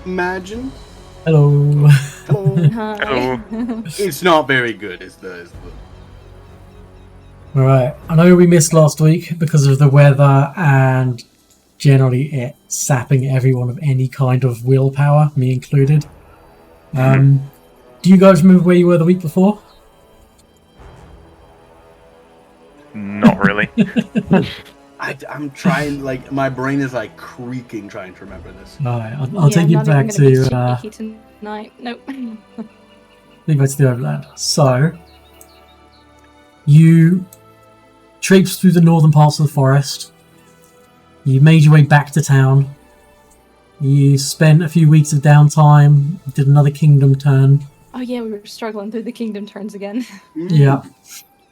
Imagine. Hello. Hello. Hi. It's not very good, is the... Alright, I know we missed last week because of the weather and generally it sapping everyone of any kind of willpower, me included. Do you guys remember where you were the week before? Not really. I'm trying, like, my brain is, like, creaking trying to remember this. Alright, I'll take you back to Tonight. Nope. take back to the overland. So, you traipsed through the northern parts of the forest. You made your way back to town. You spent a few weeks of downtime, did another kingdom turn. Oh yeah, we were struggling through the kingdom turns again. Yeah.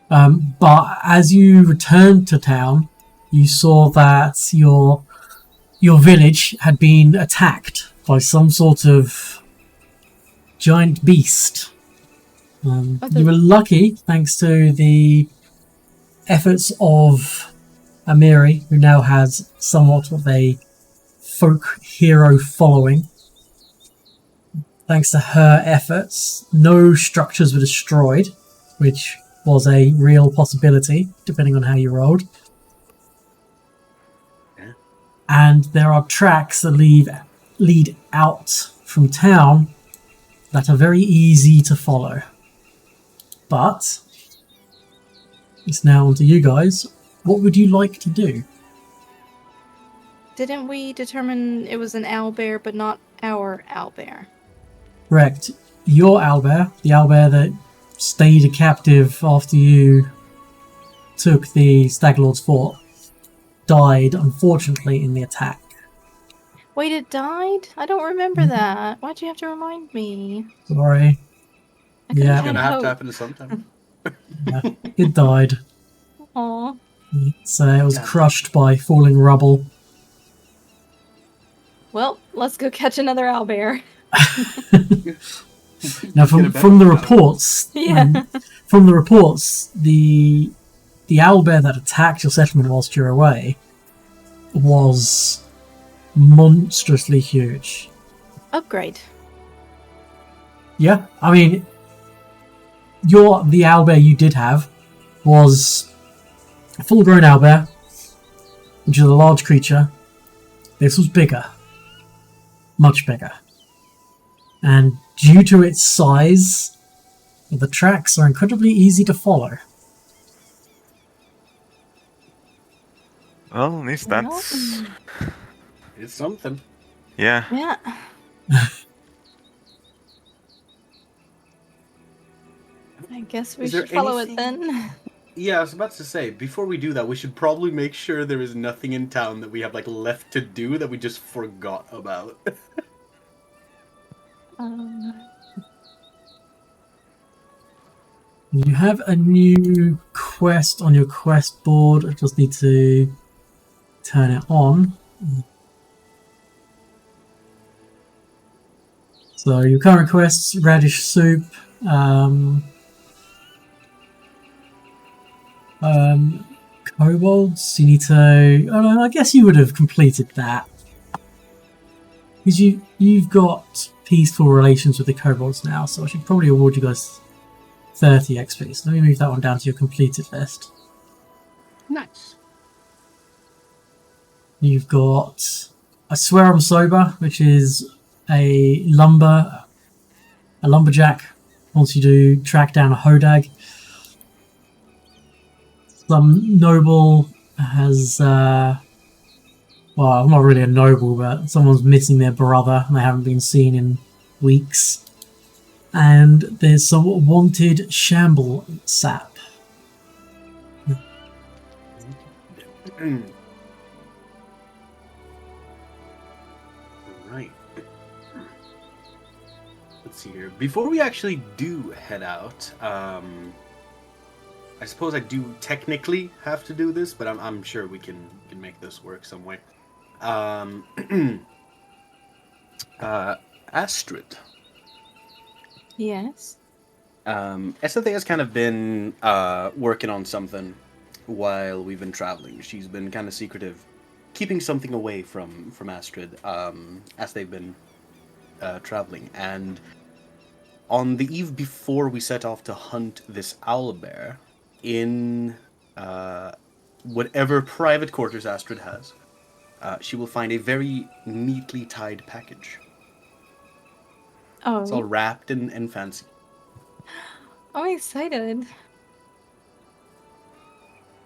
But as you returned to town, you saw that your village had been attacked by some sort of giant beast. You were lucky, thanks to the efforts of Amiri, who now has somewhat of a folk hero following. Thanks to her efforts, no structures were destroyed, which was a real possibility, depending on how you rolled. Yeah. And there are tracks that lead out from town that are very easy to follow. But it's now on to you guys. What would you like to do? Didn't we determine it was an owlbear, but not our owlbear? Correct. Your owlbear, the owlbear that stayed a captive after you took the Staglord's fort, died unfortunately in the attack. Wait, it died? I don't remember that. Why'd you have to remind me? Sorry. I could've Yeah. It's had gonna have to hope. happen sometime. Yeah, it died. Aw. So it was Yeah. crushed by falling rubble. Well, let's go catch another owlbear. Now, from the reports, Yeah. from the reports, the owlbear that attacked your settlement whilst you're away was monstrously huge. Upgrade. Yeah, I mean, the owlbear you did have was a full-grown owlbear, which is a large creature. This was bigger, much bigger, and due to its size, the tracks are incredibly easy to follow. Well, at least that's... It's something. Yeah. Yeah. I guess we Is there should follow it anything- then. Yeah, I was about to say, before we do that, we should probably make sure there is nothing in town that we have, like, left to do that we just forgot about. You have a new quest on your quest board. I just need to turn it on. So your current quests: radish soup, kobolds. You need to. Oh no, I guess you would have completed that because you've got peaceful relations with the kobolds now. So I should probably award you guys 30 XP. So let me move that one down to your completed list. Nice. You've got I Swear I'm Sober, which is a lumberjack. Once you do track down a hodag, some noble has well, I'm not really a noble, but someone's missing their brother and they haven't been seen in weeks. And there's some wanted shamble sap. Right. Let's see here. Before we actually do head out, I suppose I do technically have to do this, but I'm sure we can make this work some way. Astrid. Yes. Esther has kind of been working on something while we've been traveling. She's been kind of secretive, keeping something away from Astrid as they've been traveling, and on the eve before we set off to hunt this owlbear, in whatever private quarters Astrid has, she will find a very neatly tied package. It's all Oh, wrapped and fancy. I'm excited.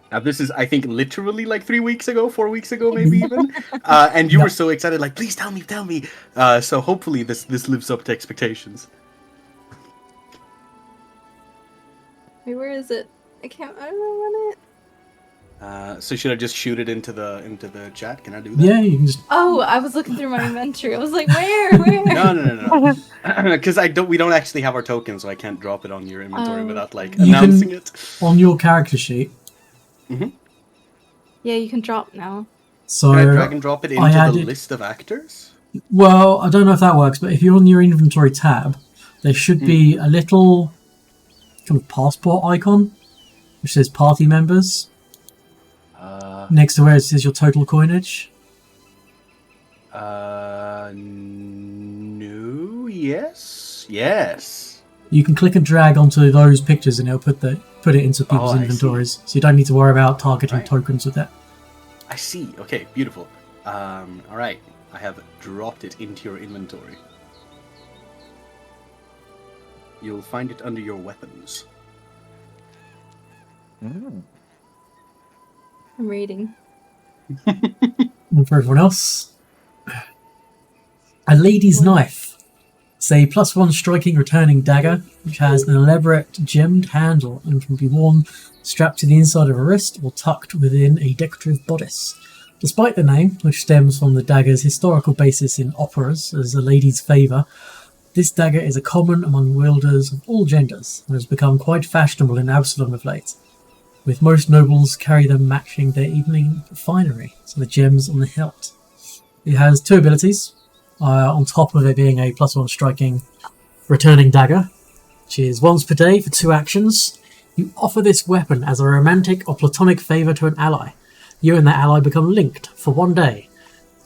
Now, this is, I think, literally like 3 weeks ago, 4 weeks ago, maybe even. And you were so excited, like, please tell me, tell me. So hopefully this lives up to expectations. Wait, where is it? I don't want it. So should I just shoot it into the chat? Can I do that? Yeah, you can just. Oh, I was looking through my inventory. I was like, where? No. Because we don't actually have our token, so I can't drop it on your inventory Oh, without like You announcing can- it. On your character sheet. Yeah, you can drop now. So Can I drag and drop it into the added- list of actors? Well, I don't know if that works, but if you're on your inventory tab, there should be a little kind of passport icon, which says party members, next to where it says your total coinage. No, yes. You can click and drag onto those pictures and it'll put it into people's I see. inventories. So you don't need to worry about targeting Right. tokens with that. I see. Okay, beautiful. All right, I have dropped it into your inventory. You'll find it under your weapons. I'm reading. And for everyone else, a lady's knife. It's a +1 striking returning dagger, which has an elaborate gemmed handle and can be worn strapped to the inside of a wrist or tucked within a decorative bodice. Despite the name, which stems from the dagger's historical basis in operas as a lady's favour, this dagger is a common among wielders of all genders and has become quite fashionable in Absalom of late, with most nobles carry them matching their evening finery, so the gems on the hilt. It has 2 abilities, on top of it being a +1 striking returning dagger, which is once per day for 2 actions. You offer this weapon as a romantic or platonic favour to an ally. You and that ally become linked for 1 day.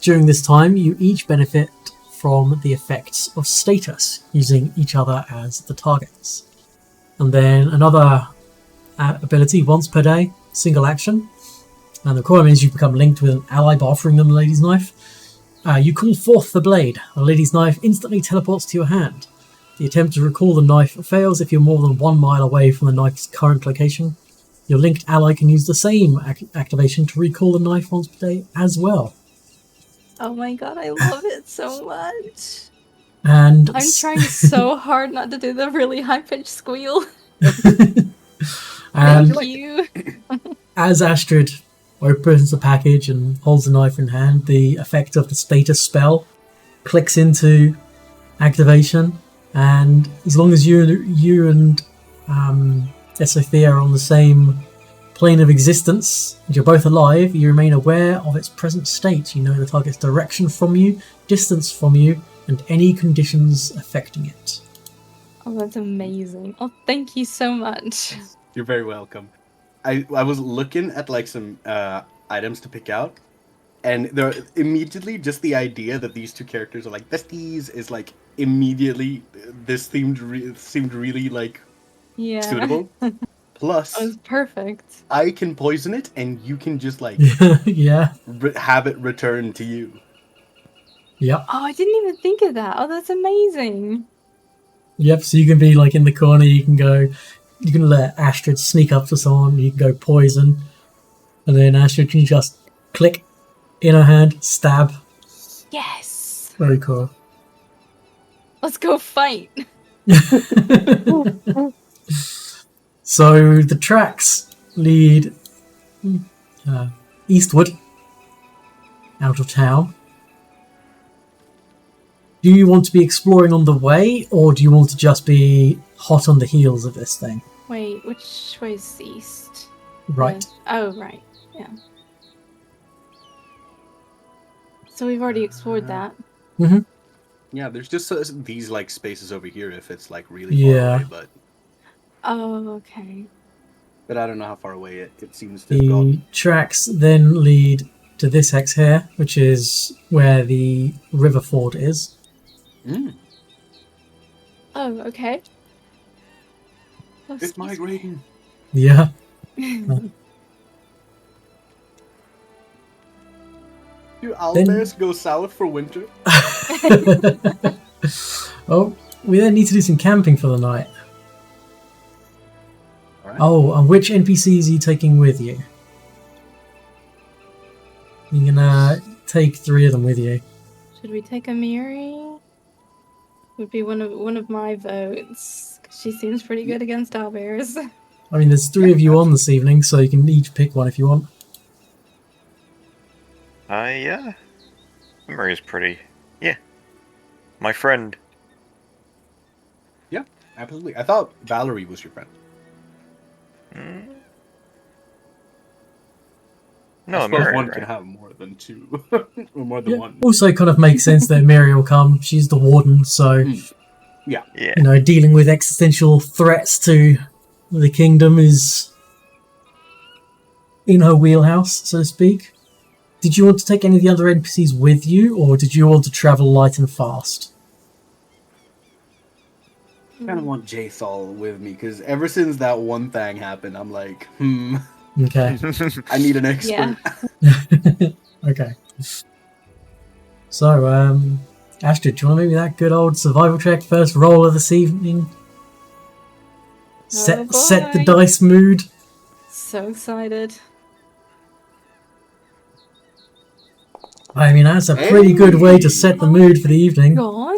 During this time, you each benefit from the effects of status, using each other as the targets. And then another ability, once per day, single action. And the core means you become linked with an ally by offering them the lady's knife. You call forth the blade. The lady's knife instantly teleports to your hand. The attempt to recall the knife fails if you're more than 1 mile away from the knife's current location. Your linked ally can use the same activation to recall the knife once per day as well. Oh my god, I love it so much. And I'm trying so hard not to do the really high-pitched squeal. and Thank you. as Astrid opens the package and holds the knife in hand, the effect of the status spell clicks into activation, and as long as you and Sophia are on the same plane of existence, and you're both alive, you remain aware of its present state. You know the target's direction from you, distance from you, and any conditions affecting it. Oh, that's amazing. Oh, thank you so much. You're very welcome. I was looking at like some items to pick out, and there immediately just the idea that these 2 characters are like besties is like immediately this seemed really like Yeah. suitable. Plus, That was perfect. I can poison it, and you can just like Yeah. have it return to you. Yep. Oh, I didn't even think of that. Oh, that's amazing. Yep. So you can be like in the corner. You can let Astrid sneak up to someone. You can go poison, and then Astrid can just click in her hand, stab. Yes. Very cool. Let's go fight. So the tracks lead eastward, out of town. Do you want to be exploring on the way, or do you want to just be hot on the heels of this thing? Wait, which way is east? Right. Oh, right. Yeah. So we've already explored that. Mm-hmm. Yeah, there's just these like spaces over here if it's like really Yeah. far away, Oh, okay. but I don't know how far away it seems to go. The tracks then lead to this hex here, which is where the river ford is. Oh, okay. Oh, It's excuse me. migrating. Yeah. Do owlbears go south for winter? Oh, we then need to do some camping for the night. All right. Oh, and which NPCs are you taking with you? You're gonna take 3 of them with you. Should we take Amiri? Would be one of my votes. 'Cause she seems pretty good against owlbears. I mean, there's 3 of you on this evening, so you can each pick one if you want. Yeah. Maria's pretty. Yeah. My friend. Yeah, absolutely. I thought Valerie was your friend. No, I suppose Mary, one right? can have more than 2, or more than one. Also, kind of makes sense that Mary will come. She's the warden, so Yeah. Yeah. you know, dealing with existential threats to the kingdom is in her wheelhouse, so to speak. Did you want to take any of the other NPCs with you, or did you want to travel light and fast? I kind of want Jathal with me, because ever since that one thing happened, I'm like, Okay. I need an expert. Yeah. Okay. So, Astrid, do you want to make me that good old survival check first roll of this evening? Set the boy. dice mood. So excited. I mean, that's a pretty good way to set the mood for the evening. God.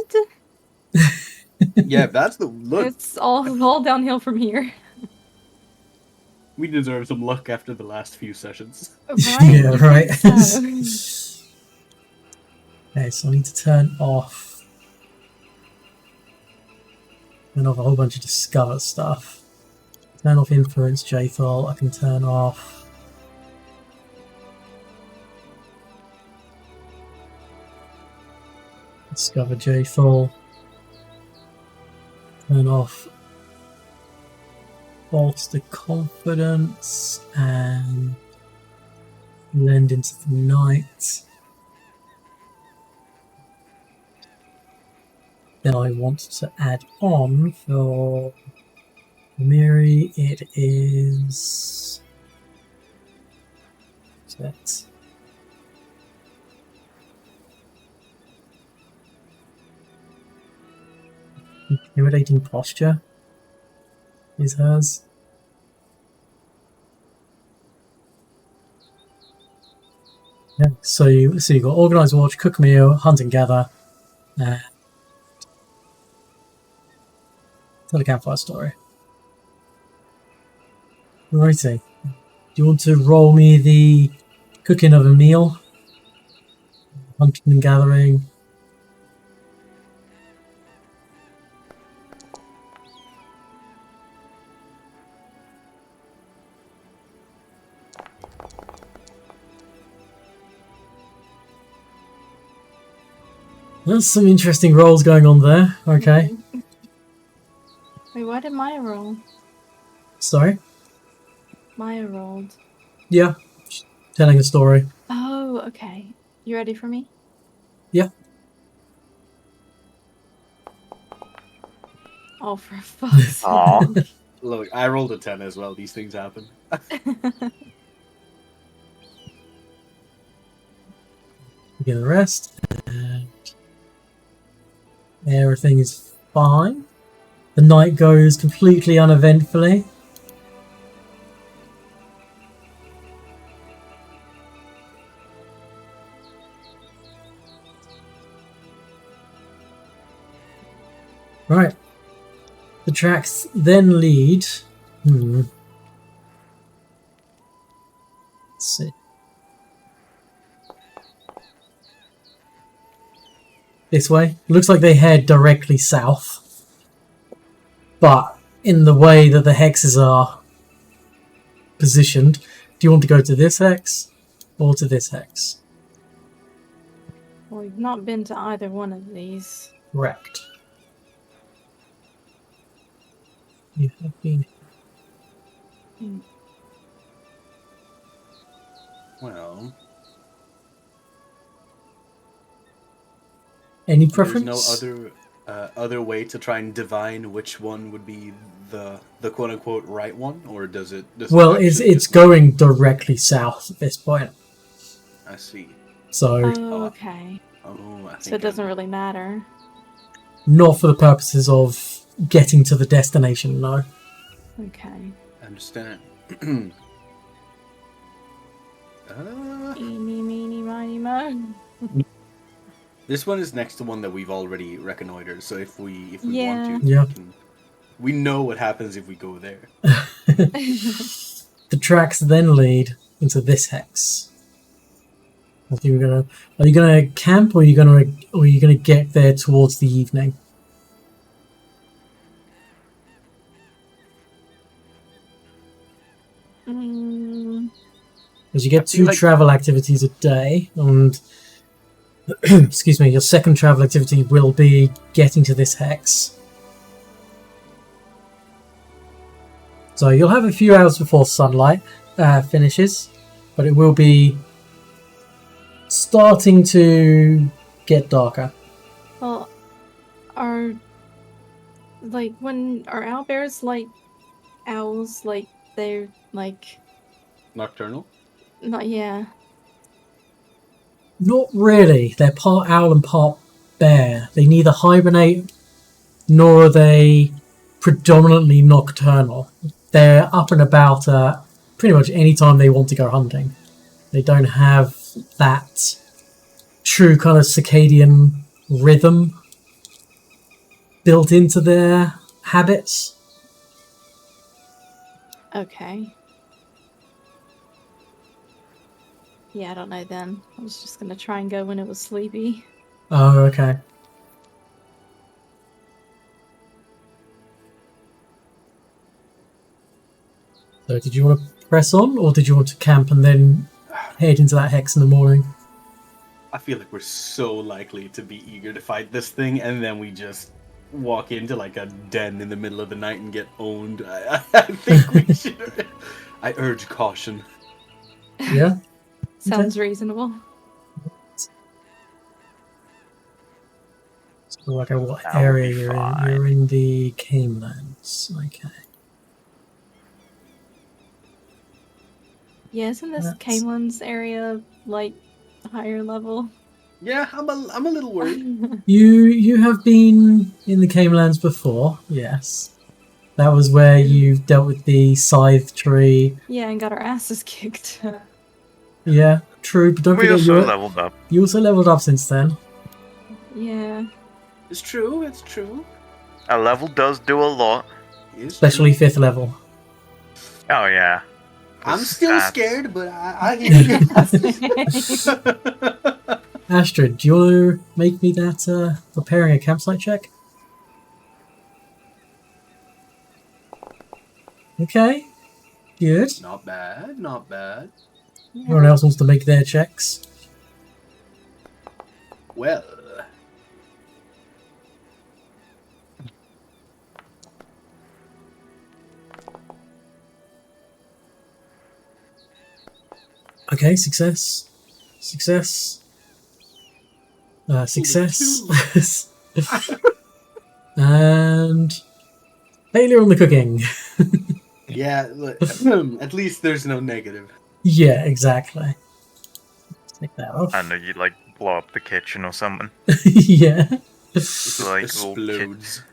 Yeah, that's the look. It's all downhill from here. We deserve some luck after the last few sessions. Right? Yeah, right. So. Okay, so I need to turn off a whole bunch of discover stuff. Turn off influence Jathal. I can turn off discover Jathal. Turn off bolster confidence and blend into the night. Then I want to add on for Mary, it is set. Intimidating posture is hers. Yeah, so you got organize, watch, cook a meal, hunt and gather, tell a campfire story. Righty. Do you want to roll me the cooking of a meal? Hunting and gathering. There's some interesting rolls going on there. Okay. Wait, why did Maya roll? Sorry? Maya rolled. Yeah. Telling a story. Oh, okay. You ready for me? Yeah. Oh, for fuck's sake. Aw. Look, I rolled a 10 as well. These things happen. Get the rest. And everything is fine. The night goes completely uneventfully. Right. The tracks then lead. Let's see. This way. Looks like they head directly south. But in the way that the hexes are positioned, do you want to go to this hex or to this hex? Well, we've not been to either one of these. Correct. You have been. Well, Any there's preference? no other. other way to try and divine which one would be the quote unquote right one, or does it? Well, it's going directly south at this point. I see. So Oh, okay. Oh, I think So it doesn't really matter. not for the purposes of getting to the destination, no. Okay. I understand. Eeny, meeny, miny, mo. This one is next to one that we've already reconnoitered. So if we Yeah. want to, Yeah. we know what happens if we go there. The tracks then lead into this hex. Are you gonna camp, or are you gonna get there towards the evening? Because you get 2 travel activities a day, and excuse me, your second travel activity will be getting to this hex. So you'll have a few hours before sunlight finishes, but it will be starting to get darker. Well, when are owlbears like owls? Like they're like Nocturnal? not yeah. Not really. They're part owl and part bear. They neither hibernate nor are they predominantly nocturnal. They're up and about pretty much any time they want to go hunting. They don't have that true kind of circadian rhythm built into their habits. Okay. Yeah, I don't know then. I was just gonna try and go when it was sleepy. Oh, okay. So did you want to press on, or did you want to camp and then head into that hex in the morning? I feel like we're so likely to be eager to fight this thing, and then we just walk into like a den in the middle of the night and get owned. I think we should. I urge caution. Yeah? Sounds reasonable. So like what That'll area be you're in? fine. You're in the Canelands. Okay. Yeah, isn't this That's- Canelands area like higher level? Yeah, I'm a little worried. You have been in the Canelands before, yes. That was where you dealt with the scythe tree. Yeah, and got our asses kicked. Yeah, true, but don't We forget also leveled up. you also leveled up since then. Yeah. It's true. It's true. A level does do a lot. It's Especially true. 5th level. Oh yeah. I'm The still stats. scared, but I hear you. Astrid, do you want to make me that preparing a campsite check? Okay, good. Not bad. Not bad. Everyone else wants to make their checks. Well. Okay, success. Success. Success. And failure on the cooking. Yeah, look, at least there's no negative. Yeah, exactly. Take that off. I know you'd like blow up the kitchen or something. Yeah. It just Like, explodes.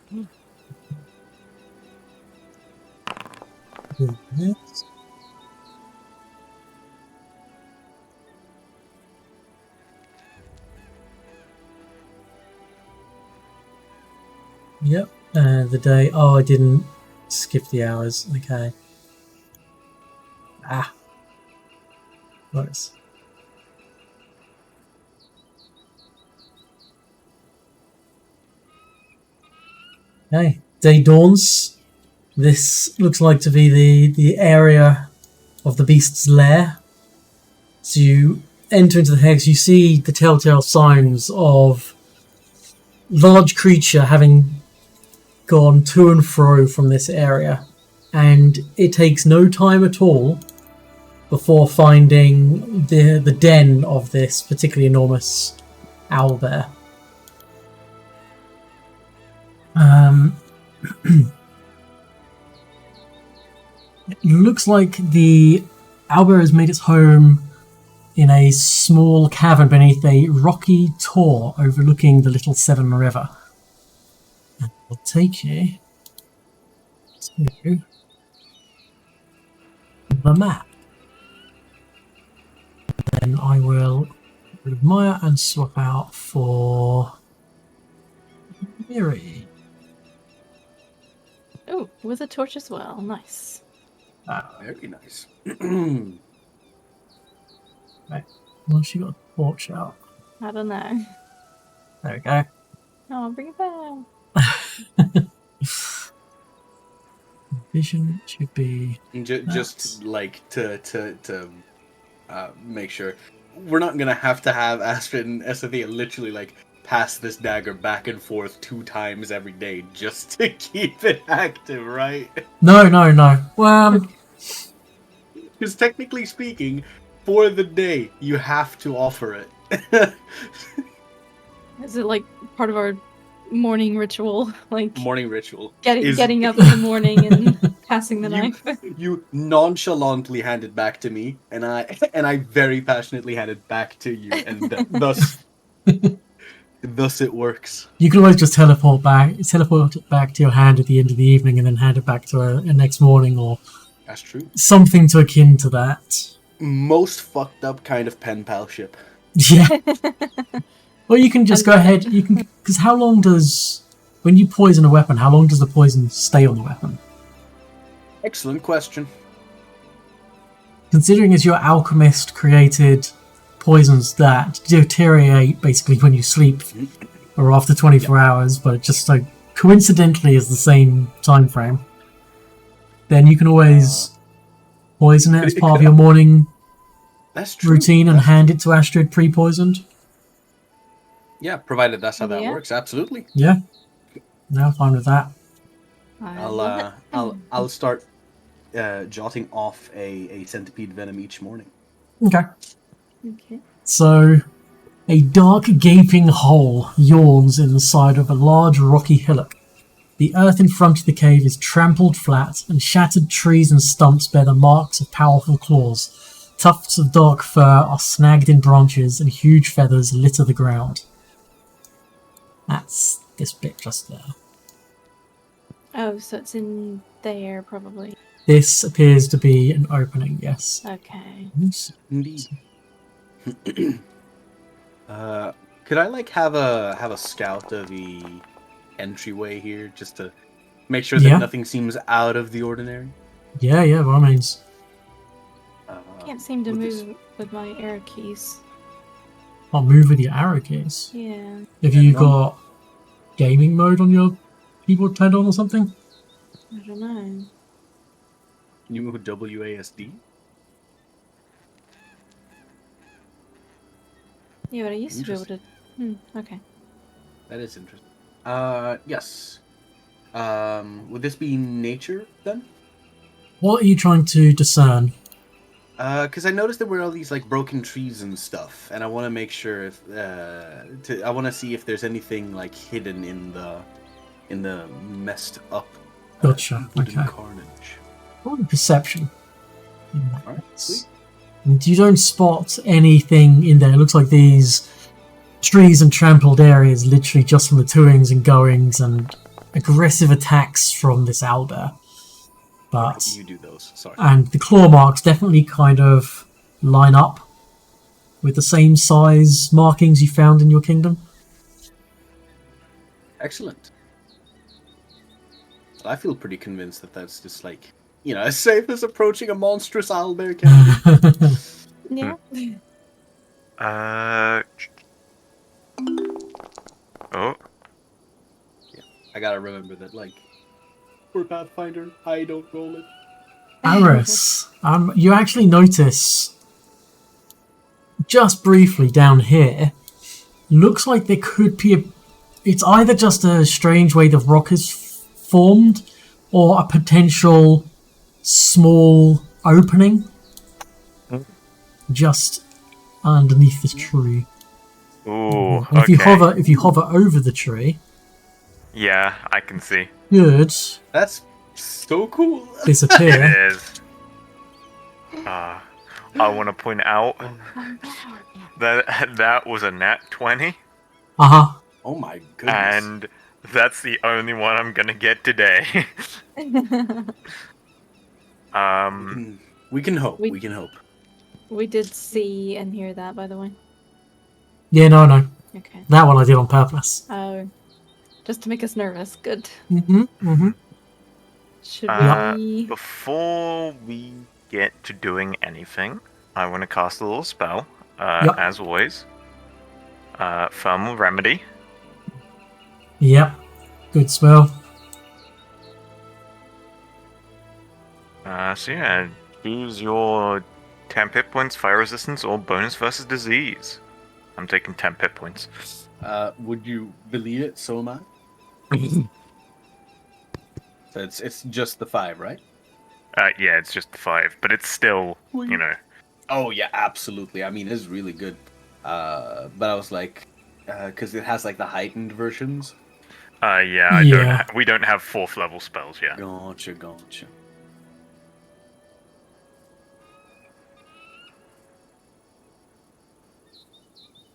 Yep. The day. Oh, I didn't skip the hours. Okay. Ah. Nice. Okay. Day dawns. This looks like to be the area of the beast's lair. So you enter into the hex. You see the telltale signs of large creature having gone to and fro from this area, and it takes no time at all before finding the den of this particularly enormous owlbear. It looks like the owlbear has made its home in a small cavern beneath a rocky tor overlooking the Little Severn River. And we'll take you to the map. Then I will get rid of Maya and swap out for Miri. Oh, with a torch as well. Nice. Very nice. Well, she got a torch out. I don't know. There we go. Oh, bring it back. Vision should be Just like to make sure we're not gonna have Astrid and Esthea literally like pass this dagger back and forth 2 times every day just to keep it active, right? No. Well, Because technically speaking, for the day you have to offer it. Is it like part of our morning ritual? Like Morning ritual. getting up in the morning and passing the knife? You nonchalantly hand it back to me, and I very passionately hand it back to you, and thus it works. you can always just teleport it back to your hand at the end of the evening and then hand it back to her next morning or That's true. something to akin to that. Most fucked up kind of pen pal ship. Yeah. Or you can just go ahead, because how long does, when you poison a weapon, how long does the poison stay on the weapon? Excellent question. Considering as your alchemist created poisons that deteriorate basically when you sleep or after 24 hours, but it just like coincidentally is the same time frame, then you can always poison it as part of your morning That's true. routine and hand it to Astrid pre-poisoned. Yeah, provided that's how that Yeah. works. Absolutely. Yeah. No, fine with that. I love it. I'll start jotting off a centipede venom each morning. Okay. Okay. So, a dark gaping hole yawns in the side of a large rocky hillock. The earth in front of the cave is trampled flat, and shattered trees and stumps bear the marks of powerful claws. Tufts of dark fur are snagged in branches, and huge feathers litter the ground. That's this bit just there. Oh, so it's in there, probably. This appears to be an opening, yes. Okay. Indeed. Could I like have a scout of the entryway here just to make sure that Yeah. nothing seems out of the ordinary? Yeah, by all means. Can't seem to with move this- with my arrow keys. I'll move with your arrow keys. Yeah. Have Yeah, you no. got gaming mode on your keyboard turned on or something? I don't know. Can you move WASD? Yeah, but I used to be able to. Okay. That is interesting. Yes. Would this be nature then? What are you trying to discern? Because I noticed there were all these like broken trees and stuff, and I want to make sure if I want to see if there's anything like hidden in the messed up Gotcha, wooden okay. carnage. Probably perception. Alright, sweet. And you don't spot anything in there. It looks like these trees and trampled areas literally just from the toings and goings and aggressive attacks from this owlbear. But You do those. Sorry. and the claw marks definitely kind of line up with the same size markings you found in your kingdom. Excellent. I feel pretty convinced that that's just like, as safe as approaching a monstrous owlbear can be. Yeah. Oh, I gotta remember that, like, for Pathfinder, I don't roll it. Aris, you actually notice just briefly down here, looks like there could be it's either just a strange way the rock is formed or a potential small opening just underneath this tree. ooh, And if okay. you hover over the tree, Yeah, I can see. Should That's so cool. It disappear. is. I want to point out that that was a nat 20, Uh-huh. Oh my goodness. and that's the only one I'm gonna get today. We can hope. We- We can hope. We did see and hear that, by the way. Yeah, no. Okay. That one I did on purpose. Oh, just to make us nervous. Good. Mm-hmm. Should we? Before we get to doing anything, I want to cast a little spell, Yep. as always. Thermal Remedy. Yep. Good spell. So yeah, choose your 10 hit points, fire resistance, or bonus versus disease. I'm taking 10 hit points. Would you believe it? So am I. So it's just the 5, right? Yeah, it's just 5, but it's still, you know. Oh yeah, absolutely. I mean, it's really good. But I was like, because it has like the heightened versions. Yeah, Yeah. we don't have 4th level spells yet. Gotcha.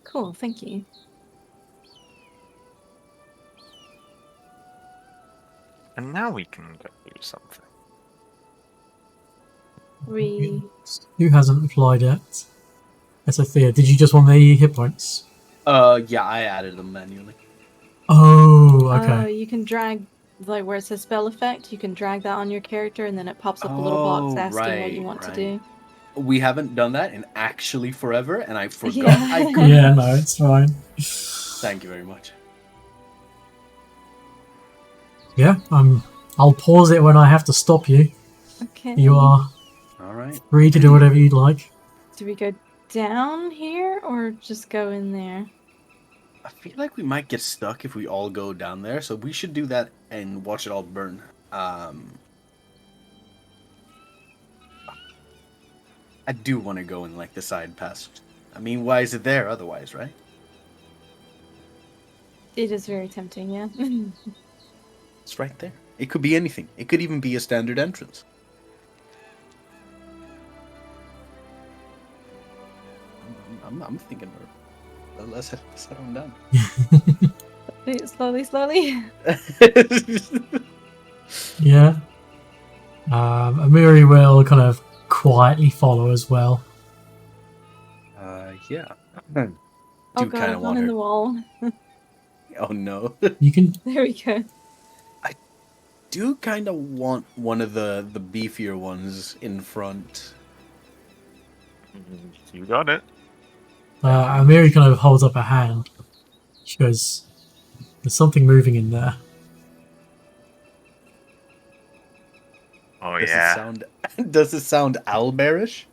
Cool. Thank you. And now we can go do something. Who hasn't applied it? Sophia, did you just want the hit points? Yeah, I added them manually. Oh, okay. You can drag, like where it says spell effect, you can drag that on your character and then it pops up a little box asking what you want to do. We haven't done that in actually forever, and I forgot Yeah. I could. Yeah, no, it's fine. Thank you very much. Yeah, I'll pause it when I have to stop you. Okay. You are All right. free to do whatever you'd like. Do we go down here or just go in there? I feel like we might get stuck if we all go down there, so we should do that and watch it all burn. I do want to go in like the side passage. I mean, why is it there otherwise, right? It is very tempting, yeah. It's right there. It could be anything. It could even be a standard entrance. I'm thinking let's head on down. Slowly. Yeah. Amiri will kind of quietly follow as well. Yeah. Oh Do god, kind of one want in her. the wall. Oh no. You can. There we go. Do kind of want one of the beefier ones in front. You got it. Amiri kind of holds up a hand. She goes, "There's something moving in there." Oh Does yeah. it sound? Does it sound owlbearish?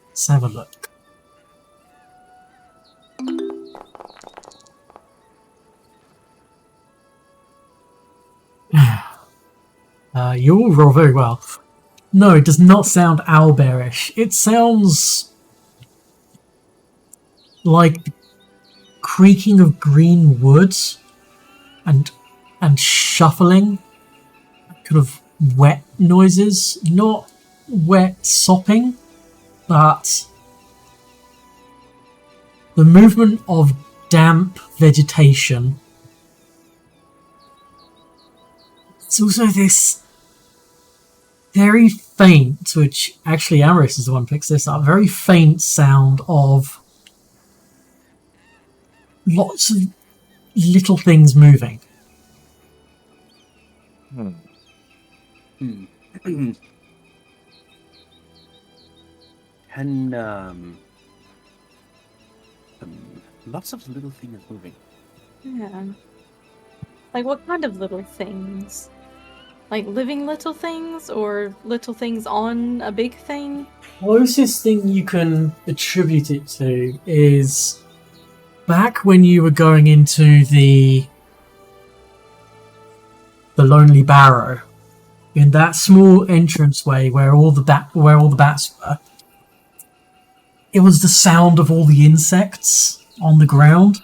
Let's have a look. You all roll very well. No, it does not sound owlbearish. It sounds like the creaking of green wood and shuffling, kind of wet noises. Not wet sopping, but the movement of damp vegetation. It's also this very faint, which actually Amaris is the one who picks this up, very faint sound of lots of little things moving. And lots of little things moving. Yeah. Like what kind of little things? Like living little things or little things on a big thing? Closest thing you can attribute it to is back when you were going into the Lonely Barrow, in that small entranceway where all the bats were. It was the sound of all the insects on the ground.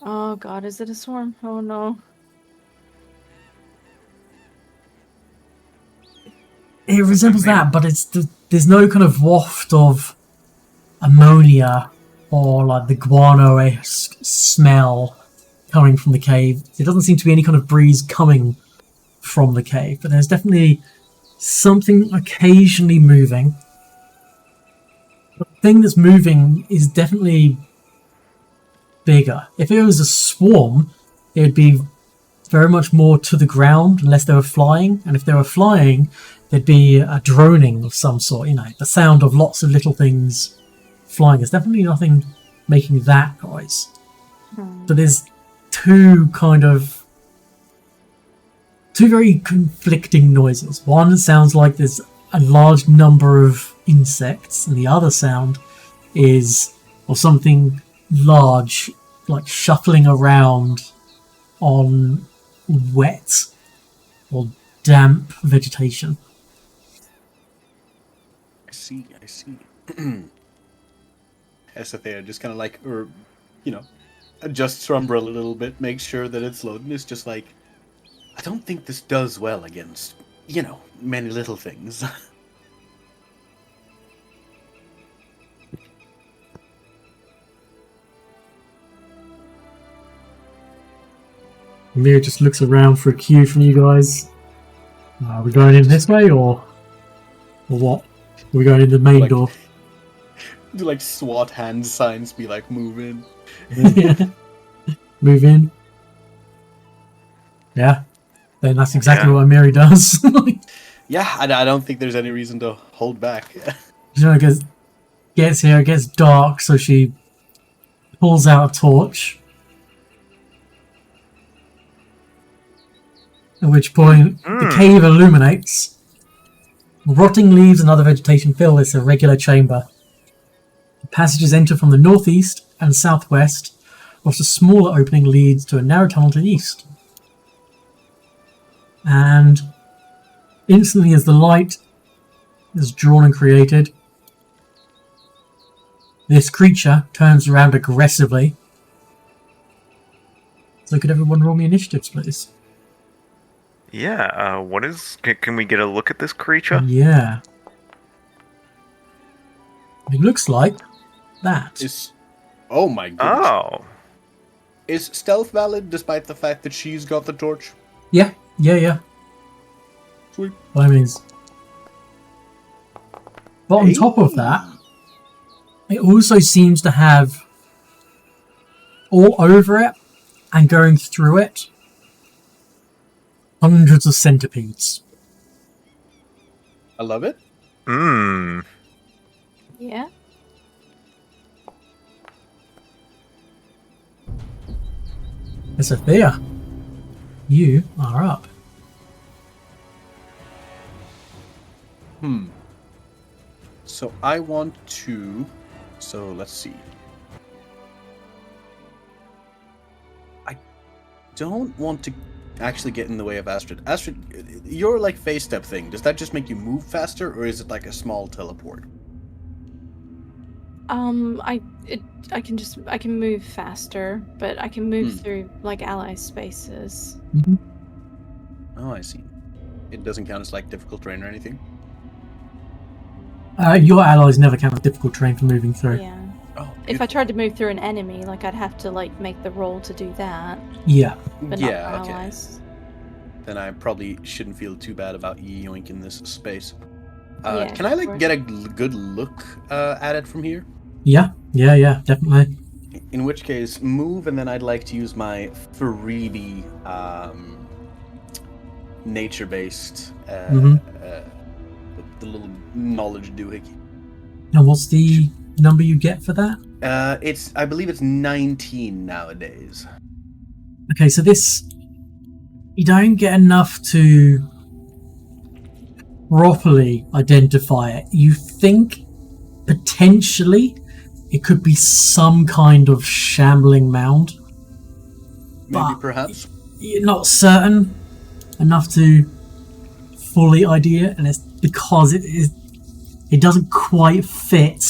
Oh god, is it a swarm? Oh no. It resembles Maybe- that, but there's no kind of waft of ammonia or like the guano-esque smell coming from the cave. There doesn't seem to be any kind of breeze coming from the cave, but there's definitely something occasionally moving. The thing that's moving is definitely bigger. If it was a swarm, it would be very much more to the ground unless they were flying, and if they were flying, there'd be a droning of some sort, the sound of lots of little things flying. There's definitely nothing making that noise. But there's two very conflicting noises. One sounds like there's a large number of insects, and the other sound is of something large, like shuffling around on wet or damp vegetation. I see. Esethea just kind of like, adjusts her umbrella a little bit, makes sure that it's loaded. It's just like, I don't think this does well against, many little things. Amir just looks around for a cue from you guys. Are we going in this way or what? Are we going in the main door? Do like SWAT hand signs, be like, move in. Yeah. Move in. Yeah. Then that's exactly what Mary does. Yeah, I don't think there's any reason to hold back. Because gets here, it gets dark, so she pulls out a torch. At which point, the cave illuminates. Rotting leaves and other vegetation fill this irregular chamber. The passages enter from the northeast and southwest, whilst a smaller opening leads to a narrow tunnel to the east. And instantly, as the light is drawn and created, this creature turns around aggressively. So could everyone roll me initiatives, please? Yeah, what is... Can we get a look at this creature? Yeah. It looks like that. Oh my goodness. Oh. Is stealth valid despite the fact that she's got the torch? Yeah. Sweet. By means. But on top of that, it also seems to have all over it and going through it hundreds of centipedes. I love it. Yeah. Sophia, you are up. So I want to... So let's see. I don't want to actually get in the way of Astrid. Astrid, your like phase step thing, does that just make you move faster, or is it like a small teleport? I can move faster, but I can move through like ally spaces. Oh, I see. It doesn't count as like difficult terrain or anything? Your allies never count as difficult terrain for moving through. Yeah. Oh, If I tried to move through an enemy, like I'd have to like make the roll to do that, Yeah. but yeah, not for okay. allies. Then I probably shouldn't feel too bad about yoinking this space. Yeah, Can I like sure. get a good look at it from here? Yeah, definitely. In which case, move, and then I'd like to use my freebie nature-based the little knowledge doohickey. And what's the number you get for that? I believe it's 19 nowadays. Okay, so this... You don't get enough to properly identify it. You think, potentially, it could be some kind of shambling mound. Maybe, perhaps. You're not certain enough to fully idea it, and it's because it doesn't quite fit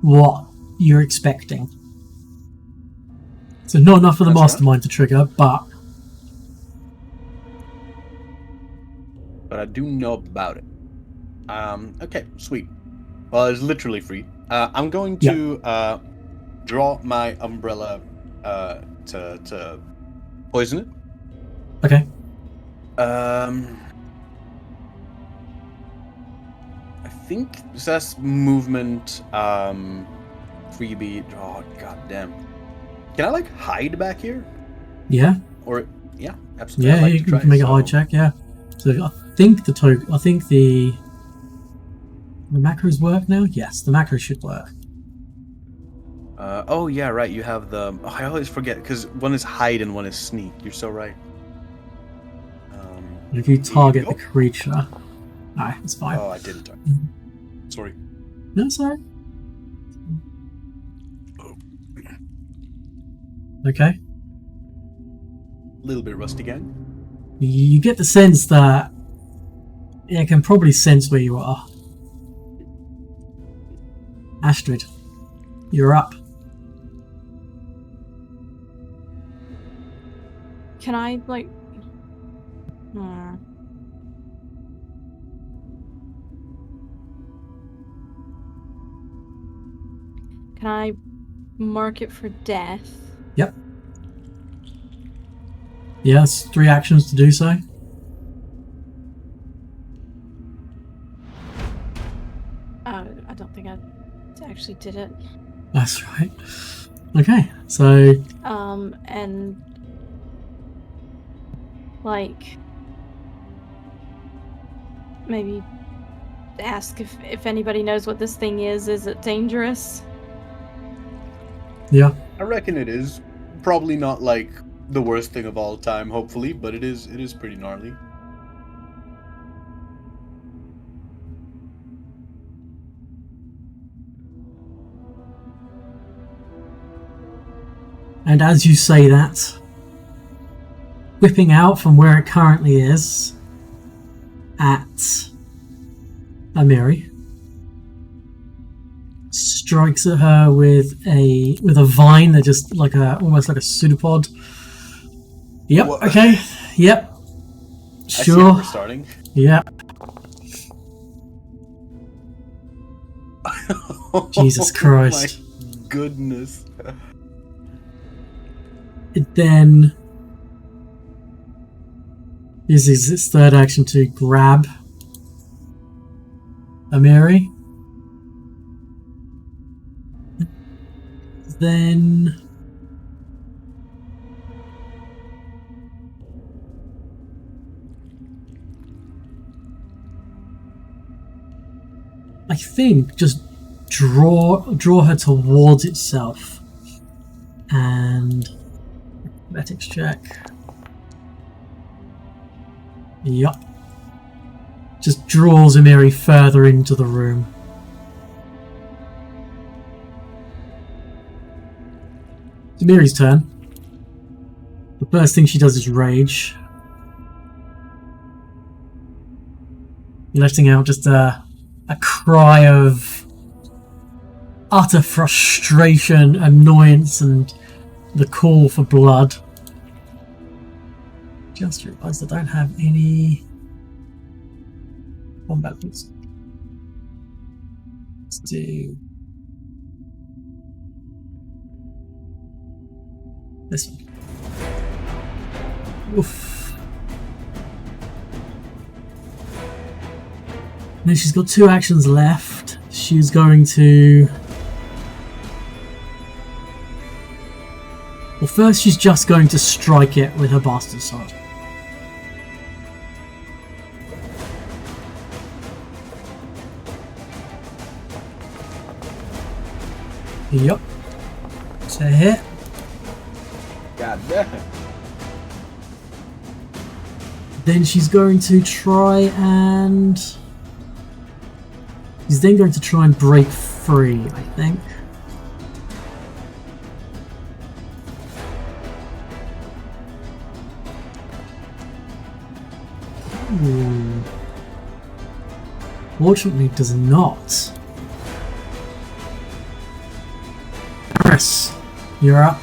what you're expecting. So not enough for the That's mastermind to trigger, but I do know about it. Okay, sweet. Well, it's literally free. I'm going to draw my umbrella to poison it. okay. I think that's movement. Freebie. Oh goddamn! Can I like hide back here? Yeah, Or yeah, absolutely. yeah, I'd like you to try, can make a hide so- check. Yeah. So I think the macros work now. Yes, the macros should work. Oh yeah, right. You have the. Oh, I always forget because one is hide and one is sneak. You're so right. If you target go. the creature, no, it's fine. Oh, I didn't. Sorry. No, sorry. Okay. A little bit rusty, gang. You get the sense that it can probably sense where you are. Astrid, you're up. Can I, like... Hmm. Can I mark it for death? Yep. Yes, 3 actions to do so. I don't think I actually did it. That's right. Okay, so And... like... maybe ask if anybody knows what this thing is. Is it dangerous? yeah, I reckon it is. Probably not like the worst thing of all time, hopefully, but it is pretty gnarly. and as you say that, whipping out from where it currently is at Amiri, strikes at her with a vine that just like almost like a pseudopod. Yep. What? Okay. Yep. I see how Sure. we're starting. Yep. Jesus Christ. Oh my goodness. It then uses its third action to grab Amiri. Then I think just draw her towards itself and athletics check. Yup. Just draws Amiri further into the room. It's Amiri's turn. The first thing she does is rage. Letting out just a cry of utter frustration, annoyance, and the call for blood. Just realised I don't have any combat boots. Let's do this one. Oof. Then she's got 2 actions left. She's going to... well, first she's just going to strike it with her bastard sword. Yup. It's a hit. God damn. Then she's going to try and... she's then going to try and break free, I think. Ooh. Fortunately, does not. Chris, you're up.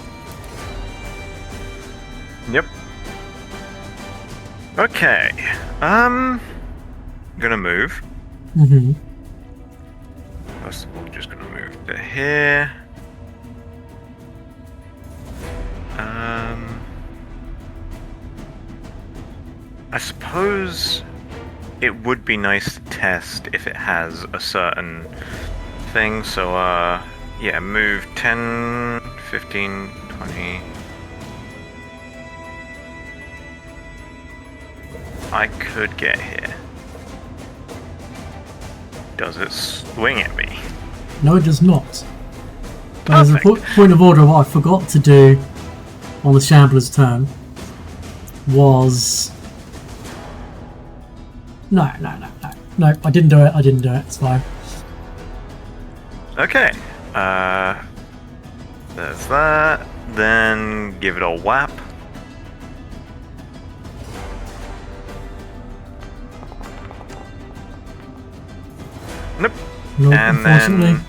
Okay. Gonna move. Mm-hmm. First of all, just gonna move to here. I suppose it would be nice to test if it has a certain thing. So, yeah, move 10, 15, 20. I could get here. Does it swing at me? No, it does not. But as a Perfect. point of order, what I forgot to do on the Shambler's turn was... No, I didn't do it, it's fine. Okay. There's that. Then give it a whap. Nope. No, And unfortunately. then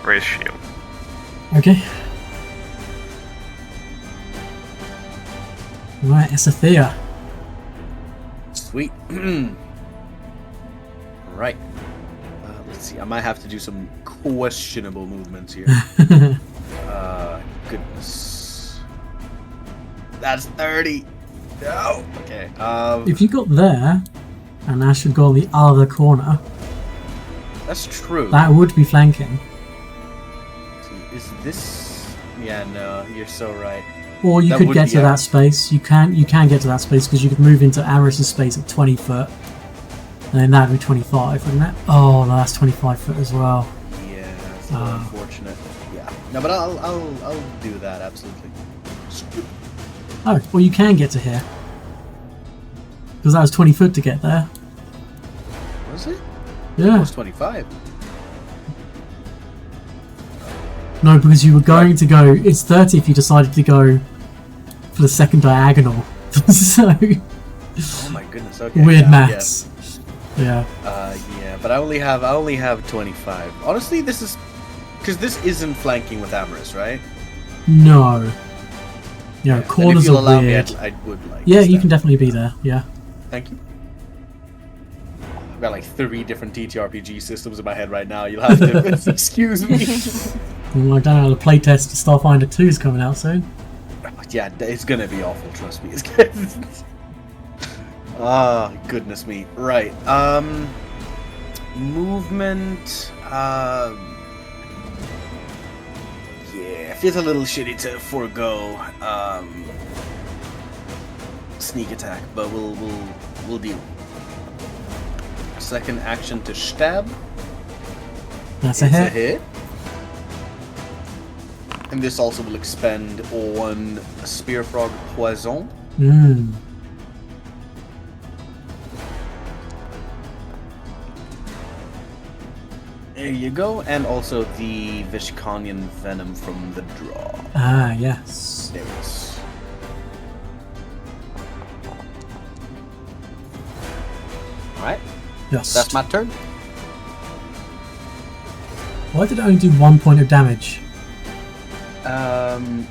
raise shield. Okay. Right, Esathea. Sweet. Right. Let's see. I might have to do some questionable movements here. Goodness. That's 30. No. Okay. If you got there, and Ash should go on the other corner, That's true. that would be flanking. Is this? Yeah. No. You're so right. Or you That could would get be to that space. You can get to that space because you could move into Aris's space at 20 foot. And then that would be 25, wouldn't it? Oh, no, that's 25 foot as well. Yeah. It's a little unfortunate. Yeah. No, but I'll do that absolutely. Oh, well, you can get to here. Because that was 20 foot to get there. Was it? It Yeah. was 25. No, because you were going to go... It's 30 if you decided to go for the second diagonal. So... Oh my goodness. Okay. Weird yeah, maths. Yeah. Yeah, but I only have 25. Honestly, this is because this isn't flanking with Amaris, right? No. Yeah, And corners if you'll are allow weird. me, I would like. Yeah, to you step. can definitely be there. Yeah. Thank you. I've got like 3 different TTRPG systems in my head right now. You'll have to excuse me. Well, I don't know, the playtest to Starfinder 2 is coming out soon. Yeah, it's gonna be awful. Trust me. It's good. Ah, goodness me. Right. Movement. Yeah, feels a little shitty to forego sneak attack, but we'll deal. Second action to stab. That's a It's hit. a hit. And this also will expend on Spear Frog Poison. Mm. There you go, and also the Vishkanian Venom from the draw. Ah, yes. There it is. Alright, Yes. that's my turn. Why did it only do 1 point of damage?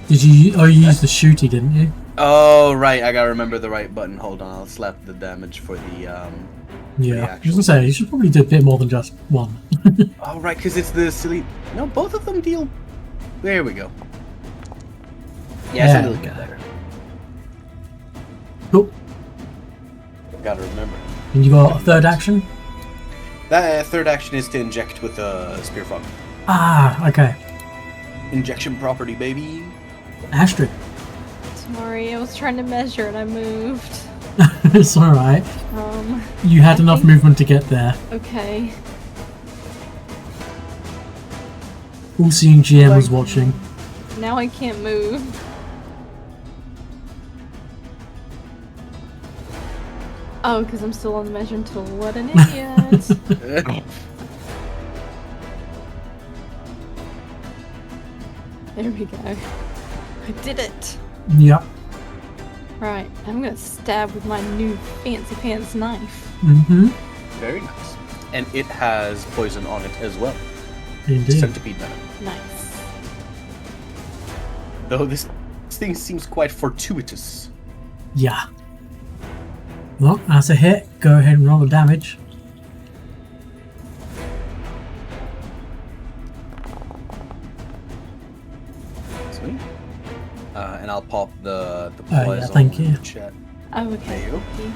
Did you... Oh, you used the shooty, didn't you? Oh, right, I gotta remember the right button. Hold on, I'll slap the damage for the, Yeah. I was actual- gonna say, you should probably do a bit more than just one. Oh, right, because it's the silly... No, both of them deal... There we go. Yeah, it's There a little we bit go. better. Cool. Gotta remember. And you got a third action? That third action is to inject with a Spear Frog. Ah, okay. Injection property, baby. Astrid. Sorry, I was trying to measure and I moved. It's alright. You had I enough think- movement to get there. Okay. All-seeing GM was watching. Now I can't move. Oh, because I'm still on the measuring tool. What an idiot. There we go. I did it. Yep. Right, I'm gonna stab with my new fancy pants knife. Mm-hmm. Very nice. And it has poison on it as well. Indeed. Centipede venom. Nice. Though this thing seems quite fortuitous. Yeah. Well, that's a hit. Go ahead and roll the damage. Sweet. And I'll pop the Yeah, poison thank in you. the chat. Oh, okay. There you go. Thank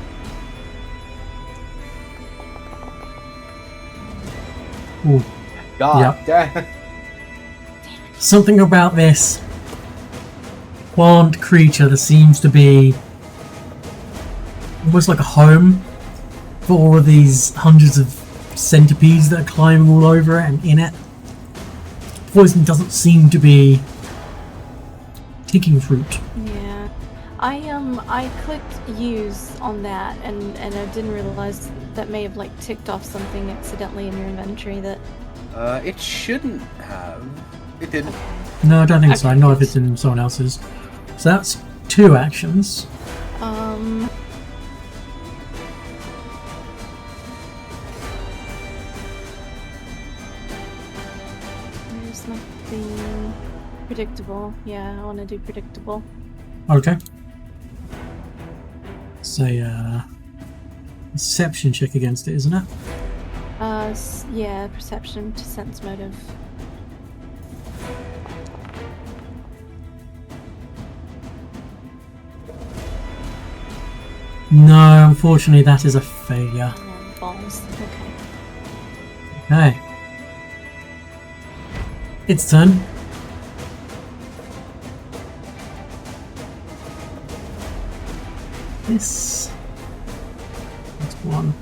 you. Ooh. God damn. Something about this plant creature that seems to be almost like a home for all of these hundreds of centipedes that are climbing all over it and in it. Poison doesn't seem to be taking root. Yeah. I clicked use on that and I didn't realize that may have like ticked off something accidentally in your inventory that It shouldn't have. It didn't. No, I don't think so. I Okay. know if it's in someone else's. So that's 2 actions. There's nothing predictable. Yeah, I want to do predictable. Okay. Say deception check against it, isn't it? Yeah, perception to sense motive. No, unfortunately that is a failure. Balls. Okay. Okay. Its turn. This. That's 1.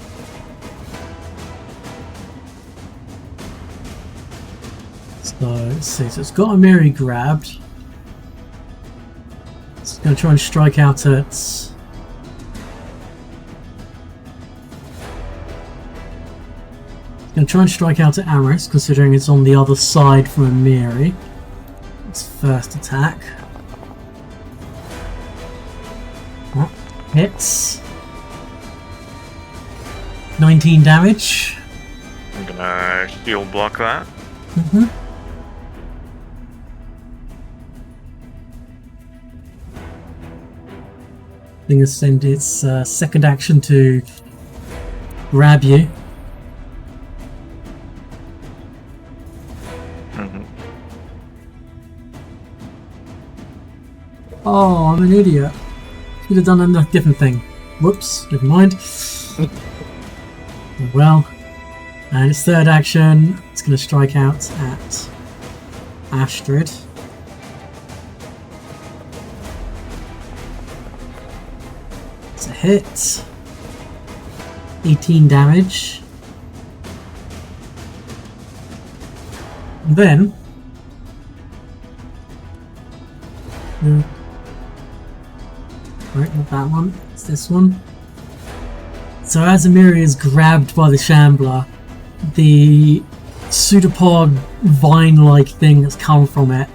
So let's see. So it's got a Mary grabbed. It's going to try and strike out at. Going to try and strike out at Amaris, considering it's on the other side from Amiri. Its first attack. Oh, hits. 19 damage. I'm gonna shield block that. Mm-hmm. Thing has sent its second action to grab you. Mhm. Oh, I'm an idiot. Should have done a different thing. Whoops, never mind. Oh well. And its third action, it's going to strike out at Astrid. It's a hit. 18 damage. And then... Right, not that one. It's this one. So as Amiri is grabbed by the Shambler, the pseudopod vine-like thing that's come from it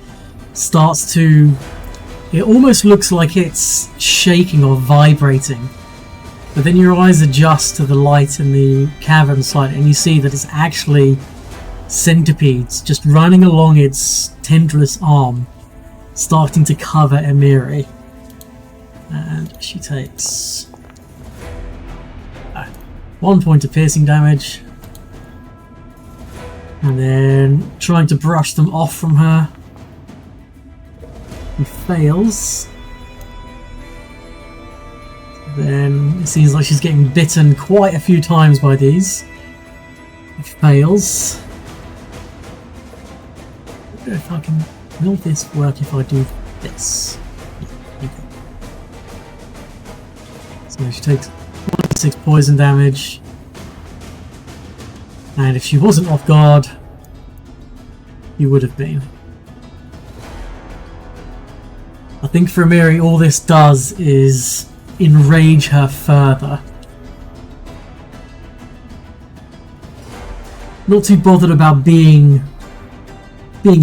starts to... It almost looks like it's shaking or vibrating. But then your eyes adjust to the light in the cavern slightly and you see that it's actually centipedes just running along its tendrils arm, starting to cover Amiri. And she takes 1 point of piercing damage. And then trying to brush them off from her. He fails. Then it seems like she's getting bitten quite a few times by these. He fails. I don't know if I can... Will this work if I do this? Yeah, okay. So she takes 1d6 poison damage. And if she wasn't off guard, you would have been. I think for Amiri, all this does is enrage her further. Not too bothered about being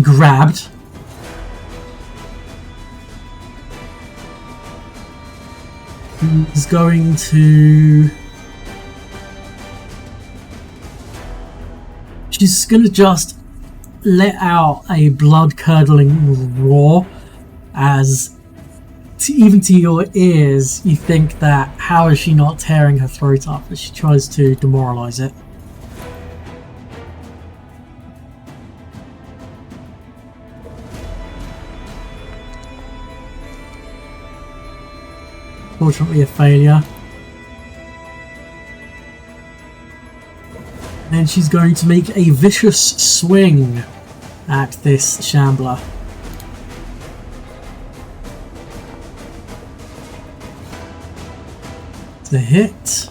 grabbed. He's going to... She's going to just let out a blood-curdling roar as even to your ears, you think that how is she not tearing her throat up as she tries to demoralize it? Fortunately, a failure. And she's going to make a vicious swing at this shambler. The hit.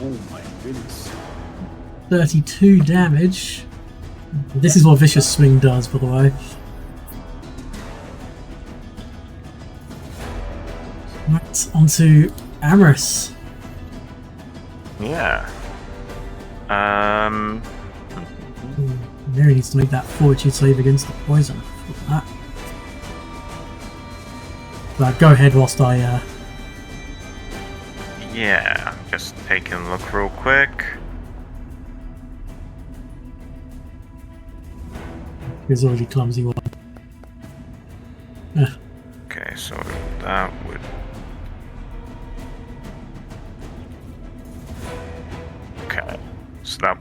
Oh my goodness. 32 damage. This is what vicious swing does, by the way. Right, onto Amorous. Yeah. Mary needs to make that fortitude save against the poison. For that. But go ahead whilst I. Yeah, just taking a look real quick. There's already clumsy one. Okay, so that would. Okay, so that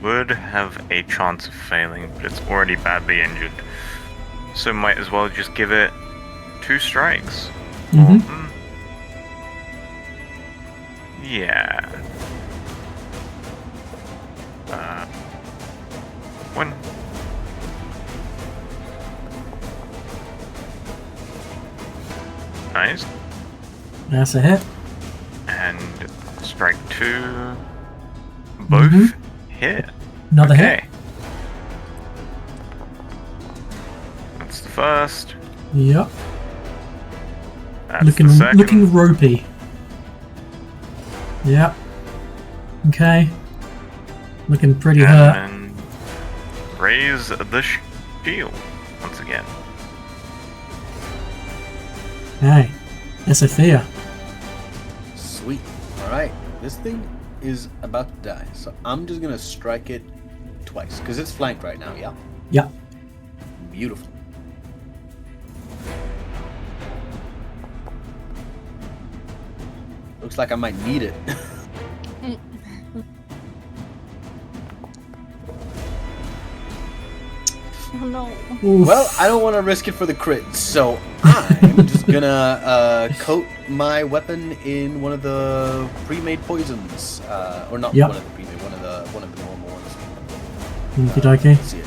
would have a chance of failing, but it's already badly injured. So might as well just give it 2 strikes. Mm-hmm. Yeah. 1. Nice. That's a hit. And strike 2. Both hit. Another Okay. hit. That's the first. Yep. That's Looking the second. looking ropey. Yep. Okay. Looking pretty hurt. And raise the shield once again. Hey. Sophia. Sweet. Alright. This thing is about to die, so I'm just gonna strike it twice. Because it's flanked right now, yeah? Yep. Beautiful. Looks like I might need it. Oh no. Oof. Well, I don't want to risk it for the crit, so I'm just gonna coat my weapon in one of the pre-made poisons, or not Yep. one of the pre-made, one of the normal ones. Okey-dokey. Let's see it.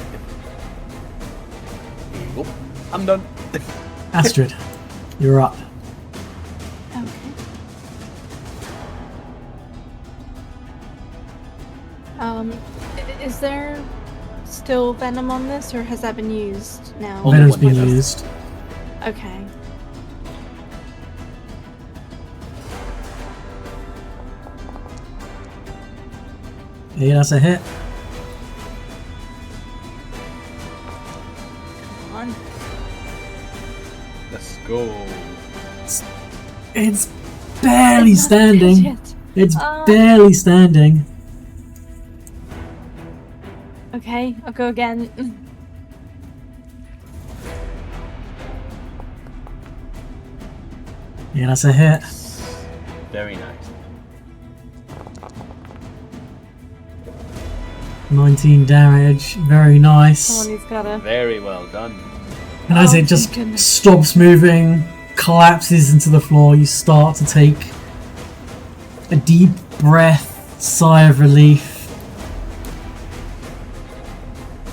Here you go. I'm done. Astrid, you're up. Okay. Is there still venom on this, or has that been used now? Only Venom's one been left. used. Okay. Yeah, that's a hit. Come on. Let's go. It's barely It's not dead standing. yet. It's Uh. barely standing. Okay, I'll go again. Yeah, that's a hit. Very nice. 19 damage. Very nice. Someone who's gotta. Very well done. And as Oh, it just thank goodness. stops moving, collapses into the floor, you start to take a deep breath, sigh of relief.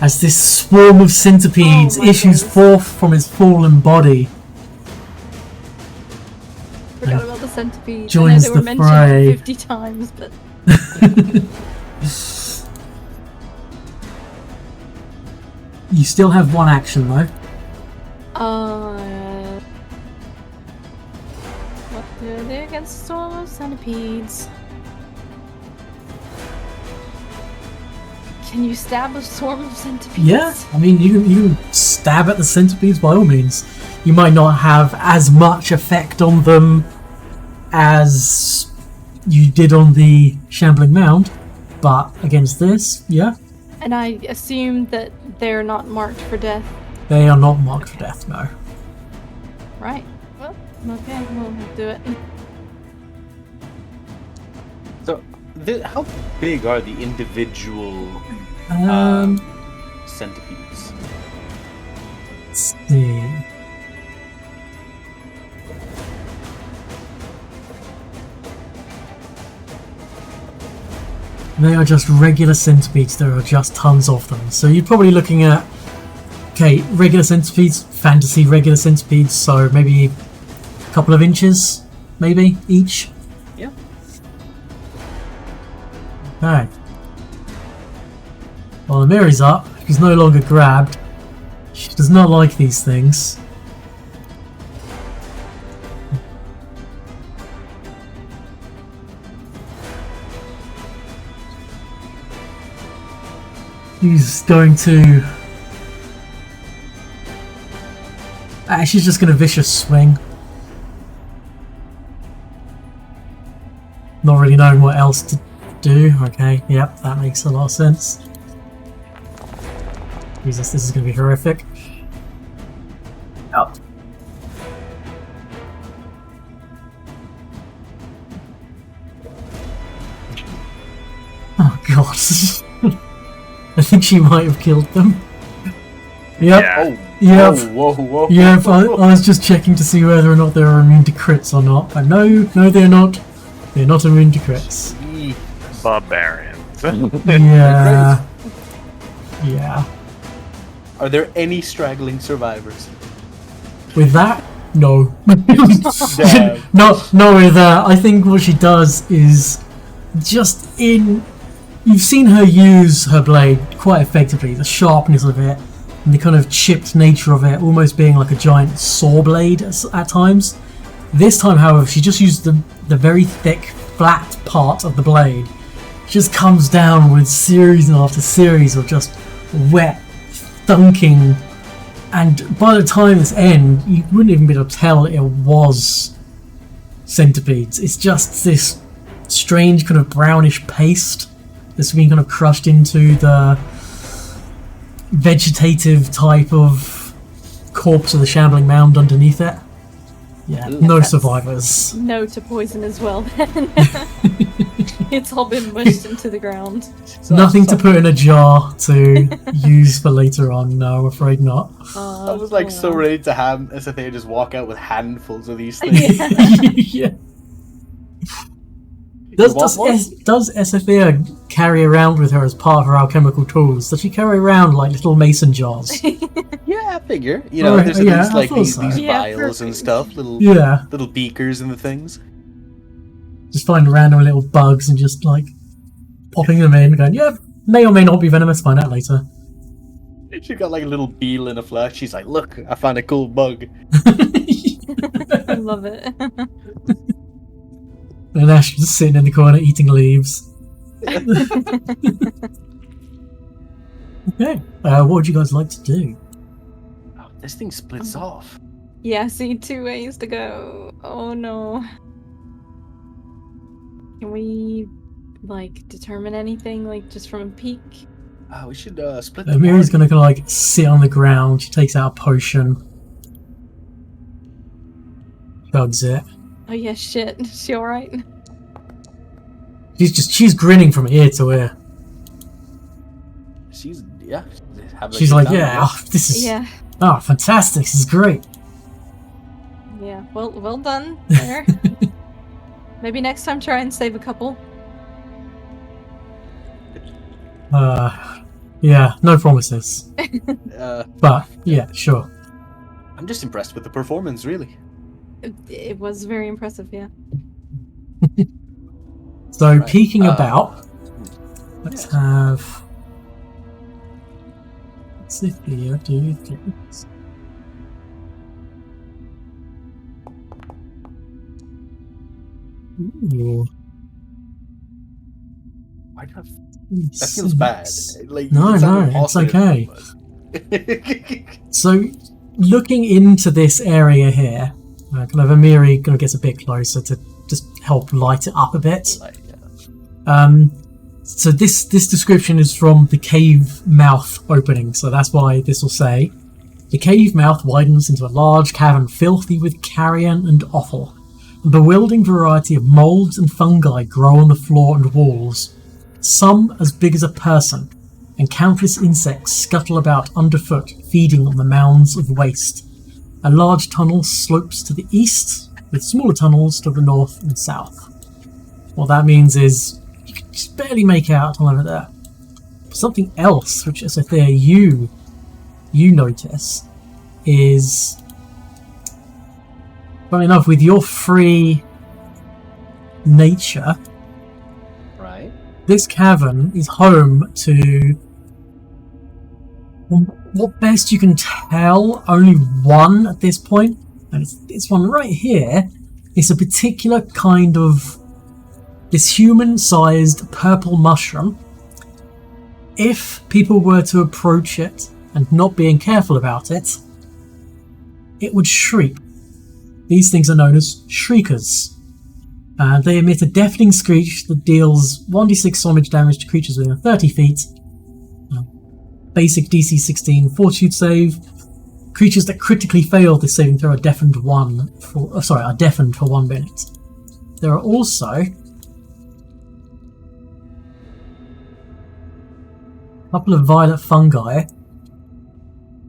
As this swarm of centipedes Oh my issues goodness. forth from its fallen body. Forgot about the centipedes. Joins I know they the were mentioned fray. 50 times, but You still have one action though. what do I do against storm of centipedes? Can you stab a swarm of centipedes? Yeah, I mean, you can stab at the centipedes by all means. You might not have as much effect on them as you did on the shambling mound, but against this, yeah, And I assume that they're not marked for death. they are not marked for death, no. Right. Well, Okay, we'll do it. So, how big are the individual centipedes? Let's see. They are just regular centipedes. There are just tons of them. So you're probably looking at, okay, regular centipedes, fantasy regular centipedes, so maybe a couple of inches, maybe, each. Yeah. Okay. Well, Amiri's up. She's no longer grabbed. She does not like these things. She's going to... she's just going to vicious swing. Not really knowing what else to do. Okay, yep, that makes a lot of sense. Jesus, this is going to be horrific. Oh. Oh god. I think she might have killed them. Yep. Yeah. Yep. Whoa. Yep, I was just checking to see whether or not they were immune to crits or not. But no, they're not. They're not immune to crits. Barbarians. Yeah. Yeah. Are there any straggling survivors? With that, no. Damn. No, with that. I think what she does is just in... You've seen her use her blade quite effectively, the sharpness of it, and the kind of chipped nature of it, almost being like a giant saw blade at times. This time, however, she just used the very thick, flat part of the blade. It just comes down with series after series of just wet, thunking, and by the time this ends, you wouldn't even be able to tell it was centipedes. It's just this strange kind of brownish paste that's been kind of crushed into the vegetative type of corpse of the shambling mound underneath it. Yeah, no survivors. No to poison as well then. It's all been mushed into the ground. Nothing to put in a jar to use for later on, no, I'm afraid not. I was like so ready to have SFA just walk out with handfuls of these things. Yeah. Does SFA carry around with her as part of her alchemical tools? Does she carry around like little mason jars? Yeah, I figure. You know, Alright, there's yeah, these like I these thought so. Yeah, vials and perfect. stuff, little little beakers and the things. Just find random little bugs and just like popping them in, going, yeah, may or may not be venomous, find out later. She got like a little beetle in a flash. She's like, "Look, I found a cool bug." I love it. And Ash just sitting in the corner eating leaves. Okay, what would you guys like to do? Oh, this thing splits off. Yeah, see, 2 ways to go. Oh no. Can we, like, determine anything, like, just from a peek? We should split the Amiri's party. gonna like sit on the ground. She takes out a potion, chugs it. Oh yeah, shit. Is she alright? She's grinning from ear to ear. She's She's like, yeah, oh, this is Yeah. oh fantastic. This is great. Yeah, well done there. Maybe next time try and save a couple. Yeah, no promises. Uh, But yeah, sure. I'm just impressed with the performance, really. It was very impressive, yeah. So Right. peeking about, let's yes. have. Let's see if Theo do things. Ooh. Why do I? That feels bad. Like, No, it sounded no, it's positive, okay. but- So, looking into this area here, kind of Amiri kind of gets a bit closer to just help light it up a bit. Like, yeah. So this description is from the cave mouth opening, so that's why this will say, The cave mouth widens into a large cavern filthy with carrion and offal. A bewildering variety of moulds and fungi grow on the floor and walls, some as big as a person, and countless insects scuttle about underfoot, feeding on the mounds of waste. A large tunnel slopes to the east, with smaller tunnels to the north and south. What that means is you can just barely make out a tunnel over there. Something else, which is there you notice, is, funny enough, with your free nature, Right. this cavern is home to, what best you can tell, only one at this point, and it's this one right here. It's a particular kind of, this human-sized purple mushroom. If people were to approach it and not being careful about it, it would shriek. These things are known as shriekers. They emit a deafening screech that deals 1d6 damage to creatures within 30 feet. Basic DC 16 fortitude save. Creatures that critically fail this saving throw are deafened for 1 minute. There are also a couple of violet fungi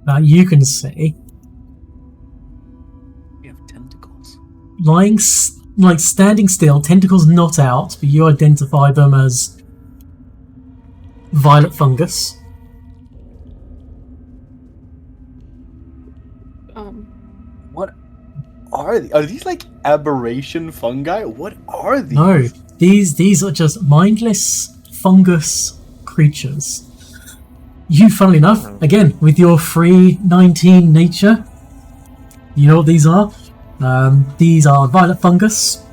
that you can see We have tentacles. lying, standing still, tentacles not out, but you identify them as violet fungus. What are these? Are these like aberration fungi? What are these? No, these are just mindless fungus creatures. You, funnily enough, again, with your free 19 nature, you know what these are? These are violet fungus.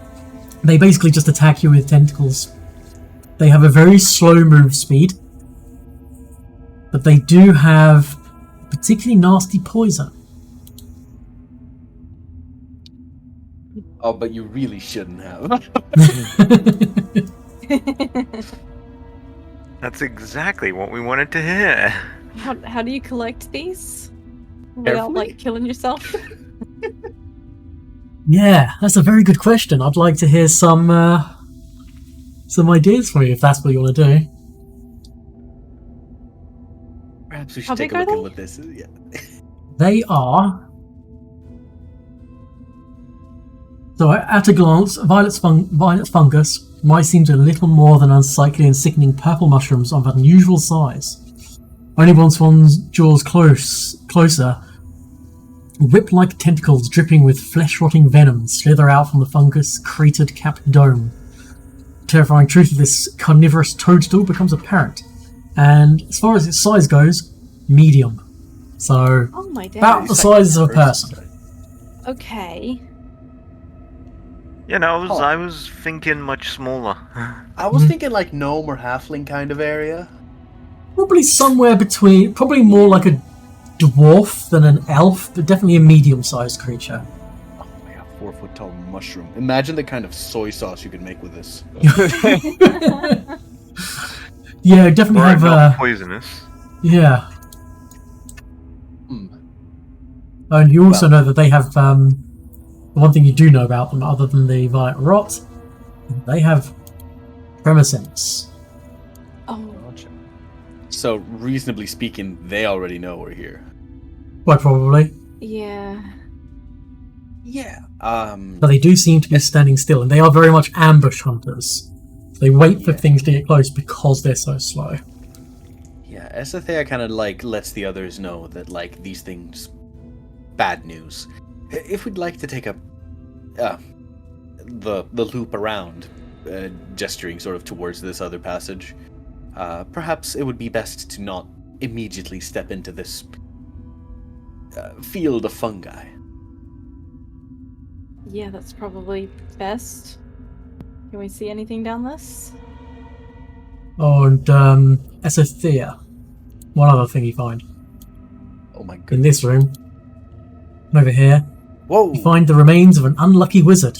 They basically just attack you with tentacles. They have a very slow move speed, but they do have particularly nasty poison. Oh, but you really shouldn't have. That's exactly what we wanted to hear. How do you collect these? Without, Carefully? like, killing yourself? Yeah, that's a very good question. I'd like to hear some ideas from you if that's what you want to do. Perhaps we How should take big a are look at they? what this is. Yeah. They are. So, at a glance, violet fungus might seem to be a little more than unsightly and sickening purple mushrooms of unusual size. Only once one's jaws closer, whip-like tentacles dripping with flesh-rotting venom slither out from the fungus-cratered capped dome. The terrifying truth of this carnivorous toadstool becomes apparent, and as far as its size goes, medium. So, Oh my days. about the size of a person. Okay. You know, Huh. I was thinking much smaller. I was thinking like gnome or halfling kind of area. Probably somewhere between, probably more like a dwarf than an elf, but definitely a medium-sized creature. Oh my god, 4-foot tall mushroom. Imagine the kind of soy sauce you could make with this. Yeah, definitely Or have not poisonous. yeah. Hmm. And you also Well- know that they have the one thing you do know about them, other than the violet rot, they have tremor-sense. Oh, Gotcha. So, reasonably speaking, they already know we're here. Quite probably, yeah. Yeah. but they do seem to be standing still, and they are very much ambush hunters. They wait for Yeah. things to get close because they're so slow. Yeah, Esethea kind of like lets the others know that like these things, bad news. If we'd like to take a, the loop around, gesturing sort of towards this other passage, perhaps it would be best to not immediately step into this field of fungi. Yeah, that's probably best. Can we see anything down this? Oh, and Esethea, one other thing you find Oh my in goodness! this room, over here, Whoa! you find the remains of an unlucky wizard.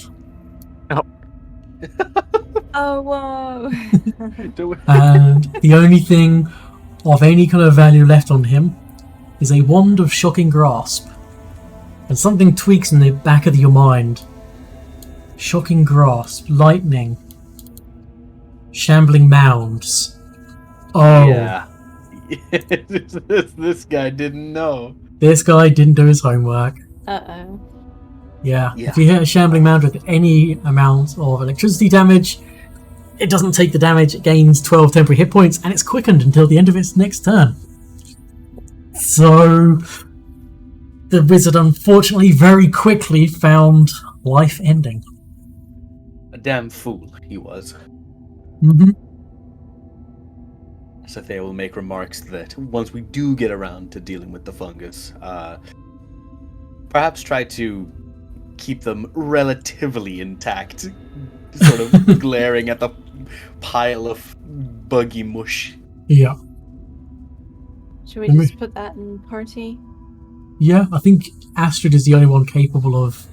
Oh, whoa! Do it. And the only thing of any kind of value left on him is a wand of shocking grasp. And something tweaks in the back of your mind. Shocking grasp, lightning, shambling mounds. Oh, Yeah. This guy didn't know. this guy didn't do his homework. Uh-oh. Yeah. Yeah. If you hit a shambling mound with any amount of electricity damage, it doesn't take the damage, it gains 12 temporary hit points, and it's quickened until the end of its next turn. So, the wizard unfortunately very quickly found life ending. A damn fool he was. Mm-hmm. Sathea will make remarks that once we do get around to dealing with the fungus, perhaps try to keep them relatively intact, sort of glaring at the pile of buggy mush. Yeah. Should we just put that in party? Yeah, I think Astrid is the only one capable of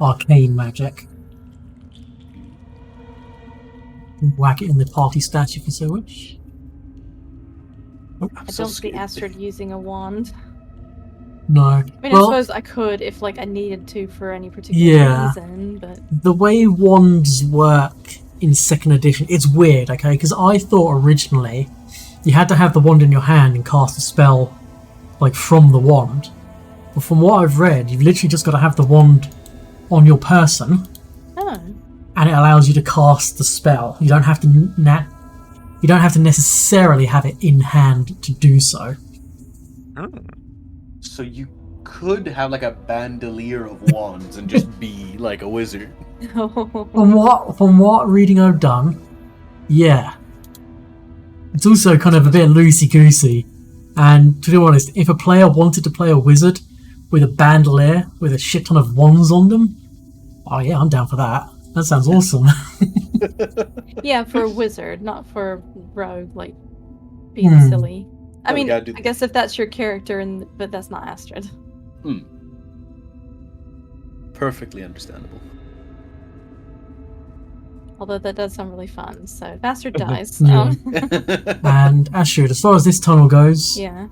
arcane magic. Whack it in the party stat if you so wish. Oh, I don't see Astrid using a wand. no. I mean, Well, I suppose I could if, like, I needed to for any particular reason, but... the way wands work in 2nd edition, it's weird, okay? Because I thought originally you had to have the wand in your hand and cast a spell, like, from the wand. But from what I've read, you've literally just got to have the wand on your person, Oh. and it allows you to cast the spell. You don't have to you don't have to necessarily have it in hand to do so. Oh. So you could have like a bandolier of wands and just be like a wizard. From what reading I've done, yeah. It's also kind of a bit loosey-goosey. And to be honest, if a player wanted to play a wizard with a bandolier with a shit ton of wands on them, oh yeah, I'm down for that. That sounds awesome. Yeah, for a wizard, not for a rogue, like, being silly. I mean, I guess if that's your character, but that's not Astrid. Perfectly understandable. Although that does sound really fun, so if Astrid dies... Yeah. And Astrid, as far as this tunnel goes, yeah.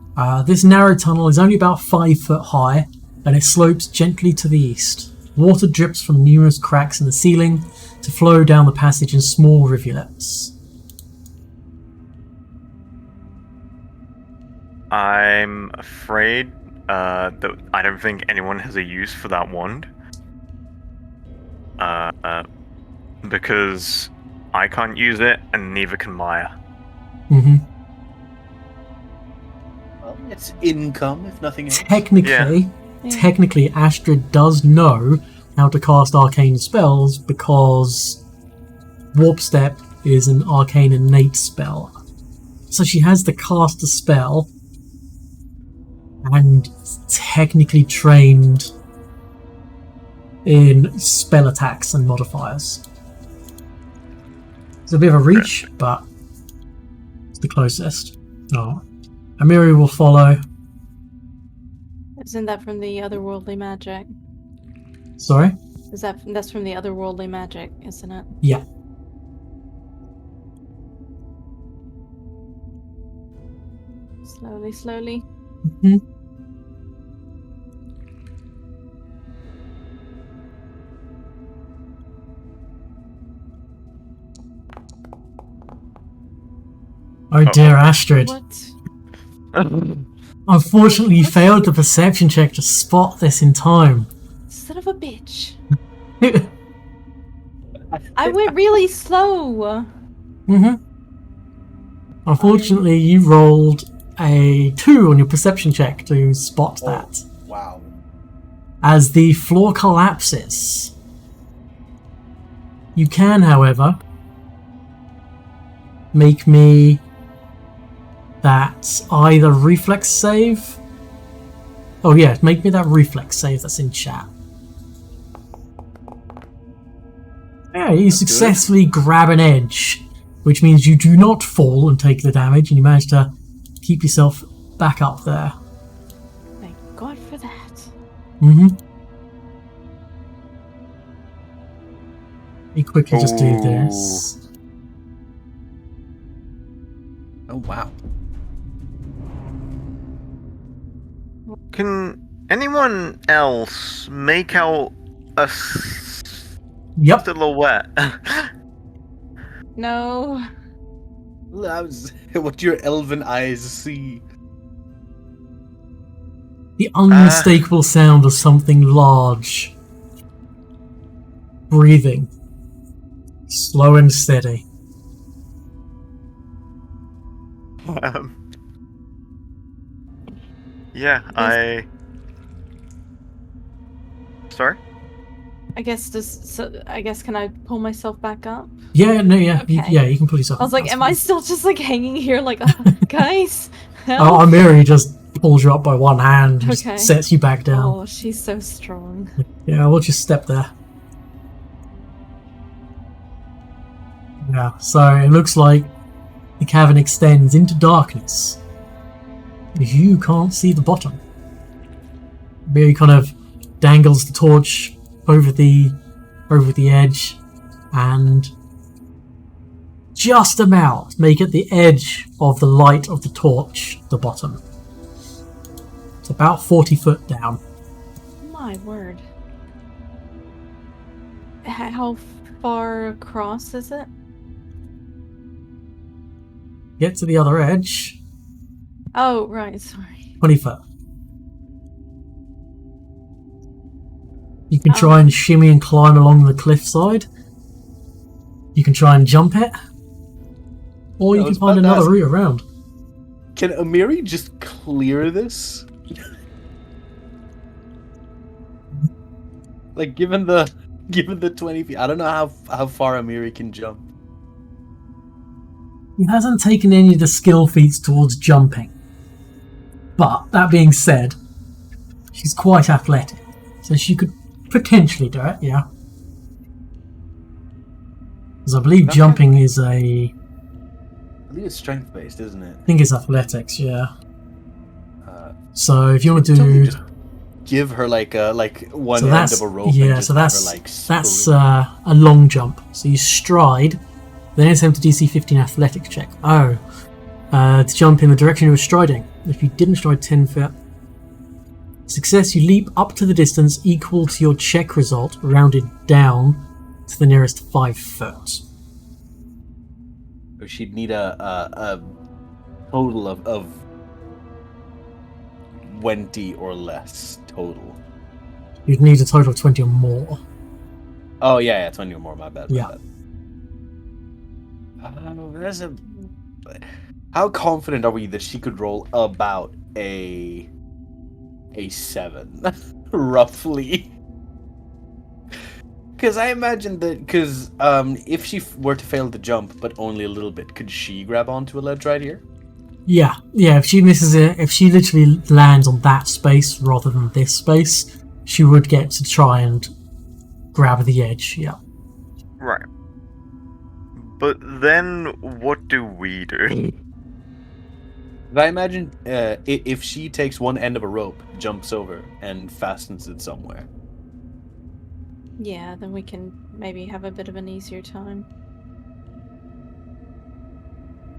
This narrow tunnel is only about 5 foot high, and it slopes gently to the east. Water drips from numerous cracks in the ceiling to flow down the passage in small rivulets. I'm afraid that I don't think anyone has a use for that wand. Because I can't use it, and neither can Maya. Mm-hmm. Well, it's income, if nothing else. Technically, Astrid does know how to cast arcane spells because Warp Step is an arcane innate spell. So she has to cast a spell and technically trained in spell attacks and modifiers. It's a bit of a reach, but it's the closest. Oh. Amiri will follow. Isn't that from the otherworldly magic? Sorry? That's from the otherworldly magic, isn't it? Yeah. Slowly. Mm-hmm. Oh dear, Astrid. What? Unfortunately, you failed the perception check to spot this in time. Son of a bitch. I went really slow. Mm-hmm. Unfortunately, you rolled a 2 on your perception check to spot that. Wow. As the floor collapses. You can, however, make me that either reflex save. Oh yeah, make me that reflex save that's in chat. Yeah, you successfully grab an edge, which means you do not fall and take the damage, and you manage to keep yourself back up there. Thank God for that. Mm-hmm. You quickly just do this. Oh, wow. Can anyone else make out a Yep. silhouette? No. That was what your elven eyes see. The unmistakable sound of something large. Breathing. Slow and steady. Yeah, Sorry? I guess can I pull myself back up? Yeah, no, yeah. Okay. You can pull yourself I was like, That's am fine. I still just like hanging here like, guys? Oh, Amiri just pulls you up by one hand and Okay. just sets you back down. Oh, she's so strong. Yeah, we'll just step there. Yeah, so it looks like the cavern extends into darkness. You can't see the bottom. Mary kind of dangles the torch over the edge and just about make it the edge of the light of the torch the bottom. It's about 40 foot down. My word. How far across is it? Get to the other edge. Oh, right, sorry. 20 foot. You can try and shimmy and climb along the cliffside. You can try and jump it. Or you can find another route around. Can Amiri just clear this? Like, given the 20 feet, I don't know how far Amiri can jump. He hasn't taken any of the skill feats towards jumping. But, that being said, she's quite athletic. So she could potentially do it, yeah. Because I believe jumping is I believe it's strength-based, isn't it? I think it's athletics, yeah. So if you want to do... Just give her like one end of a rope yeah, and so that's her, a long jump. So you stride, then attempt a DC 15 athletics check. To jump in the direction you were striding. If you didn't stride 10 feet, success, you leap up to the distance equal to your check result, rounded down to the nearest 5 foot. She'd need a total of 20 or less total. You'd need a total of 20 or more. Oh yeah, 20 or more. My bad. Yeah. How confident are we that she could roll about a 7, roughly? Because I imagine that, if she were to fail the jump, but only a little bit, could she grab onto a ledge right here? Yeah. If she misses it, if she literally lands on that space rather than this space, she would get to try and grab the edge, yeah. Right. But then, what do we do? I imagine if she takes one end of a rope, jumps over, and fastens it somewhere. Yeah, then we can maybe have a bit of an easier time.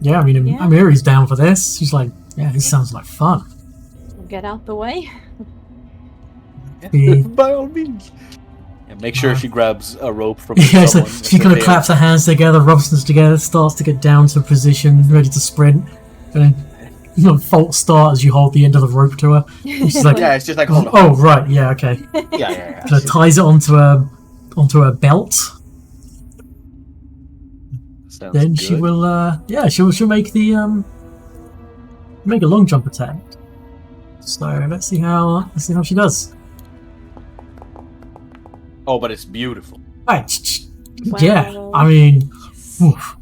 Yeah, I mean, Amiri's down for this. She's like, yeah, this sounds like fun. We'll get out the way. By all means. And make sure she grabs a rope from yeah, someone. So she kind of claps her hands together, rubs them together, starts to get down to a position, ready to sprint, and then false start as you hold the end of the rope to her. She's like, yeah, it's just like, hold on. Oh, right, yeah, okay. Yeah. Kind of ties it onto a belt. Sounds Then good. she will, she'll make the make a long jump attack. So let's see how she does. Oh, but it's beautiful. Right. Wow. Yeah, I mean, woof.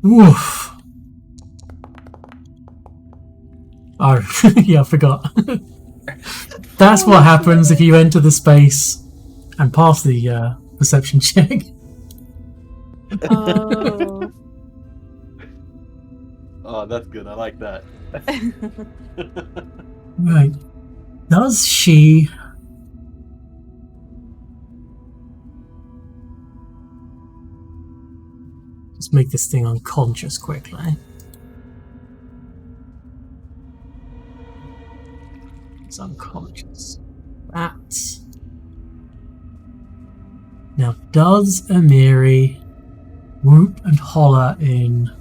Woof. Oh, yeah, I forgot. That's what happens if you enter the space and pass the perception check. Oh. Oh, that's good. I like that. Right. Does she... Let's make this thing unconscious quickly. He's unconscious. That. Now, does Amiri whoop and holler in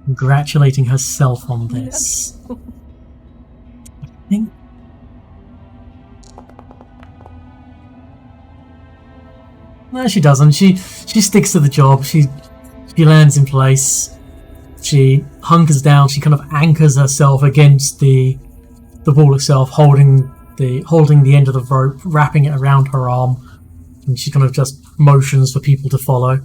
congratulating herself on this? I think. No, she doesn't. She sticks to the job. She lands in place. She hunkers down. She kind of anchors herself against the wall itself, holding the end of the rope, wrapping it around her arm, and she kind of just motions for people to follow.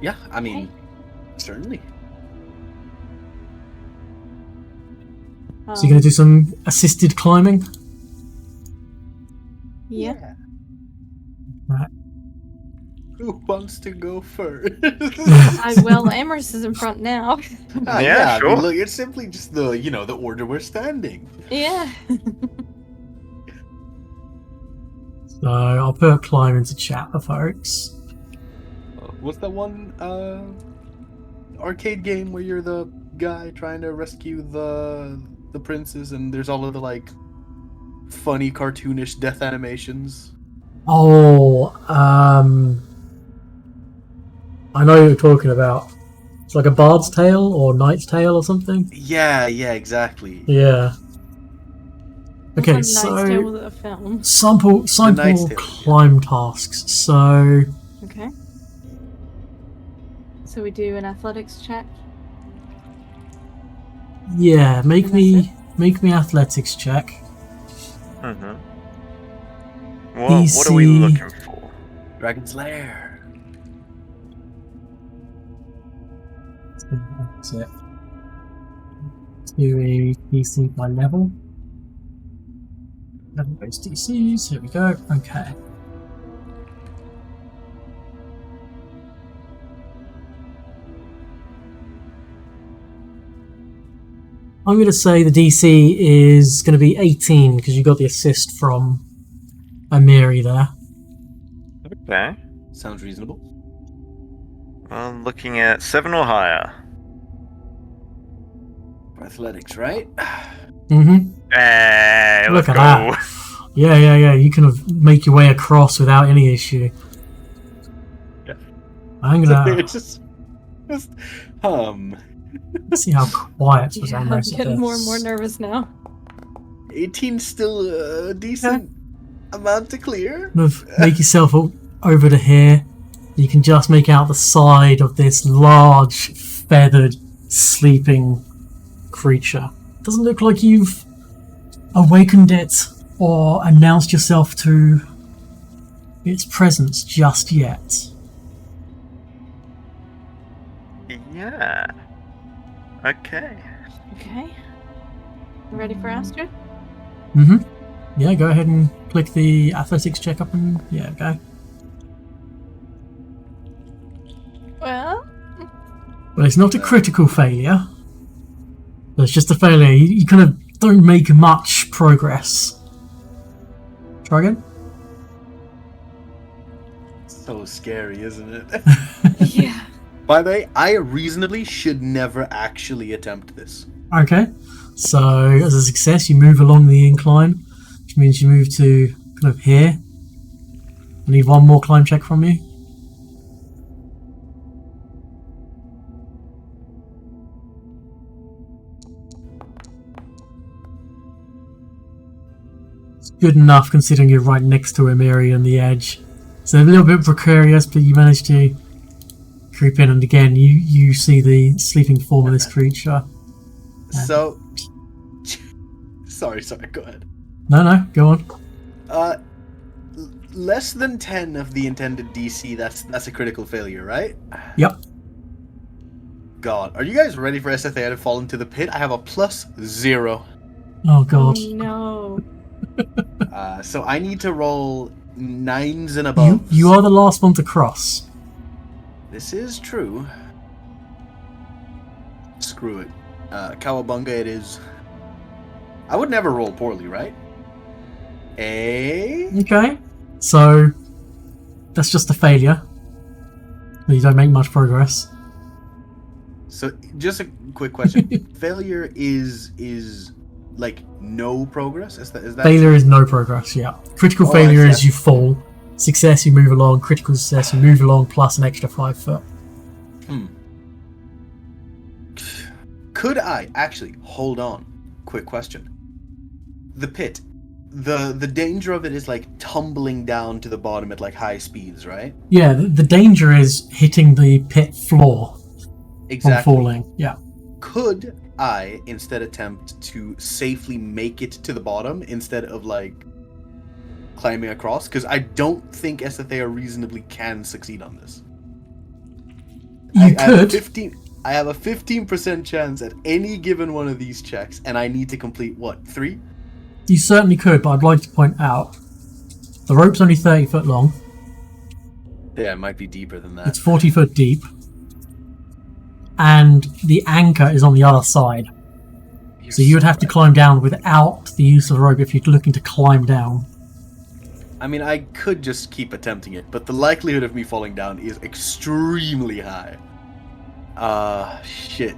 Yeah, I mean, certainly. So you're going to do some assisted climbing? Yeah. Right. Who wants to go first? Well, Amherst is in front now. Yeah, sure. I mean, look, it's simply just the order we're standing. Yeah. So I'll put climb into chat for folks. What's that one arcade game where you're the guy trying to rescue the princes and there's all of the like funny cartoonish death animations? Oh, I know what you're talking about. It's like a Bard's Tale or Knight's Tale or something. Yeah, exactly. Yeah. Okay, Knight's Tale so was a film. sample Tale, climb tasks. So Okay. So we do an athletics check. yeah, make me athletics check. Mm-hmm. What are we looking for? Dragon's Lair. That's it. Do a DC by level. Level-based DCs. Here we go. Okay. I'm going to say the DC is going to be 18 because you got the assist from Amiri there. Okay. Sounds reasonable. I'm looking at 7 or higher. For athletics, right? Mm-hmm. Hey, Look let's at go. that. Yeah. You can make your way across without any issue. Yeah. I'm gonna just see how quiet was Yeah, I'm getting more and more nervous now. 18 still a decent amount to clear. Make yourself over to here. You can just make out the side of this large, feathered, sleeping creature. Doesn't look like you've awakened it or announced yourself to its presence just yet. Yeah. Okay. Okay. Ready for Astrid? Mm-hmm. Yeah, go ahead and click the athletics check up and go. Well, It's not a critical failure. It's just a failure. You kind of don't make much progress. Try again. So scary, isn't it? yeah. By the way, I reasonably should never actually attempt this. Okay. So, as a success, you move along the incline, which means you move to kind of here. I need one more climb check from you. It's good enough considering you're right next to Amiri on the edge. So a little bit precarious, but you manage to creep in, and again, you see the sleeping form of this creature. So, sorry, go ahead. No, go on. Less than 10 of the intended DC, that's a critical failure, right? Yep. God, are you guys ready for SFA to fall into the pit? I have a +0. Oh god. Oh, no. So I need to roll 9s and above. You are the last one to cross. This is true. Screw it. Cowabunga it is. I would never roll poorly, right? Okay. So, that's just a failure. You don't make much progress. So just a quick question: failure is like no progress. Is that failure is no progress? Yeah. Critical failure is you fall. Success, you move along. Critical success, you move along plus an extra 5 foot. Could I actually hold on? Quick question. The pit, the danger of it is like tumbling down to the bottom at like high speeds, right? Yeah, the danger is hitting the pit floor. Exactly. From falling. Yeah. Could I instead attempt to safely make it to the bottom instead of like climbing across? Because I don't think Estethea reasonably can succeed on this. You could. I have a 15% chance at any given one of these checks, and I need to complete, what, 3? You certainly could, but I'd like to point out, the rope's only 30 foot long. Yeah, it might be deeper than that. It's 40 foot deep. And the anchor is on the other side. So you would have to climb down without the use of the rope if you're looking to climb down. I mean, I could just keep attempting it, but the likelihood of me falling down is extremely high. Shit.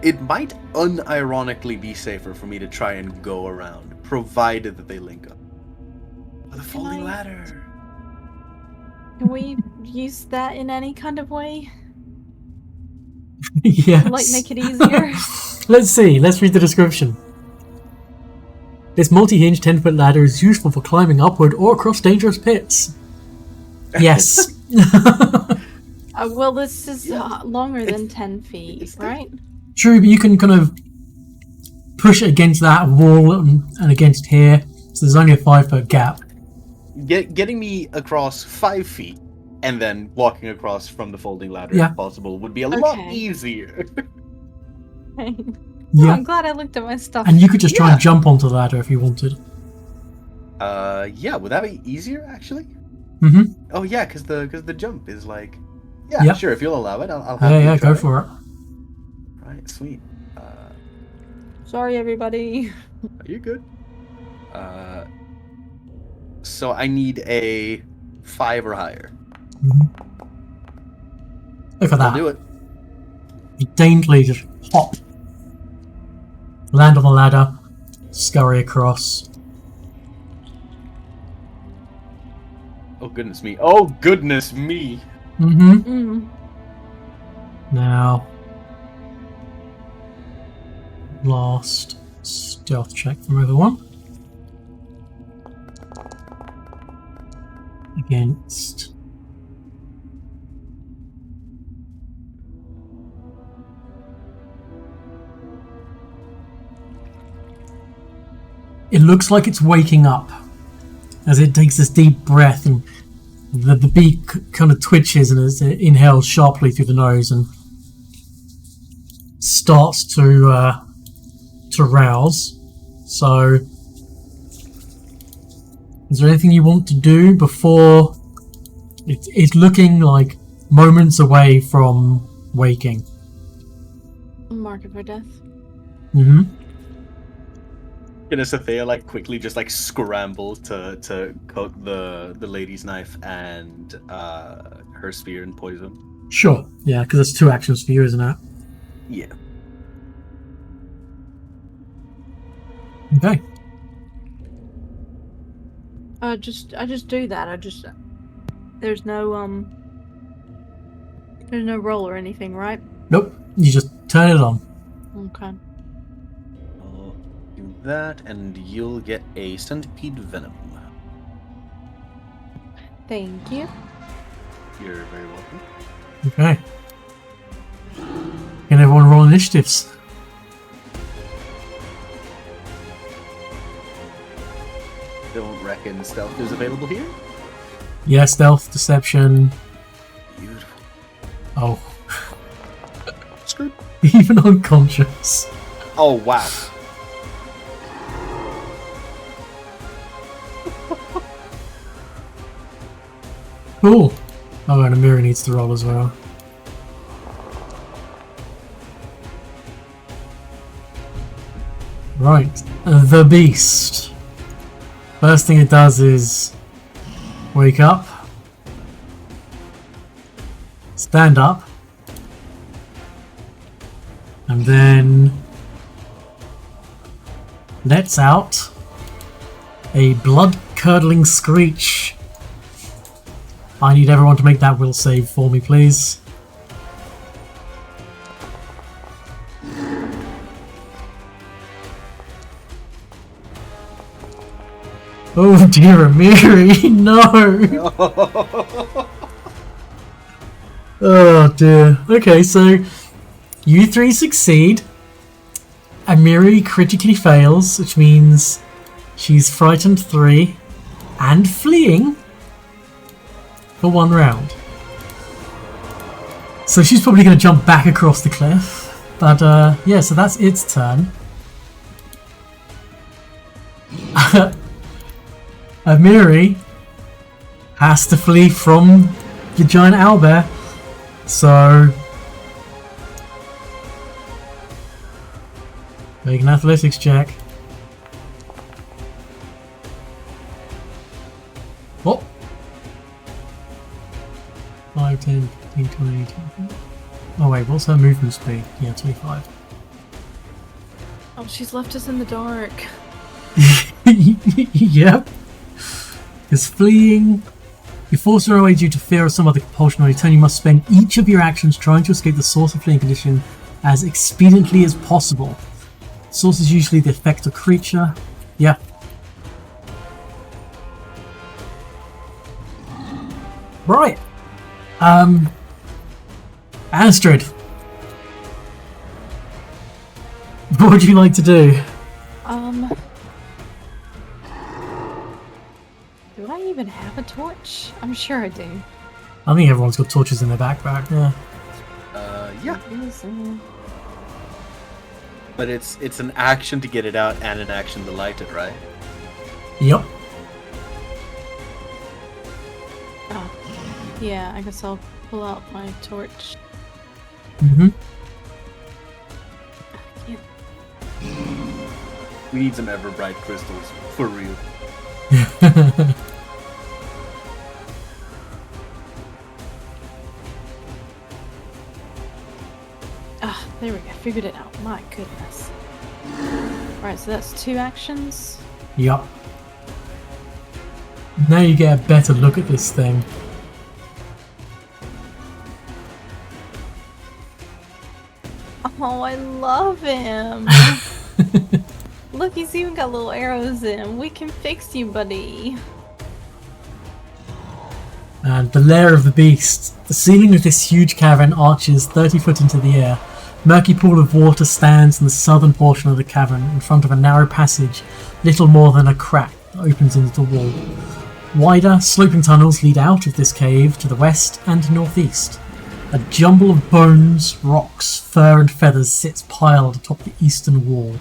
It might unironically be safer for me to try and go around, provided that they link up. The falling ladder. Can we use that in any kind of way? Yes. Like make it easier? Let's see, let's read the description. This multi-hinge 10-foot ladder is useful for climbing upward or across dangerous pits. Yes. Well, this is longer than 10 feet, right? True, but you can kind of push it against that wall and against here, so there's only a 5-foot gap. Getting me across 5 feet and then walking across from the folding ladder if possible would be a lot easier. Yeah. I'm glad I looked at my stuff. And you could just try and jump onto the ladder if you wanted. Yeah, would that be easier actually? Mm-hmm. Oh yeah, because the jump is like, yeah, sure. If you'll allow it, I'll have you go for it. Right, sweet. Sorry, everybody. You're good. So I need a 5 or higher. Mm-hmm. Look at that. I'll do it. You daintily just hop, land on the ladder, scurry across. Oh goodness me! Oh goodness me! Mm-hmm. Now, last stealth check from everyone. Against it looks like it's waking up as it takes this deep breath, and the beak kind of twitches and as it inhales sharply through the nose and starts to rouse. So is there anything you want to do before it's looking like moments away from waking? Mark it for death. Mm-hmm. Estethea like quickly just like scrambles to coat the lady's knife and her spear in poison. Sure, yeah, because it's 2 actions for you, isn't it? Yeah. Okay. I just do that. There's no roll or anything, right? Nope. You just turn it on. Okay. I'll do that, and you'll get a centipede venom. Thank you. You're very welcome. Okay. Can everyone roll initiatives? Don't reckon stealth is available here? Yeah, stealth, deception. Beautiful. Oh. Screwed. Even unconscious. Oh, wow. Cool. Oh, and Amira needs to roll as well. Right. The beast. First thing it does is wake up, stand up, And then lets out a blood-curdling screech. I need everyone to make that will save for me, please. Oh dear, Amiri, no! Oh dear. Okay, so you three succeed. Amiri critically fails, which means she's frightened 3 and fleeing for 1 round. So she's probably going to jump back across the cliff. But yeah, so that's its turn. Amiri has to flee from the giant owlbear. So make an athletics check. Oh! 5, 10, 15, 20, 25. Oh wait, what's her movement speed? Yeah, 25. Oh, she's left us in the dark. Yep. Is fleeing. You force her away due to fear or some other compulsion. On your turn, you must spend each of your actions trying to escape the source of fleeing condition as expediently as possible. The source is usually the effect or creature. Yeah. Right. Astrid. What would you like to do? Do I even have a torch? I'm sure I do. I think everyone's got torches in their backpack, yeah. Yeah. But it's an action to get it out and an action to light it, right? Yep. Oh, yeah, I guess I'll pull out my torch. Mm-hmm. We need some ever bright crystals, for real. Ah, there we go. Figured it out. My goodness. Alright, so that's 2 actions. Yup. Now you get a better look at this thing. Oh, I love him. Look, he's even got little arrows in him. We can fix you, buddy. And the lair of the beast. The ceiling of this huge cavern arches 30 foot into the air. A murky pool of water stands in the southern portion of the cavern in front of a narrow passage, little more than a crack that opens into the wall. Wider, sloping tunnels lead out of this cave to the west and northeast. A jumble of bones, rocks, fur and feathers sits piled atop the eastern wall.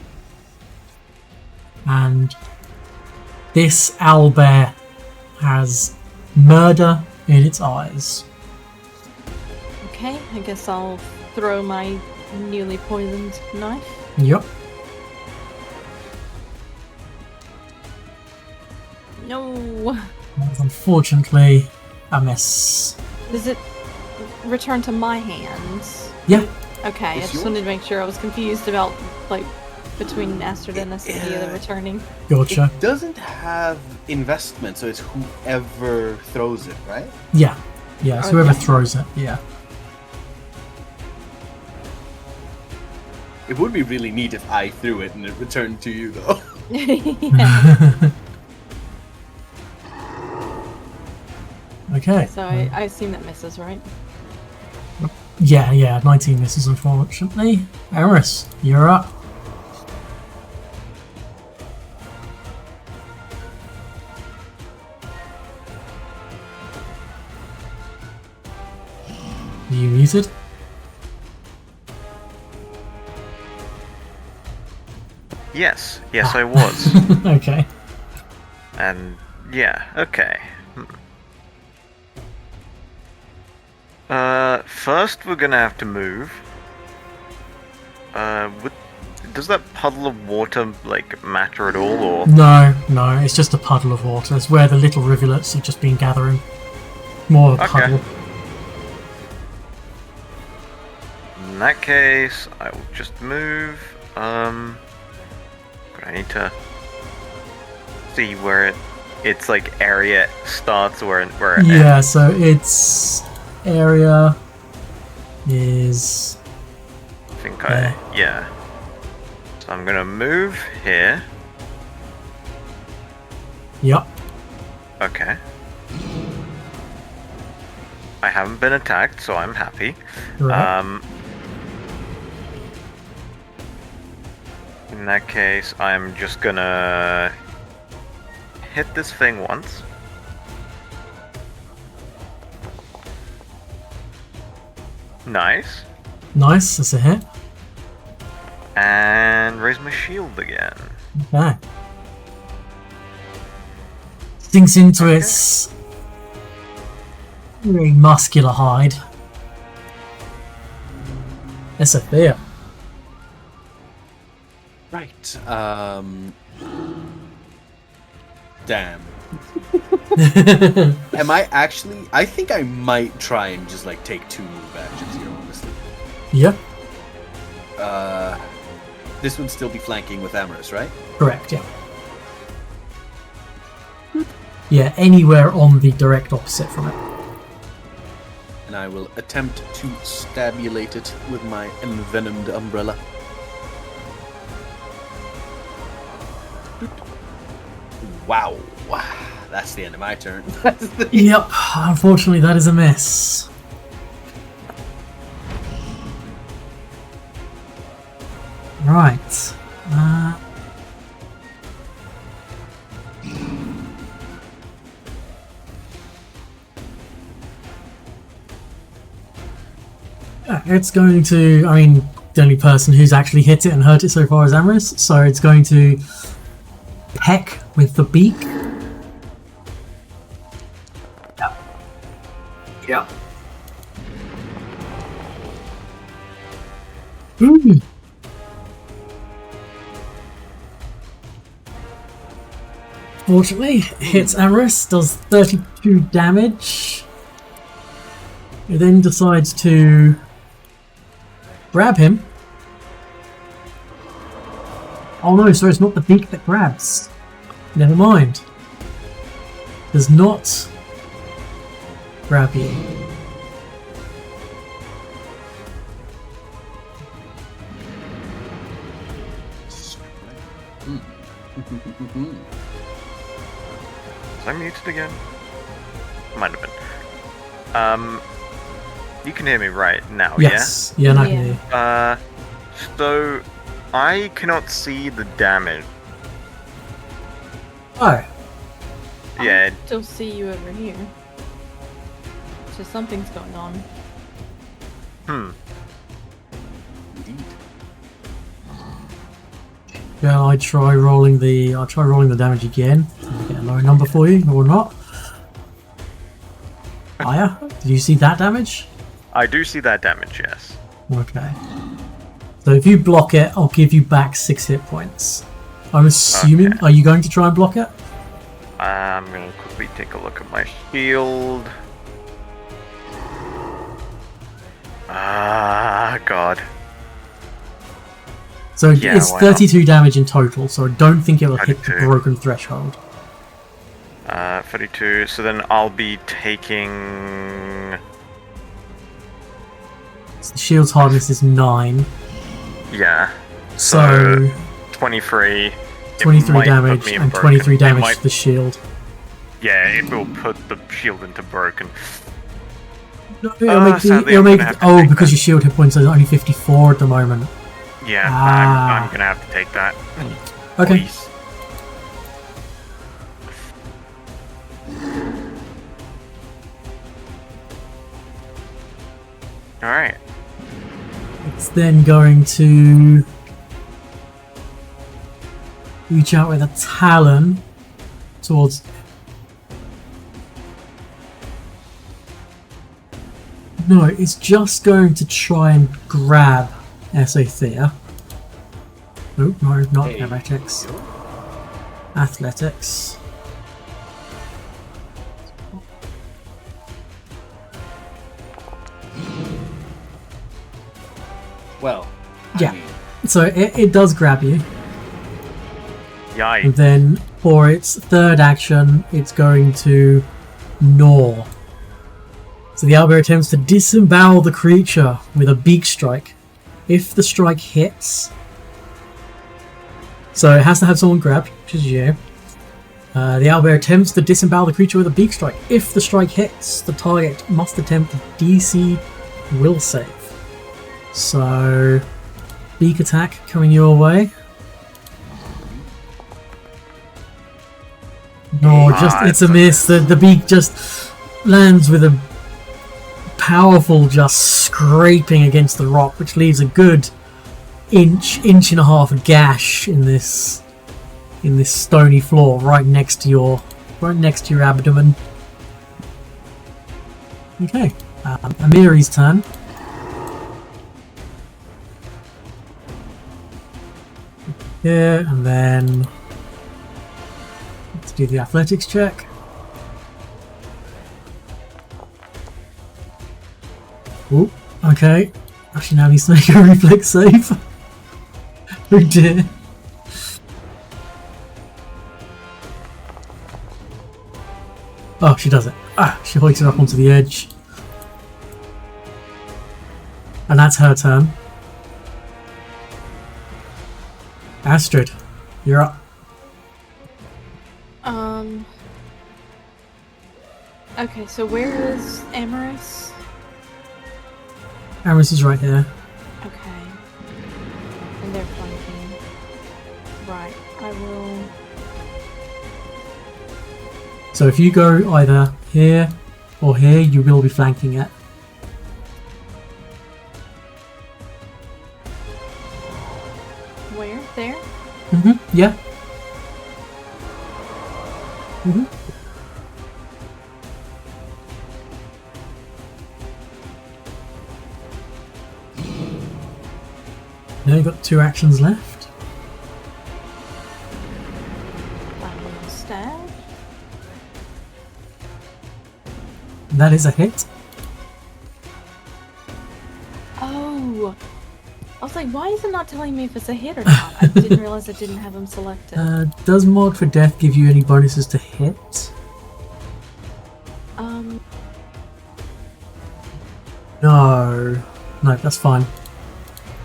And this owlbear has murder in its eyes. Okay, I guess I'll throw my newly poisoned knife. Yep. No. That's unfortunately a miss. Does it return to my hands? Yeah. Okay, I just wanted to make sure. I was confused about, like, between Astrid and the other returning. Gotcha. It doesn't have investment, so it's whoever throws it, right? Yeah. Yeah, it's whoever throws it, yeah. It would be really neat if I threw it and it returned to you, though. Yeah. Okay. So I assume that misses, right? Yeah, 19 misses unfortunately. Eris, you're up. Are you muted? Yes, I was. Okay. And yeah, okay. First we're gonna have to move. Does that puddle of water, like, matter at all, or? No, it's just a puddle of water. It's where the little rivulets have just been gathering. More of a puddle. in that case, I will just move. I need to see where it's like area starts where it Yeah, ends. so its area is... I think there. yeah. So I'm gonna move here. Yep. Okay. I haven't been attacked, so I'm happy. Right. In that case, I'm just gonna hit this thing once. Nice. Nice, that's a hit. And raise my shield again. Okay. Sinks into its very muscular hide. That's a fear. Right. Damn. Am I actually... I think I might try and just, like, take 2 move actions here, honestly. Yep. This would still be flanking with Amorous, right? Correct, yeah. Yeah, anywhere on the direct opposite from it. And I will attempt to stabulate it with my envenomed umbrella. Wow. That's the end of my turn. Yep, unfortunately that is a miss. Right. It's going to, I mean, the only person who's actually hit it and hurt it so far is Amorous, so it's going to peck with the beak. Yep. Yep. Ooh. Fortunately, hits Amorous, does 32 damage. It then decides to grab him. Oh no, sorry, it's not the beak that grabs. Never mind. Does not grab you. Was I muted again? Might have been. You can hear me right now, yes. Yeah? Yeah, I can hear you. So I cannot see the damage. Oh. Yeah. I still see you over here. So something's going on. Indeed. Yeah, I'll try rolling the damage again. I'll get a lower number for you, or not. Aya, did you see that damage? I do see that damage, yes. Okay. So if you block it, I'll give you back 6 hit points. I'm assuming, Okay. Are you going to try and block it? I'm gonna quickly take a look at my shield. Ah, God. So Yeah, it's why 32 damage in total, so I don't think it will hit the 32. broken threshold. 32, so then I'll be taking... So the shield's hardness is 9. Yeah. So 23. 23 damage and 23 damage to the shield. Yeah, it will put the shield into broken. No, it'll make because your shield hit points are only 54 at the moment. Yeah, I'm gonna have to take that. Okay. Please. Alright. It's then going to reach out with a talon towards... No, it's just going to try and grab Thea. Oh, no, not athletics. Athletics. Well, yeah. So it does grab you. Yikes. And then for its third action, it's going to gnaw. So the owlbear attempts to disembowel the creature with a beak strike. If the strike hits... So it has to have someone grabbed, which is you. The owlbear attempts to disembowel the creature with a beak strike. If the strike hits, the target must attempt a DC will save. So, beak attack coming your way. No, it's a miss. The beak just lands with a powerful scraping against the rock, which leaves a good inch and a half gash in this stony floor right next to your abdomen. Okay, Amiri's turn. Here, and then let's do the athletics check. Ooh, okay. Actually, now needs to make a reflex save. Oh dear. Oh, she does it. She hoiks her up onto the edge. And that's her turn. Astrid, you're up. Okay, so where is Amaris? Amaris is right here. Okay. And they're flanking. Right, I will... So if you go either here or here, you will be flanking it. Where? There? Mm-hmm, yeah. Mm-hmm. Now you've got 2 actions left. I will stab. That is a hit. Oh! I was like, why is it not telling me if it's a hit or not? I didn't realize I didn't have them selected. Does Mark for Death give you any bonuses to hit? No. No, that's fine.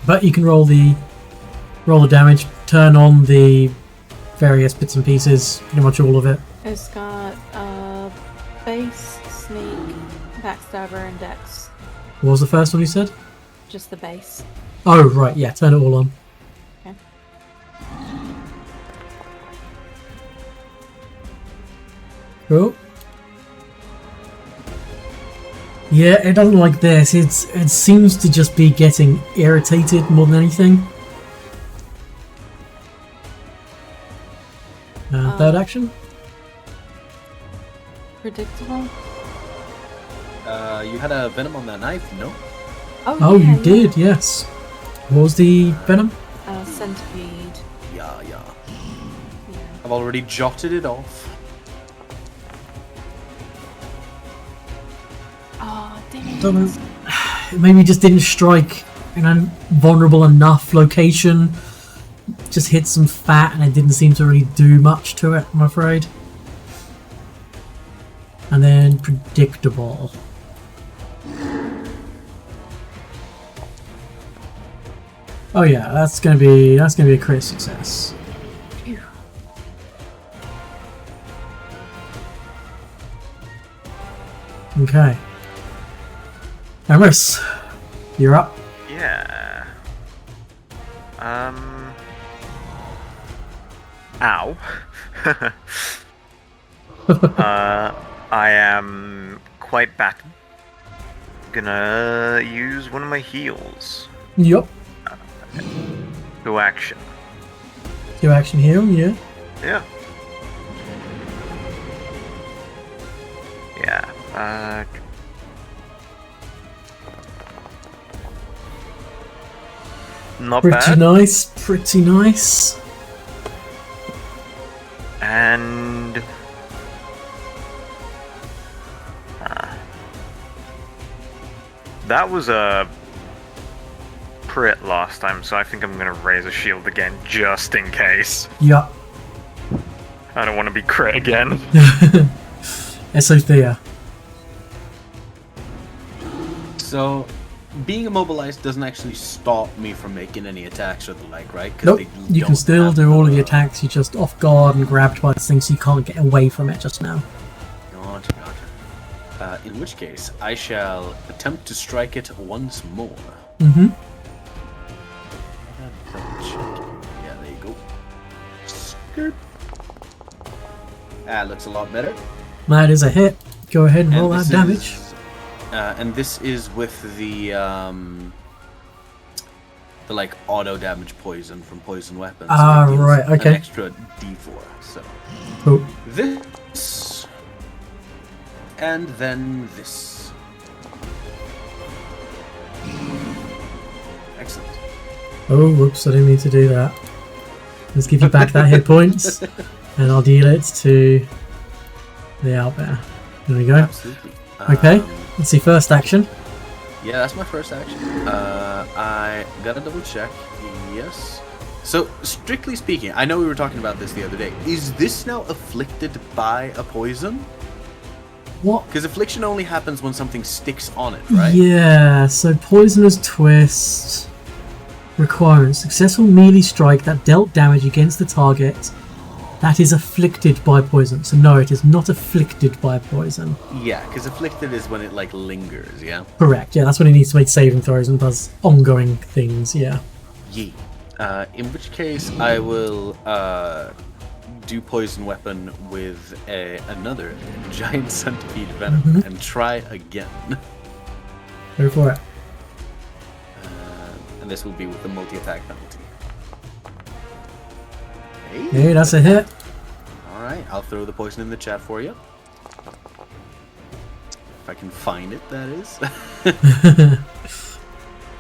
But you can roll the damage, turn on the various bits and pieces, pretty much all of it. It's got base, sneak, backstabber, and dex. What was the first one you said? Just the base. Oh, right, yeah, turn it all on. Okay. Cool. Yeah, it doesn't like this. It seems to just be getting irritated more than anything. Third action? Predictable? You had a venom on that knife, no? Oh, yeah, you did, yes. What was the venom? Centipede. Yeah. I've already jotted it off. Oh, damn it. Don't know. Maybe just didn't strike in a vulnerable enough location. Just hit some fat and it didn't seem to really do much to it, I'm afraid. And then predictable. Oh yeah, that's gonna be a crit success. Phew. Okay. Amaris, you're up. Yeah. Ow. I am quite battered. Gonna use one of my heals. Yup. To action. Your action heal, yeah. Yeah. Yeah. Not Pretty bad. nice, pretty nice. And that was a crit last time, so I think I'm gonna raise a shield again just in case. Yup. I don't want to be crit again. Sophia. So, being immobilized doesn't actually stop me from making any attacks or the like, right? Nope. You can still do all of the attacks. You're just off guard and grabbed by this thing, so you can't get away from it just now. Gotcha. In which case, I shall attempt to strike it once more. Mm-hmm. Yeah, there you go. Skirt. Looks a lot better. That is a hit. Go ahead and roll that damage. And this is with the like auto damage poison from poison weapons. So right, okay. An extra D4. So cool. This and then this. Excellent. Oh, whoops! I didn't mean to do that. Let's give you back that hit points, and I'll deal it to the owlbear. There we go. Absolutely. Okay. Let's see. First action. Yeah, that's my first action. I gotta double check. Yes. So, strictly speaking, I know we were talking about this the other day. Is this now afflicted by a poison? What? Because affliction only happens when something sticks on it, right? Yeah. So, poisonous twist. Requirement: successful melee strike that dealt damage against the target that is afflicted by poison. So no, it is not afflicted by poison. Yeah, because afflicted is when it like lingers, yeah? Correct, yeah, that's when it needs to make saving throws and does ongoing things, yeah. Yee. In which case, I will do poison weapon with another giant centipede venom and try again. Go for it. And this will be with the multi-attack penalty. Hey, that's a hit. Alright, I'll throw the poison in the chat for you. If I can find it, that is. There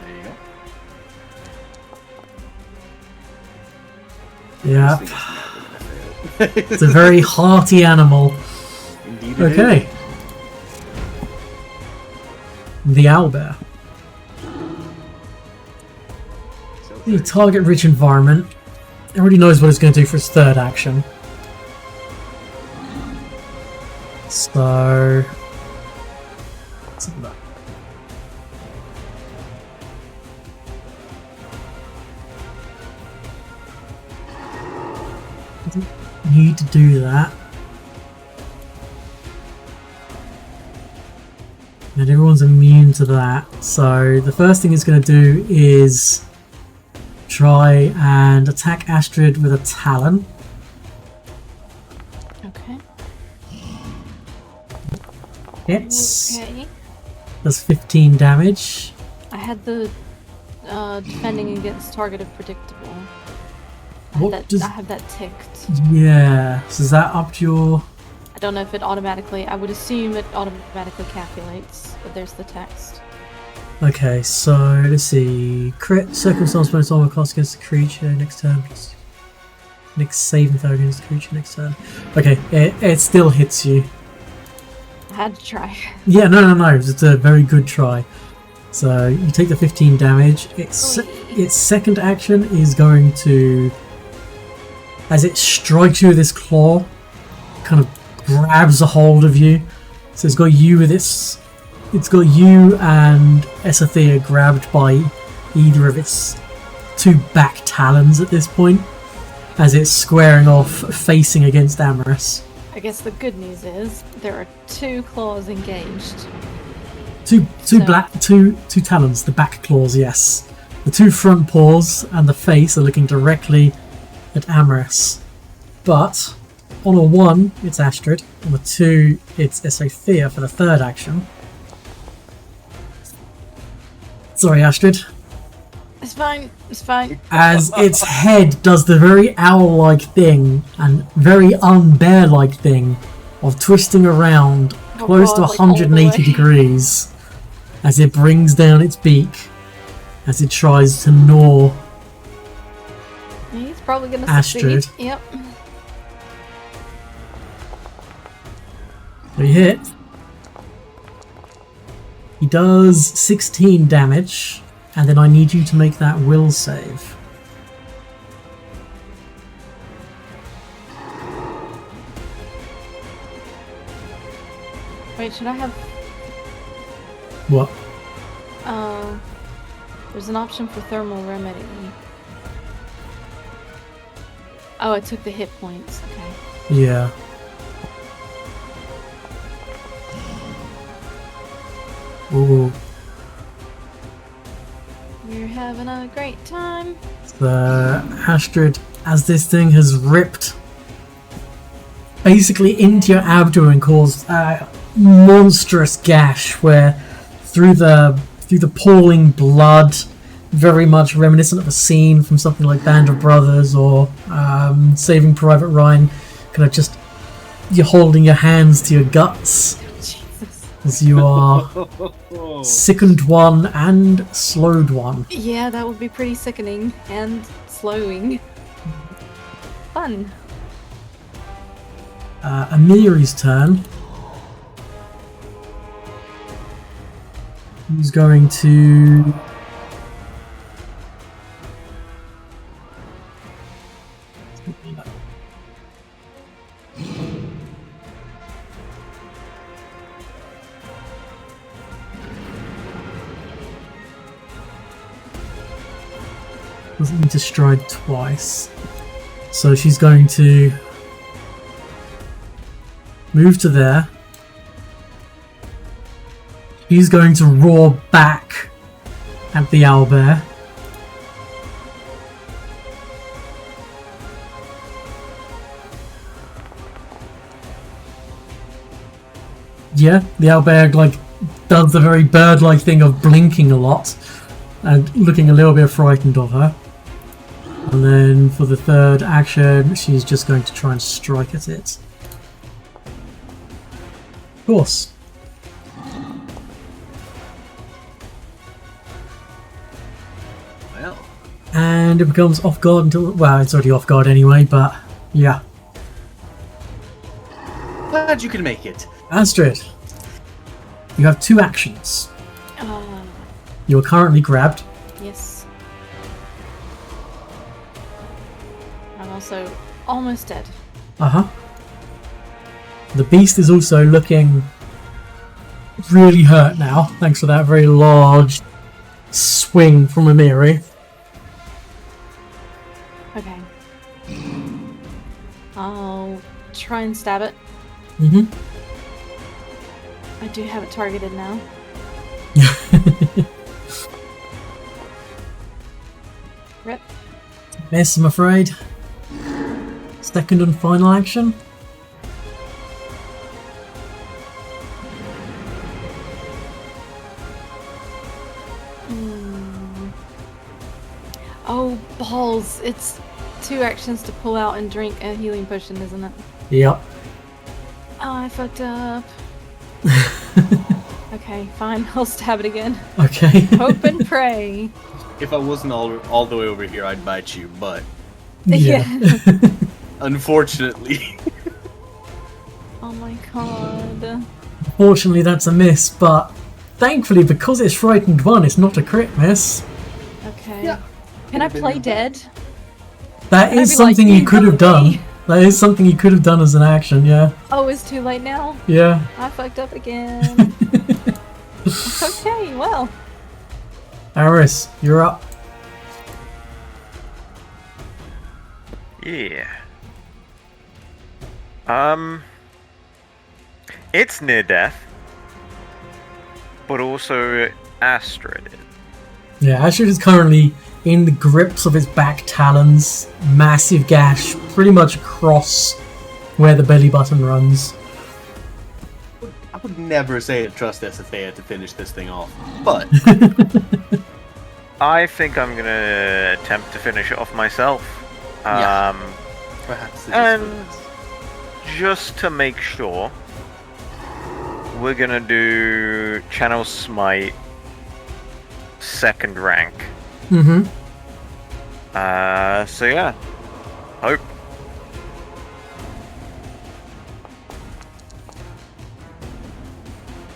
you go. Yeah. It's a very hearty animal. Indeed it okay. is. The owlbear. The target-rich environment. It already knows what it's going to do for its third action. So... let's have a look. Doesn't need to do that. And everyone's immune to that. So the first thing it's going to do is try and attack Astrid with a talon. Okay. Hits. Okay. Does 15 damage. I had the defending against target of predictable. What does... I have that ticked. Yeah. So is that up to your... I don't know if it automatically... I would assume it automatically calculates, but there's the text. Okay, so let's see. Crit, circumstance bonus armor cost against the creature next turn. Next saving throw against the creature next turn. Okay, it still hits you. I had to try. Yeah, no. It's a very good try. So you take the 15 damage. Its second action is going to, as it strikes you with its claw, kind of grabs a hold of you. So it's got you with its... It's got you and Esothea grabbed by either of its two back talons at this point, as it's squaring off, facing against Amaris. I guess the good news is there are two claws engaged. Two talons, the back claws, yes. The two front paws and the face are looking directly at Amaris. But on a 1, it's Astrid. On a 2, it's Esothea for the third action. Sorry, Astrid. It's fine. It's fine. As its head does the very owl-like thing and very unbear-like thing of twisting around close to 180 degrees as it brings down its beak as it tries to gnaw He's probably gonna Astrid. succeed. Yep. So he hit. He does 16 damage. And then I need you to make that will save. Wait, should I have... What? There's an option for thermal remedy. Oh, it took the hit points. Okay. Yeah. Ooh. We're having a great time. The Astrid, as this thing has ripped basically into your abdomen, caused a monstrous gash where through the pooling blood, very much reminiscent of a scene from something like Band of Brothers or Saving Private Ryan, kind of just you're holding your hands to your guts. Jesus. As you are sickened one and slowed one. Yeah, that would be pretty sickening and slowing. Fun. Amiri's turn. He's going to... Doesn't need to stride twice. So she's going to move to there. He's going to roar back at the owlbear. Yeah, the owlbear like does the very bird-like thing of blinking a lot and looking a little bit frightened of her. And then for the third action, she's just going to try and strike at it. Of course. Well. And it becomes off guard until... Well, it's already off guard anyway, but yeah. Glad you can make it. Astrid, you have two actions. You are currently grabbed. Yes. I'm also almost dead. Uh-huh. The beast is also looking really hurt now, thanks to that very large swing from Amiri. Okay. I'll try and stab it. Mm-hmm. I do have it targeted now. Rip. Miss, I'm afraid. Second and final action. Oh, balls. It's 2 actions to pull out and drink a healing potion, isn't it? Yep. Oh, I fucked up. Okay, fine. I'll stab it again. Okay. Hope and pray. If I wasn't all the way over here, I'd bite you, but Yeah. unfortunately. Oh my god. Fortunately, that's a miss, but thankfully, because it's frightened one, it's not a crit miss. Okay. Yeah. Can I play dead? That Can I is be something like, you could have "Help me"? done. That is something you could have done as an action, yeah. Oh, it's too late now? Yeah. I fucked up again. Okay, well. Aris, you're up. Yeah. It's near death, but also Astrid. Yeah, Astrid is currently in the grips of its back talons. Massive gash pretty much across where the belly button runs. I would never say to trust SFA to finish this thing off, but I think I'm gonna attempt to finish it off myself. perhaps And just to make sure, we're gonna do Channel Smite second rank. Mm-hmm. So yeah. Hope.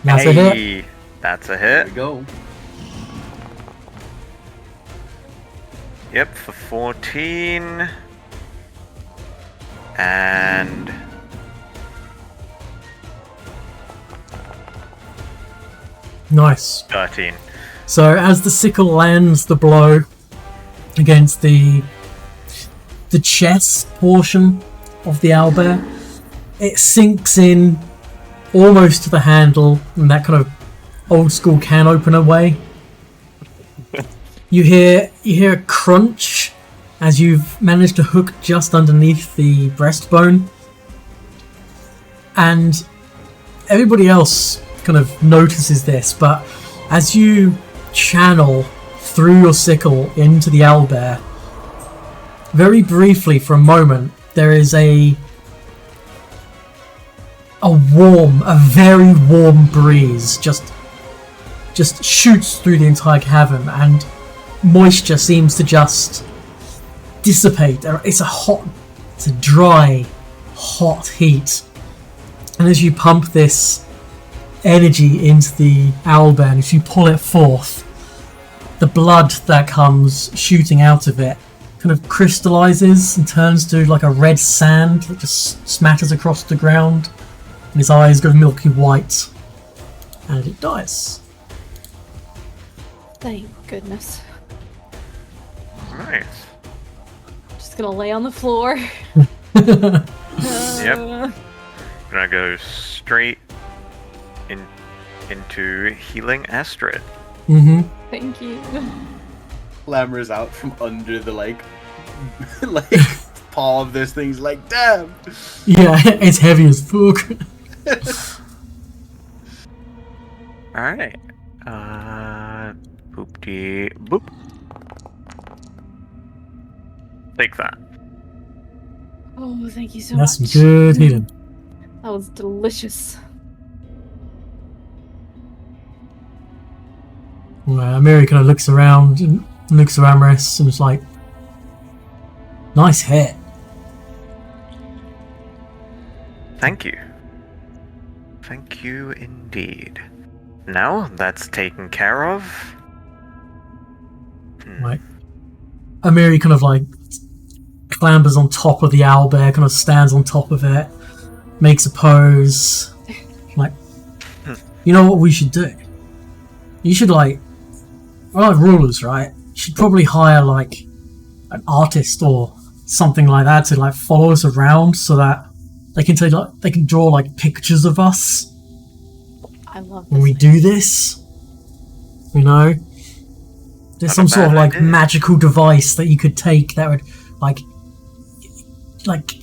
That's a hit. That's a There hit. we go. Yep, for 14. And... Nice. 13. So as the sickle lands the blow against the chest portion of the owlbear, it sinks in almost to the handle in that kind of old school can opener way. You hear a crunch as you've managed to hook just underneath the breastbone, and everybody else kind of notices this, but as you channel through your sickle into the owlbear, very briefly for a moment there is a very warm breeze just shoots through the entire cavern, and moisture seems to just dissipate. It's a dry, hot heat, and as you pump this energy into the owlbear, and if you pull it forth, the blood that comes shooting out of it kind of crystallizes and turns to like a red sand that just smatters across the ground, and his eyes go milky white, and it dies. Thank goodness. Nice. Just gonna lay on the floor. Yep. Gonna go straight into healing Astrid. Mm-hmm. Thank you. Clambers out from under the like paw of this thing. He's like, damn. Yeah, it's heavy as fuck. Alright. Boop-de boop. Take that. Oh, thank you so That's much. some good healing. That was delicious. Mary kind of looks around and looks at Amaris and is like, nice hit. Thank you. Thank you indeed. Now that's taken care of. Right. Amiri kind of like clambers on top of the owlbear, kind of stands on top of it, makes a pose. Like, you know what we should do? You should like, we're like rulers, right? You should probably hire like an artist or something like that to like follow us around so that they can take like they can draw like pictures of us I love this when we do this. You know, there's some sort of like magical device that you could take that would like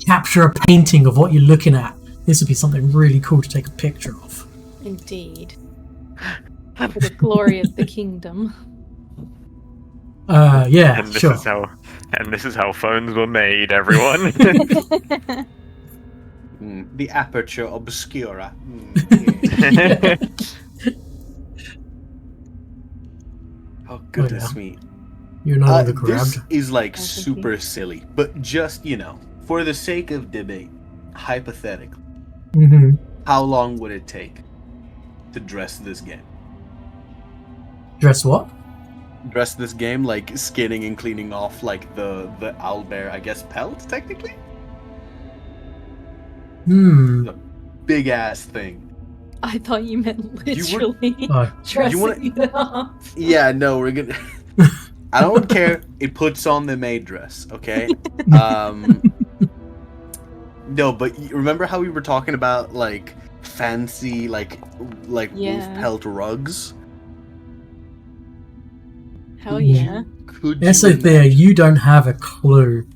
capture a painting of what you're looking at. This would be something really cool to take a picture of. Indeed. For the glory of the kingdom. Yeah, and this sure. is how phones were made, everyone. The aperture obscura. Yeah. Oh goodness me. You're no longer grabbed. This is like thank super you. silly, but just, you know, for the sake of debate, hypothetically, Mm-hmm. how long would it take to dress this game? Dress what? Dress this game like skinning and cleaning off like the owlbear, I guess, pelt technically? The big ass thing. I thought you meant literally Oh. dressing it up. Yeah, no, we're gonna I don't care. It puts on the maid dress, okay? No, but remember how we were talking about like fancy like wolf pelt rugs? Hell yeah. Could Yes, you so there, you don't have a clue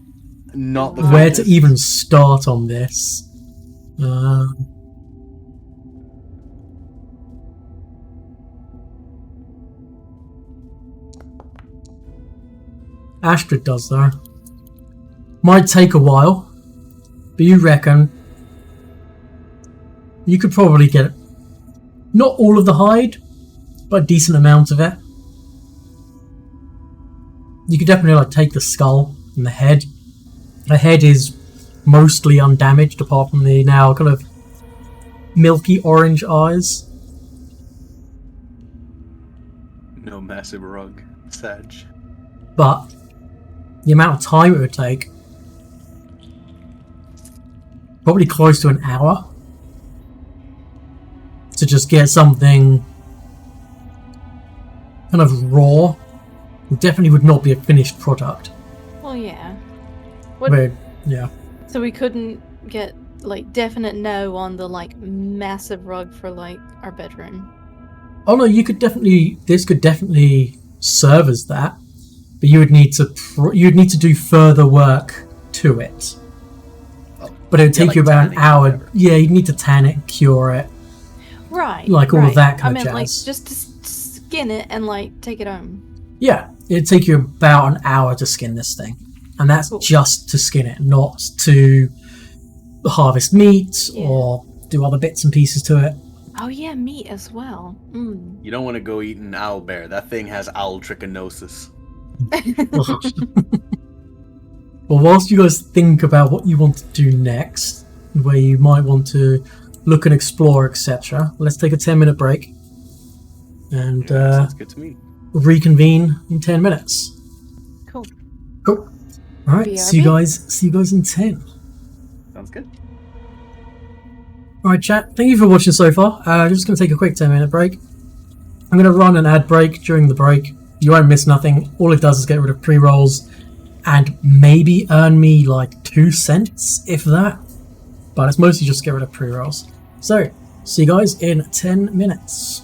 not the where to fattest? even start on this. Astrid does though. Might take a while, but you reckon you could probably get not all of the hide, but a decent amount of it. You could definitely like take the skull and the head. The head is mostly undamaged apart from the now kind of milky orange eyes. No massive rug, Sag. But the amount of time it would take, probably close to an hour, to just get something kind of raw. It definitely would not be a finished product. Well, yeah. But, yeah. So we couldn't get like definite no on the like massive rug for like our bedroom. Oh no, this could definitely serve as that, but you would need to do further work to it. Oh, but it would take you about an hour. Whatever. Yeah, you'd need to tan it, cure it, right? Like all of that kind of jazz. I meant like just to skin it and like take it home. Yeah, it'd take you about an hour to skin this thing, and that's just to skin it, not to harvest meat or do other bits and pieces to it. Oh yeah, meat as well. Mm. You don't want to go eat an owl bear. That thing has owl trichinosis. Well, whilst you guys think about what you want to do next, where you might want to look and explore, etc., let's take a 10-minute break and Sounds good to me. Reconvene in 10 minutes. Cool. All right. BRB. See you guys in 10. Sounds good. Alright chat, thank you for watching so far. I'm just going to take a quick 10-minute break. I'm going to run an ad break during the break. You won't miss nothing. All it does is get rid of pre-rolls and maybe earn me like 2 cents, if that. But it's mostly just get rid of pre-rolls. So, see you guys in 10 minutes.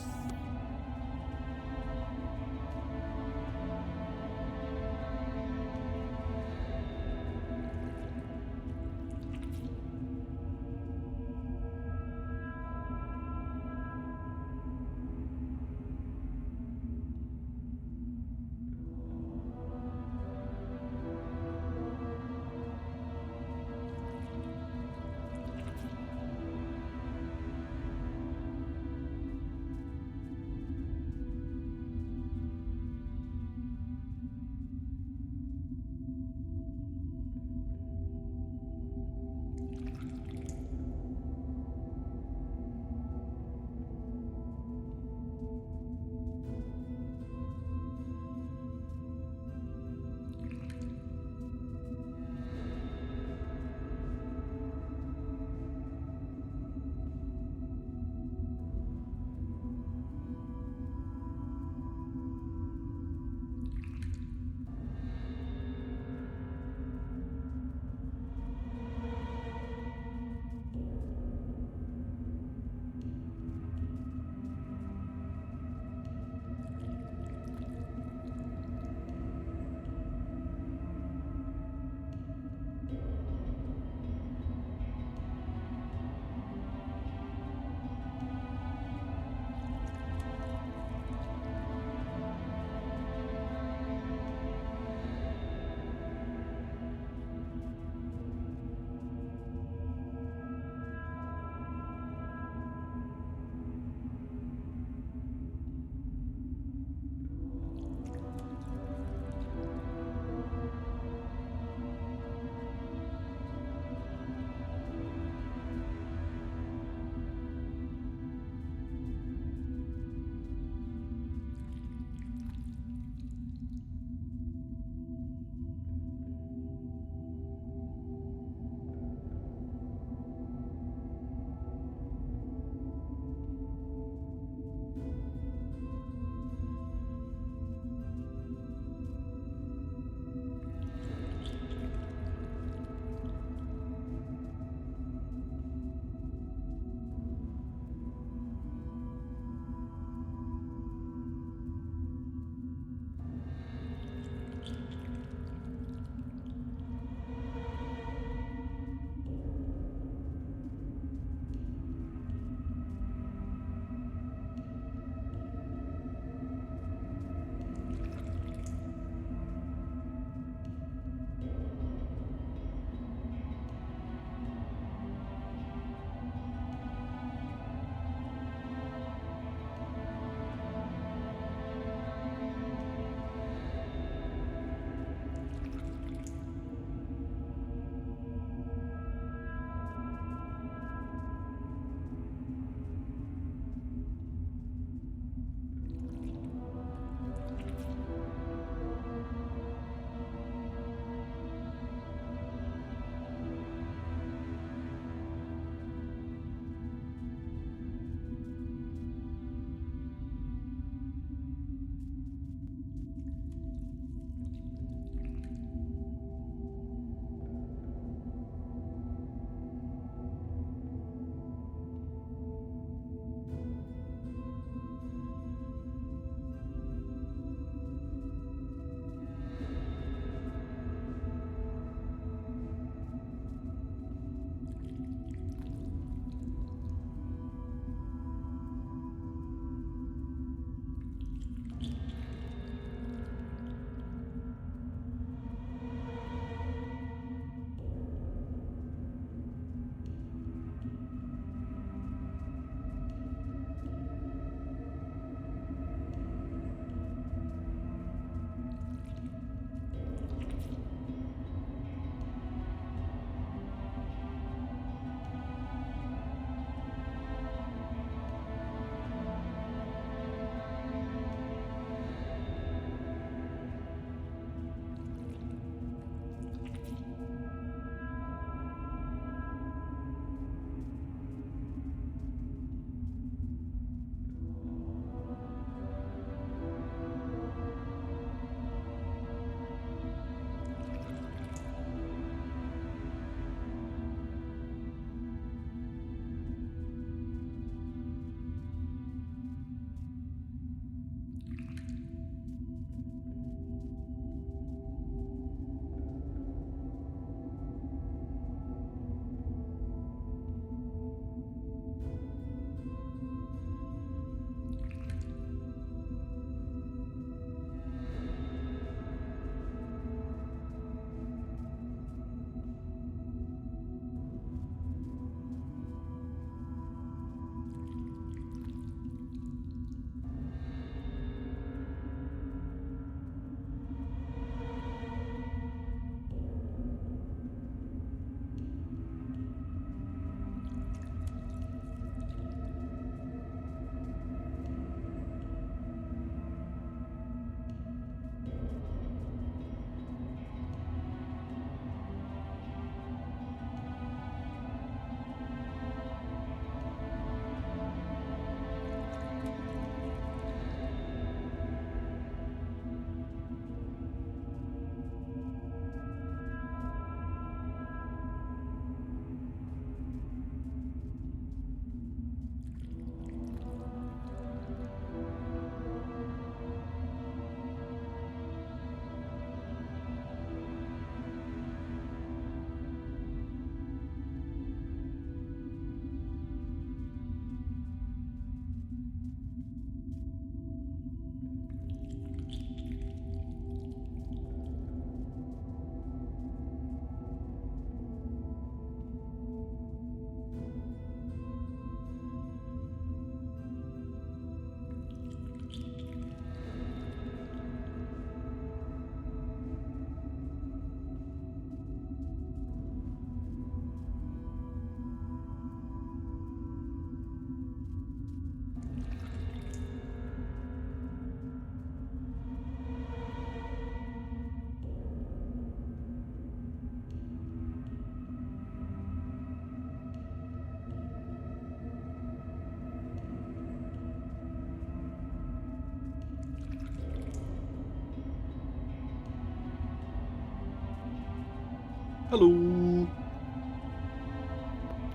Hello.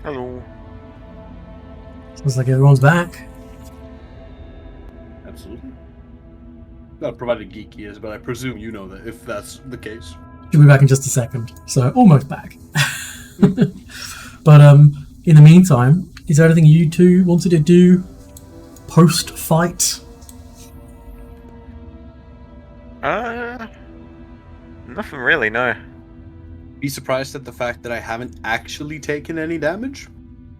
Hello. Sounds like everyone's back. Absolutely. Not provided geeky is, but I presume you know that if that's the case. She'll be back in just a second. So almost back. But in the meantime, is there anything you two wanted to do post-fight? Nothing really, no. Be surprised at the fact that I haven't actually taken any damage.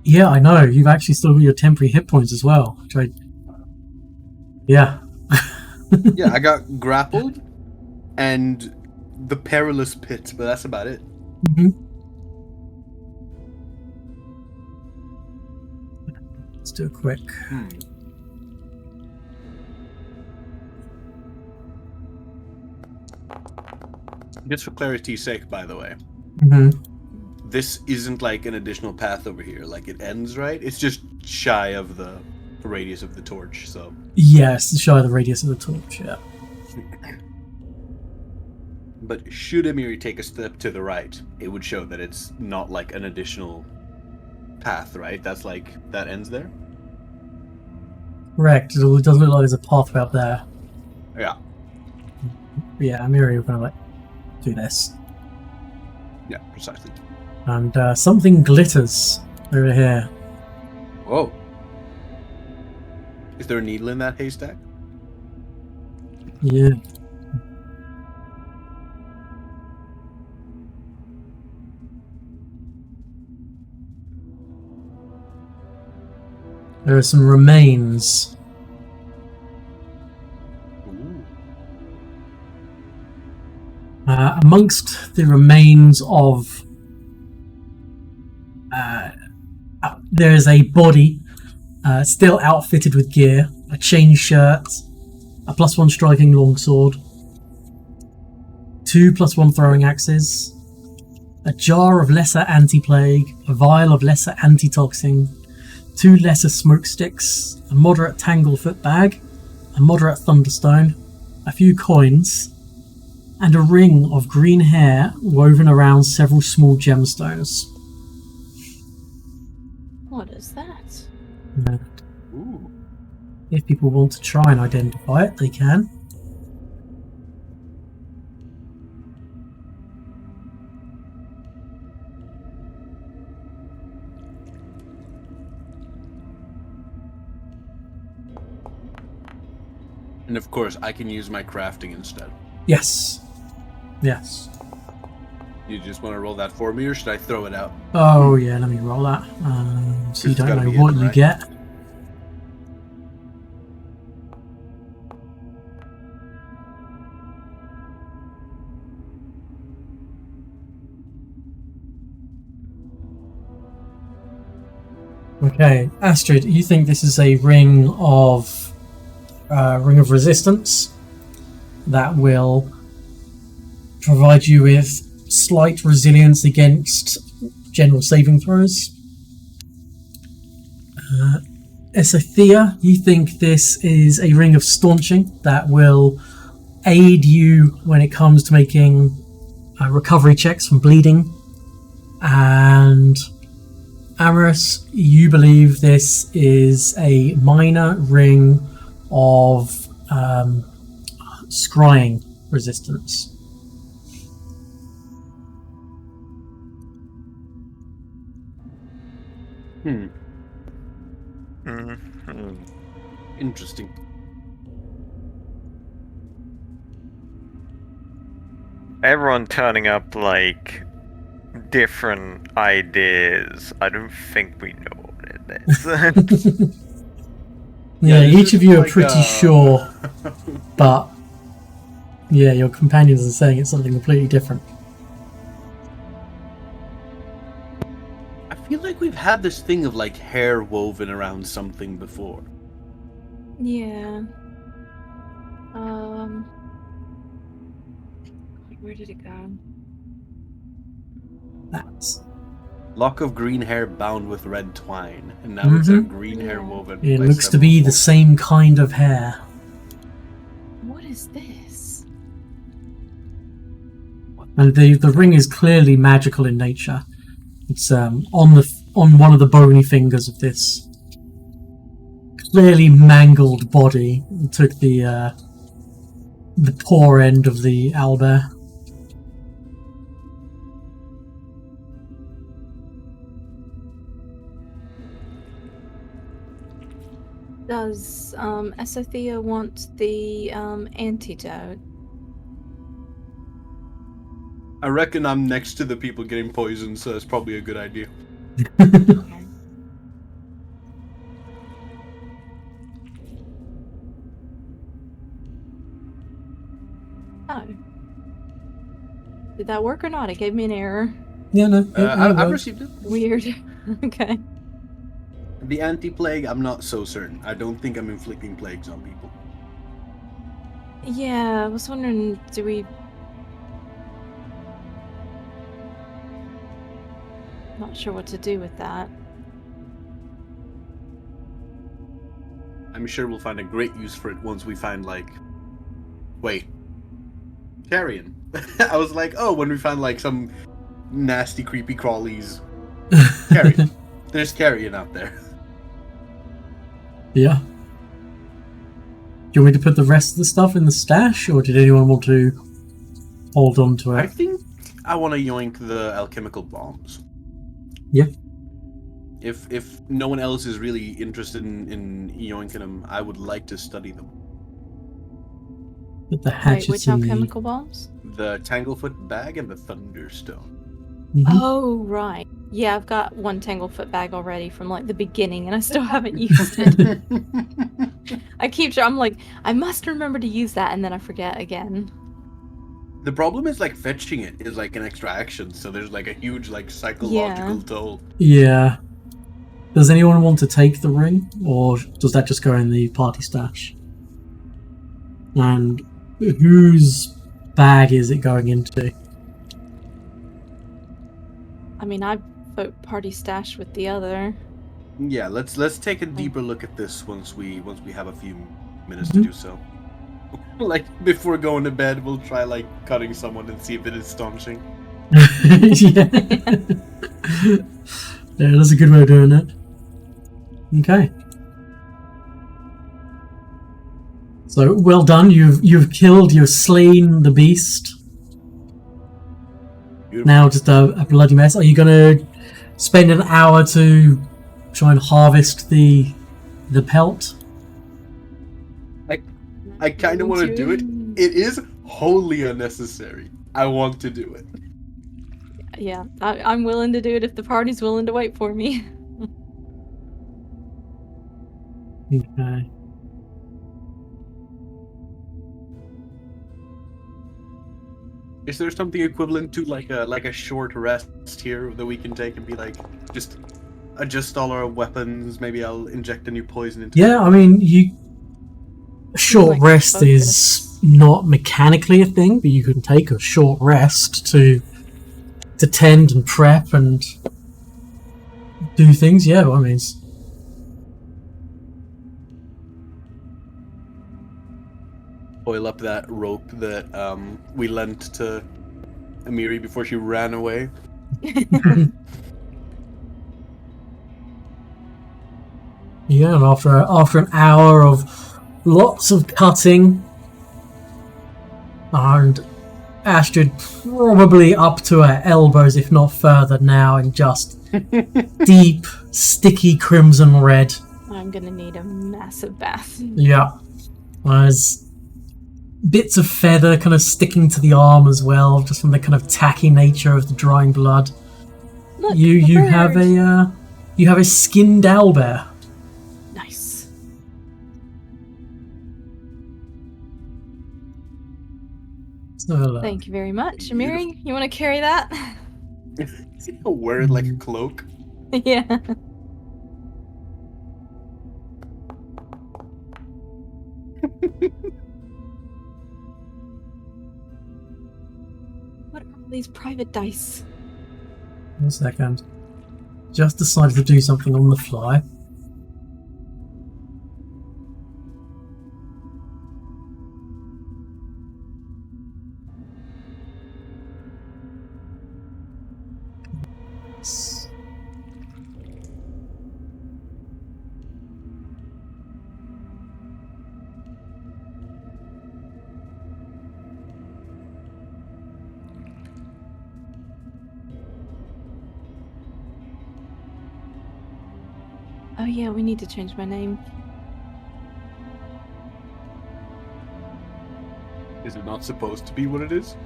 Yeah, I know. You've actually still got your temporary hit points as well. Yeah. Yeah, I got grappled and the perilous pit, but that's about it. Mm-hmm. Let's do a quick. Just for clarity's sake, by the way. Mm-hmm. This isn't like an additional path over here. Like, it ends, right? It's just shy of the radius of the torch, so... Yes, shy of the radius of the torch, yeah. But should Emiri take a step to the right, it would show that it's not like an additional path, right? That's like, that ends there? Correct. It does look like there's a pathway up there. Yeah. Yeah, Amiri, we're gonna do this. Yeah, precisely. And something glitters over here. Whoa. Is there a needle in that haystack? Yeah. There are some remains. Ooh. Amongst the remains of... there is a body still outfitted with gear, a chain shirt, a +1 striking longsword, 2 +1 throwing axes, a jar of lesser anti-plague, a vial of lesser antitoxin, 2 lesser smoke sticks, a moderate tanglefoot bag, a moderate thunderstone, a few coins, and a ring of green hair woven around several small gemstones. What is that? Ooh. If people want to try and identify it, they can. And of course, I can use my crafting instead. Yes. Yes. You just want to roll that for me, or should I throw it out? Oh, yeah, let me roll that. So you It's don't gotta know be what in, you right? get. Okay, Astrid, you think this is a ring of resistance that will provide you with slight resilience against general saving throws. Esothea, you think this is a ring of staunching that will aid you when it comes to making recovery checks from bleeding. And Amorous, you believe this is a minor ring of scrying resistance. Interesting. Everyone turning up like different ideas. I don't think we know what it is. Yeah, this each is of you are like, pretty sure, but yeah, your companions are saying it's something completely different. I feel like we've had this thing of like hair woven around something before. Yeah. Where did it go? That's Lock of green hair bound with red twine, and now it's a green hair woven. it by looks to several be the folds. same kind of hair. What is this? What And the ring is clearly magical in nature. It's on one of the bony fingers of this clearly mangled body. It took the poor end of the owlbear. Does Esothea want the antidote? I reckon I'm next to the people getting poisoned, so it's probably a good idea. Okay. Oh. Did that work or not? It gave me an error. Yeah, no. I've received it. Weird. Okay. The anti-plague, I'm not so certain. I don't think I'm inflicting plagues on people. Yeah, I was wondering, do we... Not sure what to do with that. I'm sure we'll find a great use for it once we find, like... Wait. Carrion. I was like, oh, when we find, like, some nasty, creepy crawlies. Carrion. There's carrion out there. Yeah. Do you want me to put the rest of the stuff in the stash, or did anyone want to hold on to it? I think I want to yoink the alchemical bombs. Yeah. If no one else is really interested in yoinking them, I would like to study them. Put the hatchets Wait, which in alchemical bombs? The Tanglefoot bag and the Thunderstone. Oh, right. Yeah, I've got one Tanglefoot bag already from, like, the beginning, and I still haven't used it. I'm like, I must remember to use that, and then I forget again. The problem is, like, fetching it is, like, an extra action, so there's, like, a huge, like, psychological toll. Yeah. Does anyone want to take the ring, or does that just go in the party stash? And whose bag is it going into? I mean, I vote party stash with the other. Yeah, let's take a deeper look at this once we have a few minutes to do so. Like, before going to bed, we'll try, like, cutting someone and see if it is astonishing. Yeah. Yeah, that's a good way of doing it. Okay. So, well done. You've slain the beast. Beautiful. Now just a bloody mess. Are you going to spend an hour to try and harvest the pelt? I kind of want to do it. It is wholly unnecessary. I want to do it. Yeah, I'm willing to do it if the party's willing to wait for me. Okay. Is there something equivalent to like a short rest here that we can take and be like, just adjust all our weapons? Maybe I'll inject a new poison into. Yeah, I mean, a short Like rest focus. is not mechanically a thing, but you can take a short rest to tend and prep and do things. Yeah, I mean, Oil up that rope that we lent to Amiri before she ran away. yeah, and after an hour of lots of cutting, and Astrid probably up to her elbows, if not further now, in just deep, sticky crimson red. I'm gonna need a massive bath. Yeah. There's bits of feather kind of sticking to the arm as well, just from the kind of tacky nature of the drying blood. Look, You the have bird. a skinned owlbear. Nice. So, Thank you very much, Amiri. You want to carry that? Wear it like a cloak. Yeah. What are all these private dice? 1 second. Just decided to do something on the fly. Oh yeah, we need to change my name. Is it not supposed to be what it is?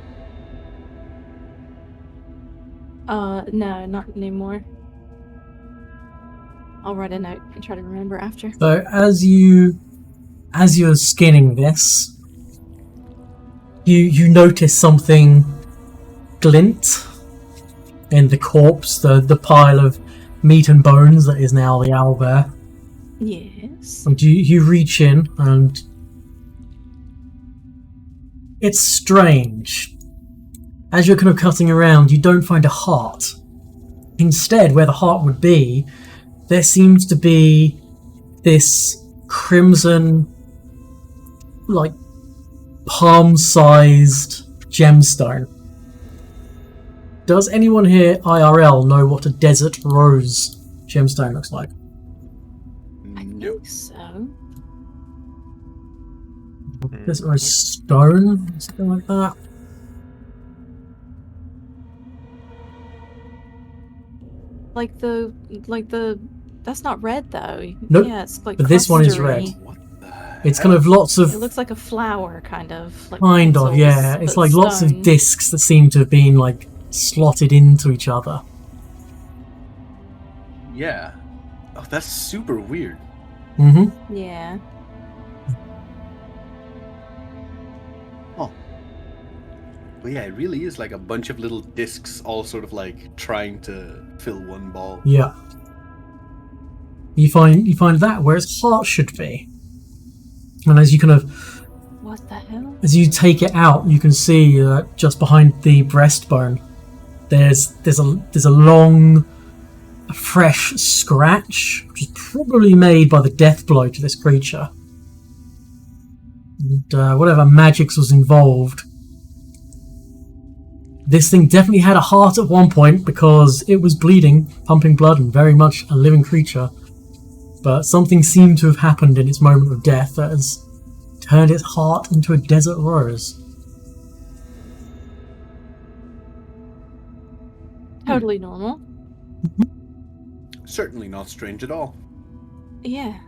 No, not anymore. I'll write a note and try to remember after. So as you're skinning this, you notice something glint in the corpse, the pile of meat and bones that is now the owlbear. Yes. And you reach in, and it's strange. As you're kind of cutting around, you don't find a heart. Instead, where the heart would be, there seems to be this crimson, like, palm-sized gemstone. Does anyone here IRL know what a desert rose gemstone looks like? I think so. Desert rose stone? Something like that? Like the that's not red though. Nope, Yeah, it's like but this one is red. clustery. What the heck? It's kind of lots of... It looks like a flower, kind of. Like Kind of, pencils, yeah. It's but like lots of stone. discs that seem to have been, like, slotted into each other. Yeah. Oh, that's super weird. Mm-hmm. Yeah. But yeah, it really is like a bunch of little discs all sort of like trying to fill one ball. Yeah. You find that where its heart should be. And as you kind of... What the hell? As you take it out, you can see just behind the breastbone, there's a long, fresh scratch, which is probably made by the death blow to this creature. And whatever magics was involved, this thing definitely had a heart at one point because it was bleeding, pumping blood, and very much a living creature. But something seemed to have happened in its moment of death that has turned its heart into a desert rose. Totally normal. Certainly not strange at all. Yeah.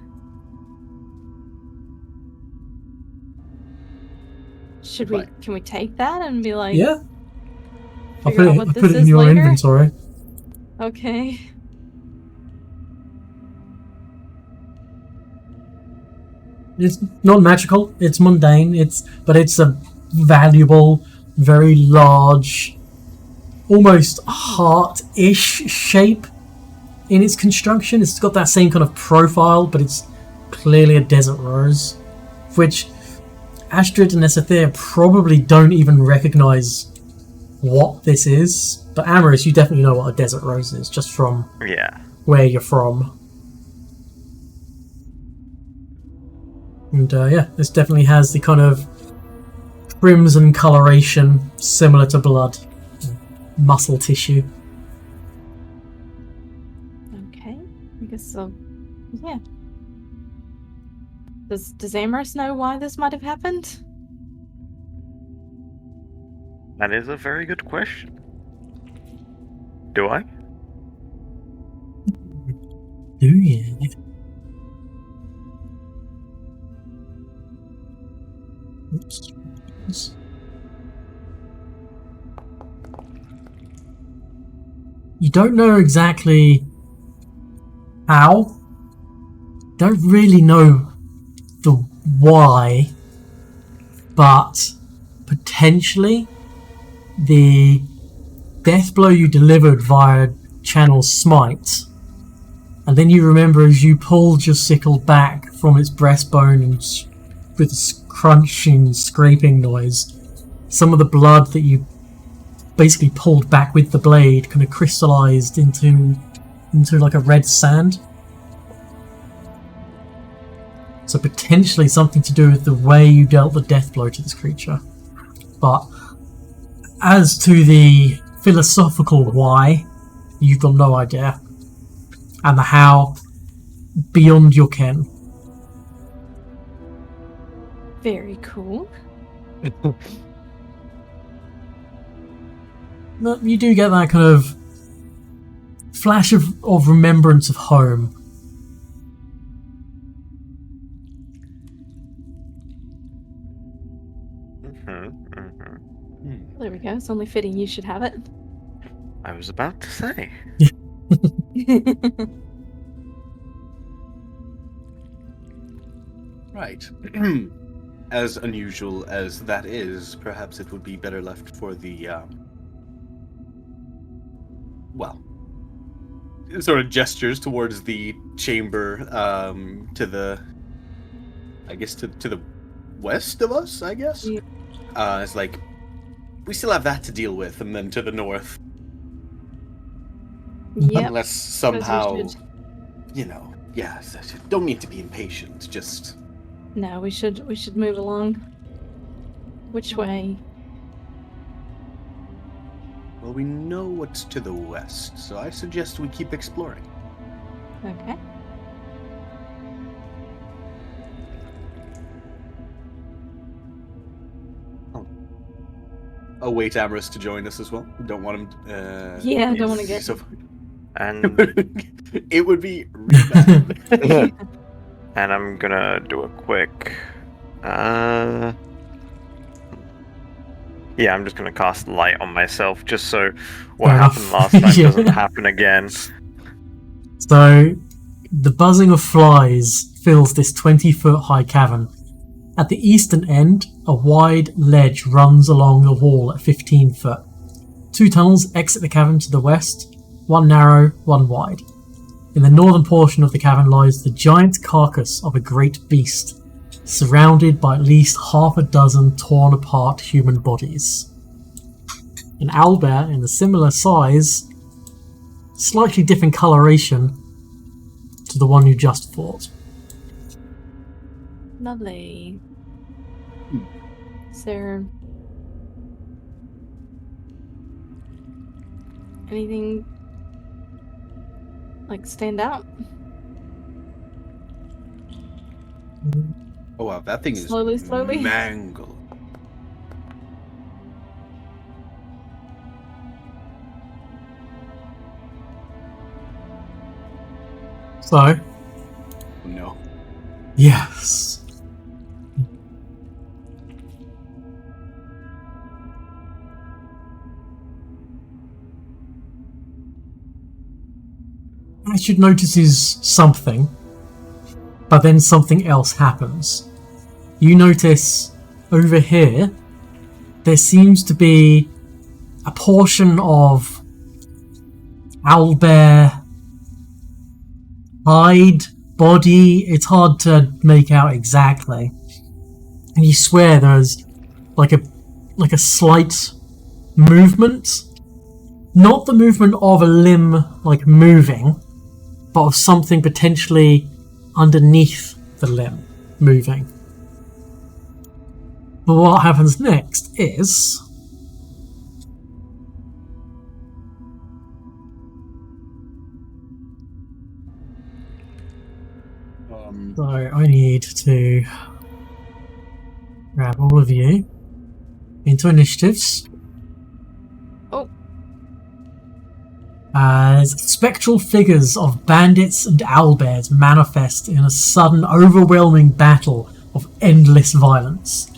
Should we? Right. Can we take that and be like? Yeah, I'll Figure out put what it this in is your later? inventory. Okay. It's not magical, it's mundane, but it's a valuable, very large, almost heart-ish shape in its construction. It's got that same kind of profile, but it's clearly a desert rose, which Astrid and Esathea probably don't even recognize what this is. But Amaris, you definitely know what a desert rose is, just from Yeah. where you're from. And yeah, this definitely has the kind of crimson coloration similar to blood, muscle tissue. Okay. I guess so. Yeah. Does Amaris know why this might have happened? That is a very good question. Do I? Do you? Oops. You don't know exactly how. Don't really know the why, but potentially the death blow you delivered via Channel Smite, and then you remember as you pulled your sickle back from its breastbone and with a crunching, scraping noise, some of the blood that you basically pulled back with the blade kind of crystallized into like a red sand. So potentially something to do with the way you dealt the death blow to this creature. But as to the philosophical why, you've got no idea. And the how, beyond your ken. Very cool. No, you do get that kind of flash of remembrance of home. There we go. It's only fitting you should have it. I was about to say. Right. As unusual as that is, perhaps it would be better left for the, well, sort of gestures towards the chamber, to the, I guess, to the west of us, I guess? Yeah. It's like, we still have that to deal with, and then to the north. Yep. Unless Suppose we somehow, should- don't need to be impatient, just... No, we should move along. Which way? Well, we know what's to the west, so I suggest we keep exploring. Okay. Oh, wait, Amorous to join us as well. Don't want him. Yeah, I don't want to get. So, And it would be really bad. and I'm gonna do a quick. Yeah, I'm just gonna cast light on myself, just so what Fair happened enough. last time Yeah. doesn't happen again. So, the buzzing of flies fills this 20-foot high cavern. At the eastern end, a wide ledge runs along the wall at 15 foot. 2 tunnels exit the cavern to the west, one narrow, one wide. In the northern portion of the cavern lies the giant carcass of a great beast, surrounded by at least half a dozen torn apart human bodies. An owlbear in a similar size, slightly different coloration to the one you just fought. Lovely. Is there anything like stand out? Oh wow, that thing is Slowly. mangled. So, No. yes. Astrid notices something, but then something else happens. You notice over here, there seems to be a portion of owlbear hide, body. It's hard to make out exactly. And you swear there's like a slight movement. Not the movement of a limb like moving, but of something potentially underneath the limb moving. But what happens next is so I need to grab all of you into initiatives. Oh. As spectral figures of bandits and owlbears manifest in a sudden, overwhelming battle of endless violence.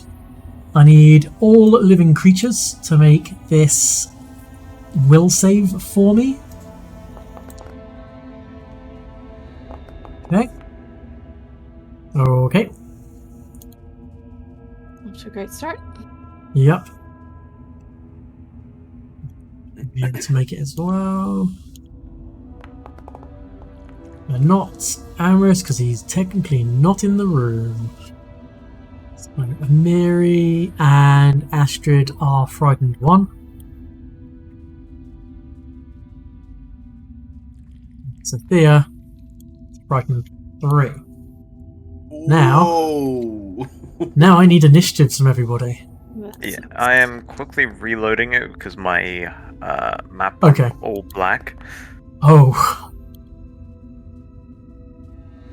I need all living creatures to make this will save for me. Okay. Okay. That's a great start. Yep. Be able to make it as well. And not Amorous, because he's technically not in the room. So Mary and Astrid are frightened 1. Sophia is frightened 3. Now- Whoa. Now I need initiatives from everybody. Yeah, I am quickly reloading it because my map Okay. is all black. Oh,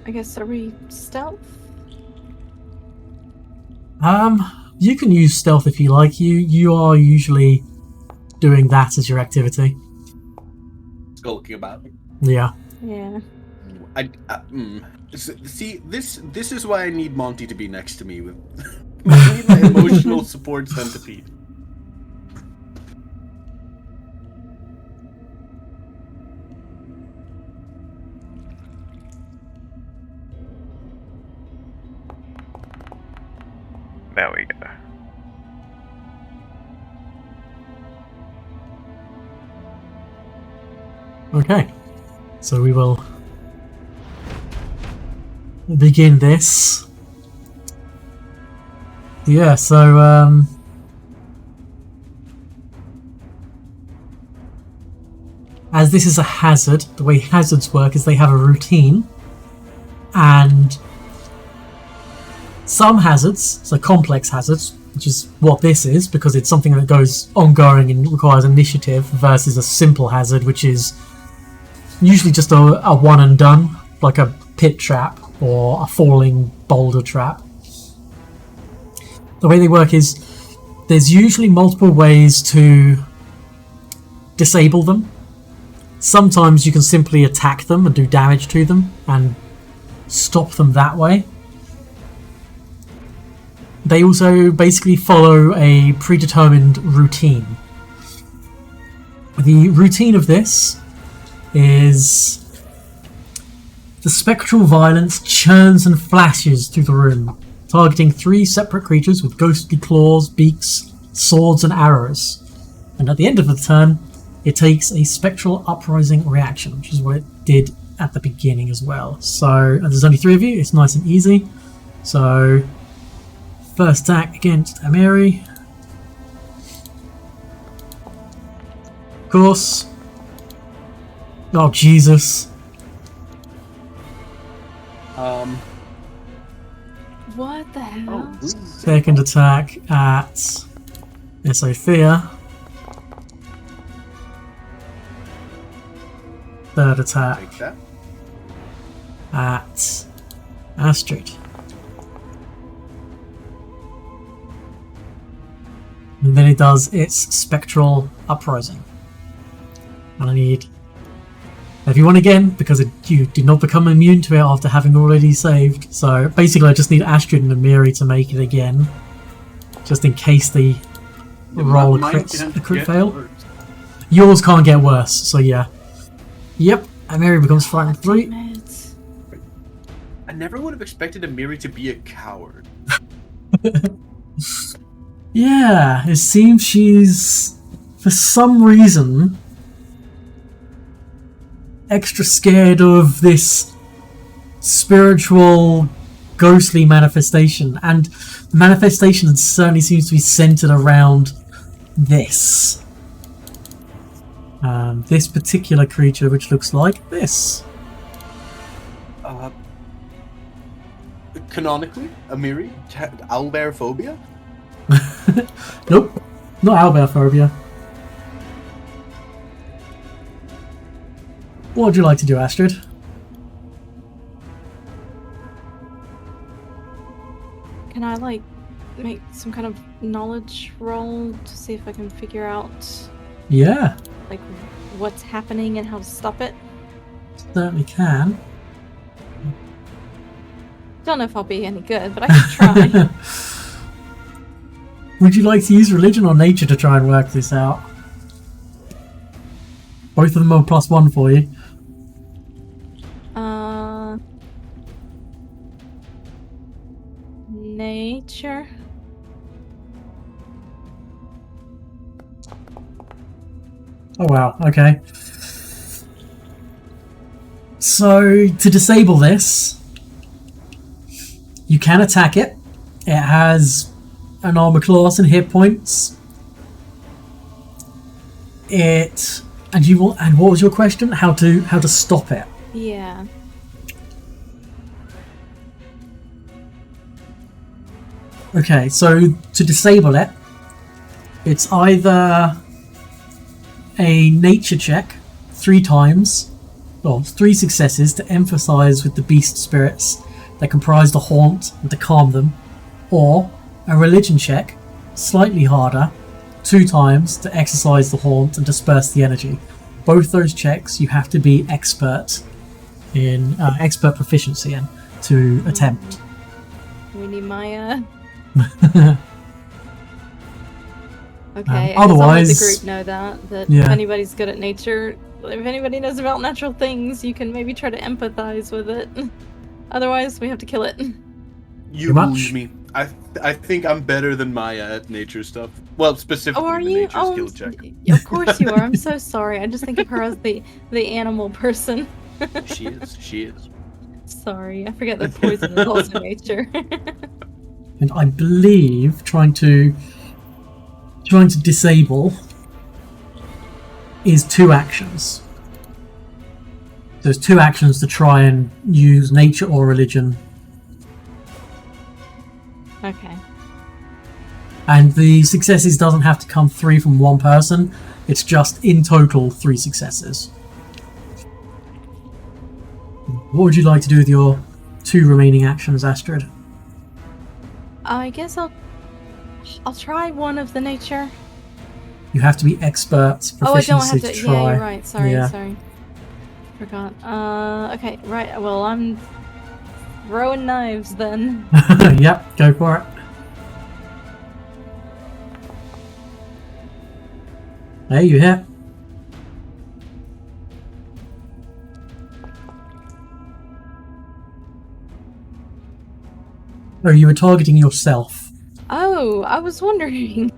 I guess, are we stealth? you can use stealth if you like. You are usually doing that as your activity. Skulking about. Yeah. Yeah. See, this is why I need Monty to be next to me with I need my emotional support centipede. There we go. Okay, so we will begin this. Yeah, so as this is a hazard, the way hazards work is they have a routine, and some hazards, so complex hazards, which is what this is, because it's something that goes ongoing and requires initiative, versus a simple hazard, which is usually just a one and done, like a pit trap or a falling boulder trap. The way they work is there's usually multiple ways to disable them. Sometimes you can simply attack them and do damage to them and stop them that way. They also basically follow a predetermined routine. The routine of this is the spectral violence churns and flashes through the room, targeting 3 separate creatures with ghostly claws, beaks, swords and arrows. And at the end of the turn, it takes a spectral uprising reaction, which is what it did at the beginning as well. So there's only 3 of you, it's nice and easy. So first attack against Amiri. Of course. Oh, Jesus. What the hell? Oh, Second attack at Sophia. Third attack take that. at Astrid. And then it does its spectral uprising. And I need everyone again, because you did not become immune to it after having already saved. So basically I just need Astrid and Amiri to make it again, just in case they roll a crit fail. Worse. Yours can't get worse, so yeah. Yep, Amiri becomes frightened 3. Damn it. I never would have expected Amiri to be a coward. Yeah, it seems she's, for some reason, extra scared of this spiritual, ghostly manifestation. And the manifestation certainly seems to be centered around this. This particular creature, which looks like this. Canonically, Amiri, owlbear phobia? Nope, not owlbear-phobia. What would you like to do, Astrid? Can I, like, make some kind of knowledge roll to see if I can figure out, Yeah, like, what's happening and how to stop it? certainly can. Don't know if I'll be any good, but I can try. Would you like to use religion or nature to try and work this out? Both of them are +1 for you. Nature. Oh wow, okay. So, to disable this, you can attack it. It has an armor class and hit points. And what was your question? How to stop it? Yeah. Okay, so to disable it, it's either a nature check 3 times, or 3 successes to emphasize with the beast spirits that comprise the haunt and to calm them, or a religion check, slightly harder, 2 times to exercise the haunt and disperse the energy. Both those checks you have to be expert proficiency in to attempt. We need my Okay, I guess I'll let the otherwise- group know that Yeah. if anybody's good at nature, if anybody knows about natural things, you can maybe try to empathize with it. Otherwise, we have to kill it. You much? lose me. I think I'm better than Maya at nature stuff. Well, specifically Oh, are the you? nature Oh, skill check. of course you are. I'm so sorry. I just think of her as the animal person. She is. She is. Sorry, I forget that poison is also nature. And I believe trying to disable is 2 actions. There's 2 actions to try and use nature or religion. Okay. And the successes doesn't have to come 3 from one person. It's just in total 3 successes. What would you like to do with your 2 remaining actions, Astrid? I guess I'll try one of the nature. You have to be expert Oh, I don't proficiency have to. to try. Yeah, you're right. Sorry, Yeah. sorry. Forgot. Okay, right. Well, I'm throwing knives then. Yep, go for it. Hey, you hit. Oh, you were targeting yourself. Oh, I was wondering.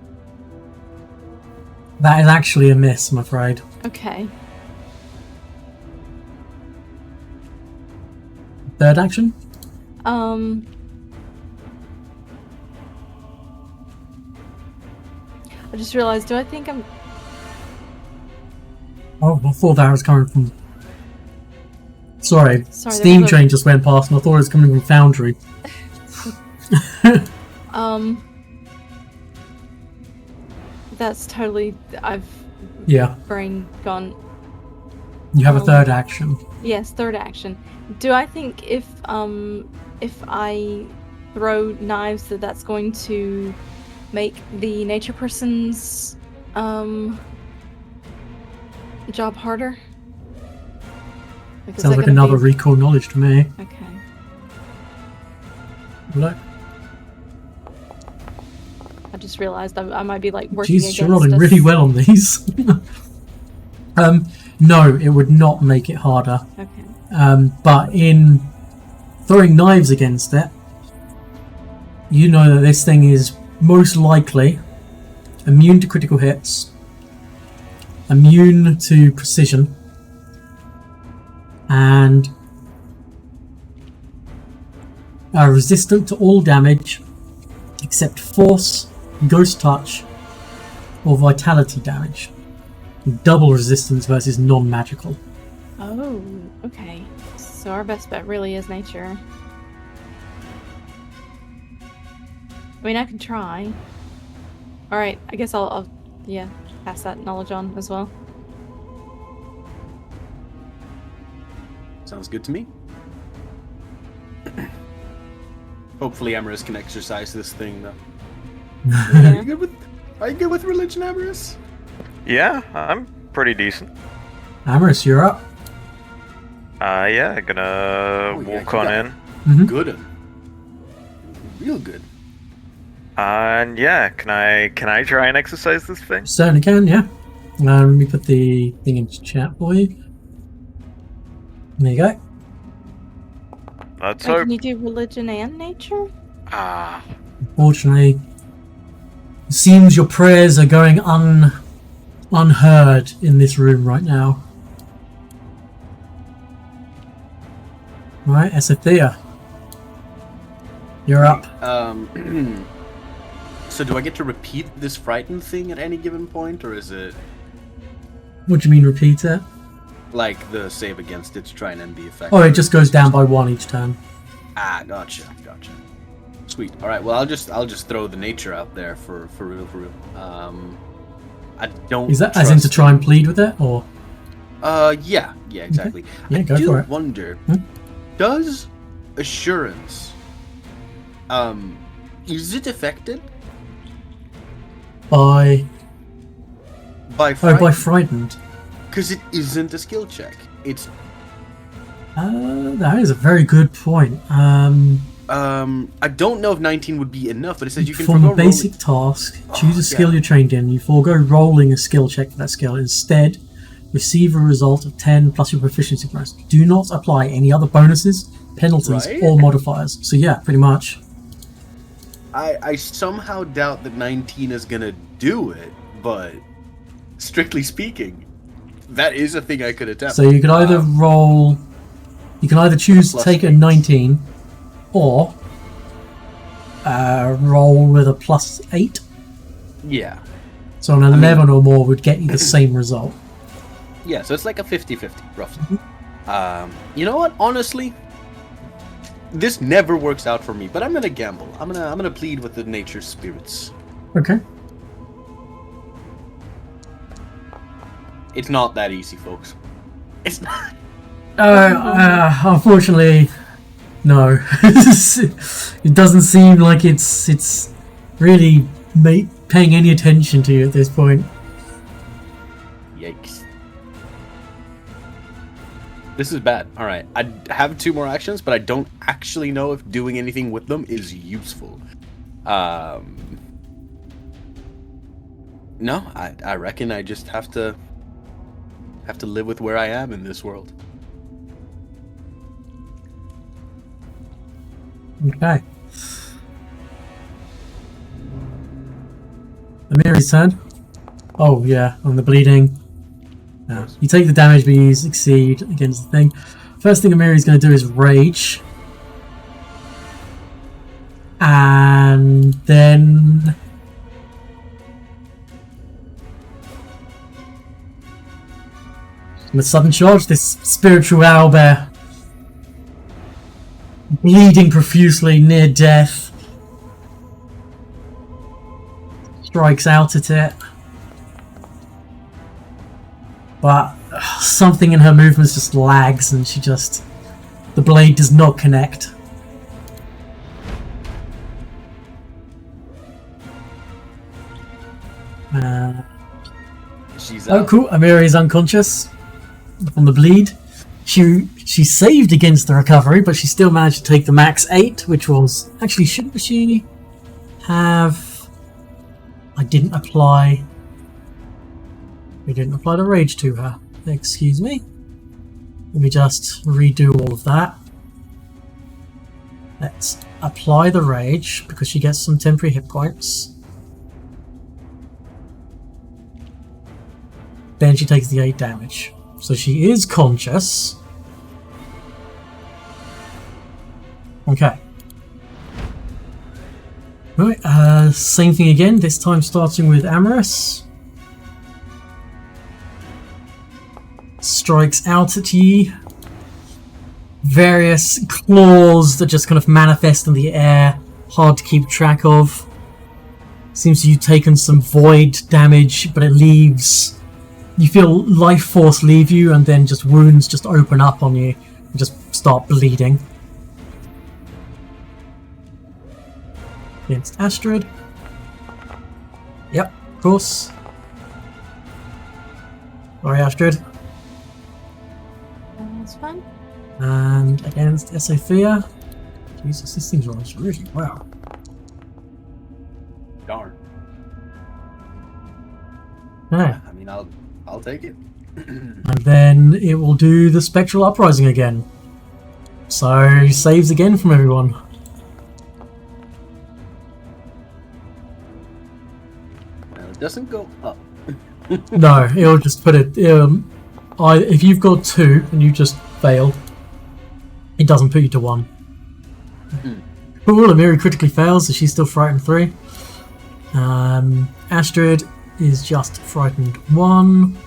That is actually a miss, I'm afraid. Okay. Third action? I just realized, do I think I'm... Oh, I thought that was coming from... Sorry, Sorry, there Steam was a- Train just went past and I thought it was coming from Foundry. That's totally... I've Yeah, brain gone... you have a third action. Yes, third action. Do I think if I throw knives that's going to make the nature person's job harder? Like, is Sounds that like gonna another be- recall knowledge to me. Okay. Look. I just realized I might be like working Jeez, against you're rolling us. really well on these. No, it would not make it harder. Okay. But in throwing knives against it, you know that this thing is most likely immune to critical hits, immune to precision, and are resistant to all damage except force, ghost touch, or vitality damage. Double resistance versus non-magical. Oh, okay. So our best bet really is nature. I mean, I can try. Alright, I guess I'll yeah, pass that knowledge on as well. Sounds good to me. Hopefully Amaris can exercise this thing, though. Are Yeah. you good with religion, Amaris? Yeah, I'm pretty decent. Amaris, you're up. Yeah, gonna Oh, yeah, walk you on got in. Mm-hmm. Good 'un. Real good. And yeah, can I try and exercise this thing? Certainly can, yeah. Let me put the thing into chat for you. There you go. Let's Wait, hope. can you do religion and nature? Ah, Unfortunately, it seems your prayers are going unheard in this room right now. Right, Esathea. You're up. So do I get to repeat this frightened thing at any given point, or is it What do you mean repeat it? like the save against it to try and end the effect? Oh, it just goes down by 1 each turn. Ah, gotcha. Sweet. All right. Well, I'll just throw the nature out there for real. I don't. Is that as in to trust- try and plead with it, or? Yeah, exactly. Yeah, I go do for it. wonder, Hmm? does assurance, is it affected By by by frightened. Because it isn't a skill check. It's That is a very good point. I don't know if 19 would be enough, but it says you can Perform forgo a basic task. Choose a skill yeah. you're trained in. You forego rolling a skill check for that skill. Instead, receive a result of 10 plus your proficiency bonus. Do not apply any other bonuses, penalties, Right? or modifiers. So yeah, pretty much. I somehow doubt that 19 is gonna do it, but strictly speaking, that is a thing I could attempt. So you could either roll. You can either choose to plus take a 8. 19, or roll with a plus 8. Yeah. So an 11 or more would get you the same result. Yeah, so it's like a 50-50, roughly. You know what? Honestly, this never works out for me, but I'm gonna gamble. I'm gonna plead with the nature spirits. Okay. It's not that easy, folks. It's not. Unfortunately, no. It doesn't seem like it's really paying any attention to you at this point. Yikes. This is bad. Alright, I have 2 more actions, but I don't actually know if doing anything with them is useful. No, I reckon I just have to live with where I am in this world. Okay. Amiri's turn. Oh yeah, on the bleeding. No. You take the damage, but you succeed against the thing. First thing Amiri's going to do is rage. And then... with sudden charge, this spiritual owlbear, bleeding profusely, near death, strikes out at it. But something in her movements just lags, and the blade does not connect. She's Oh, out. cool. Amiri is unconscious from the bleed. She saved against the recovery, but she still managed to take the max 8, which was... Actually, shouldn't she have... I didn't apply... We didn't apply the rage to her. Excuse me. Let me just redo all of that. Let's apply the rage, because she gets some temporary hit points. Then she takes the 8 damage. So she is conscious. Okay. Right, same thing again, this time starting with Amorous. Strikes out at ye. Various claws that just kind of manifest in the air. Hard to keep track of. Seems you've taken some void damage, but it leaves... You feel life force leave you, and then just wounds just open up on you and just start bleeding. Against Astrid. Yep, of course. Sorry, Astrid. That's fine. And against Sophia. Jesus, this thing's rolling really well. Darn. Yeah. I mean, I'll take it. And then it will do the Spectral Uprising again. So, saves again from everyone. Well, it doesn't go up. No, it'll just put it... if you've got 2 and you just fail, it doesn't put you to 1. But Amiri critically fails, so she's still frightened 3. Astrid is just frightened 1.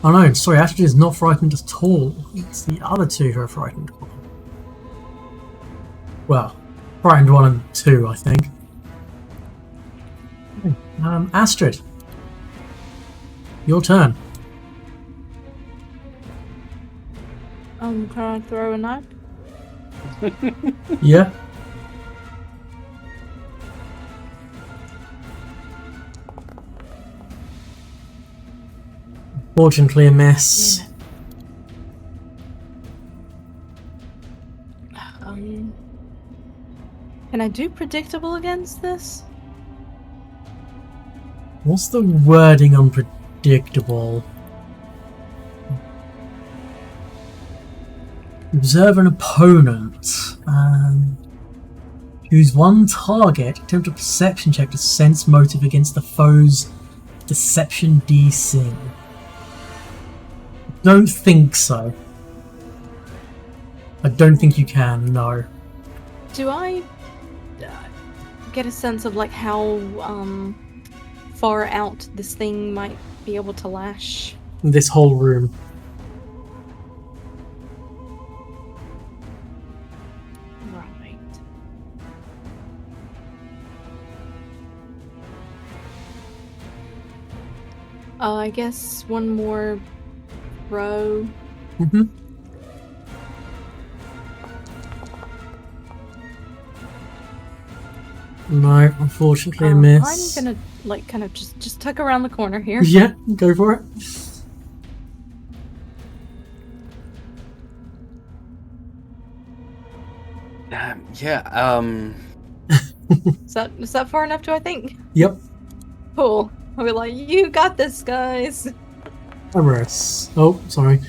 Oh no, sorry, Astrid is not frightened at all. It's the other 2 who are frightened. Well, frightened 1 and 2, I think. Astrid. Your turn. Can I throw a knife? Yeah. Fortunately, a miss. do predictable against this? What's the wording on predictable? Observe an opponent. Choose one target. Attempt a perception check to sense motive against the foe's deception DC. Don't think so. I don't think you can, no. Do I get a sense of like how far out this thing might be able to lash? This whole room. Right. I guess one more row. Mm-hmm. No, unfortunately a miss. I'm gonna like kind of just tuck around the corner here. Yeah, go for it. Is that far enough, do I think? Yep. Cool. I'll be like, you got this, guys. Amorous. Oh, sorry.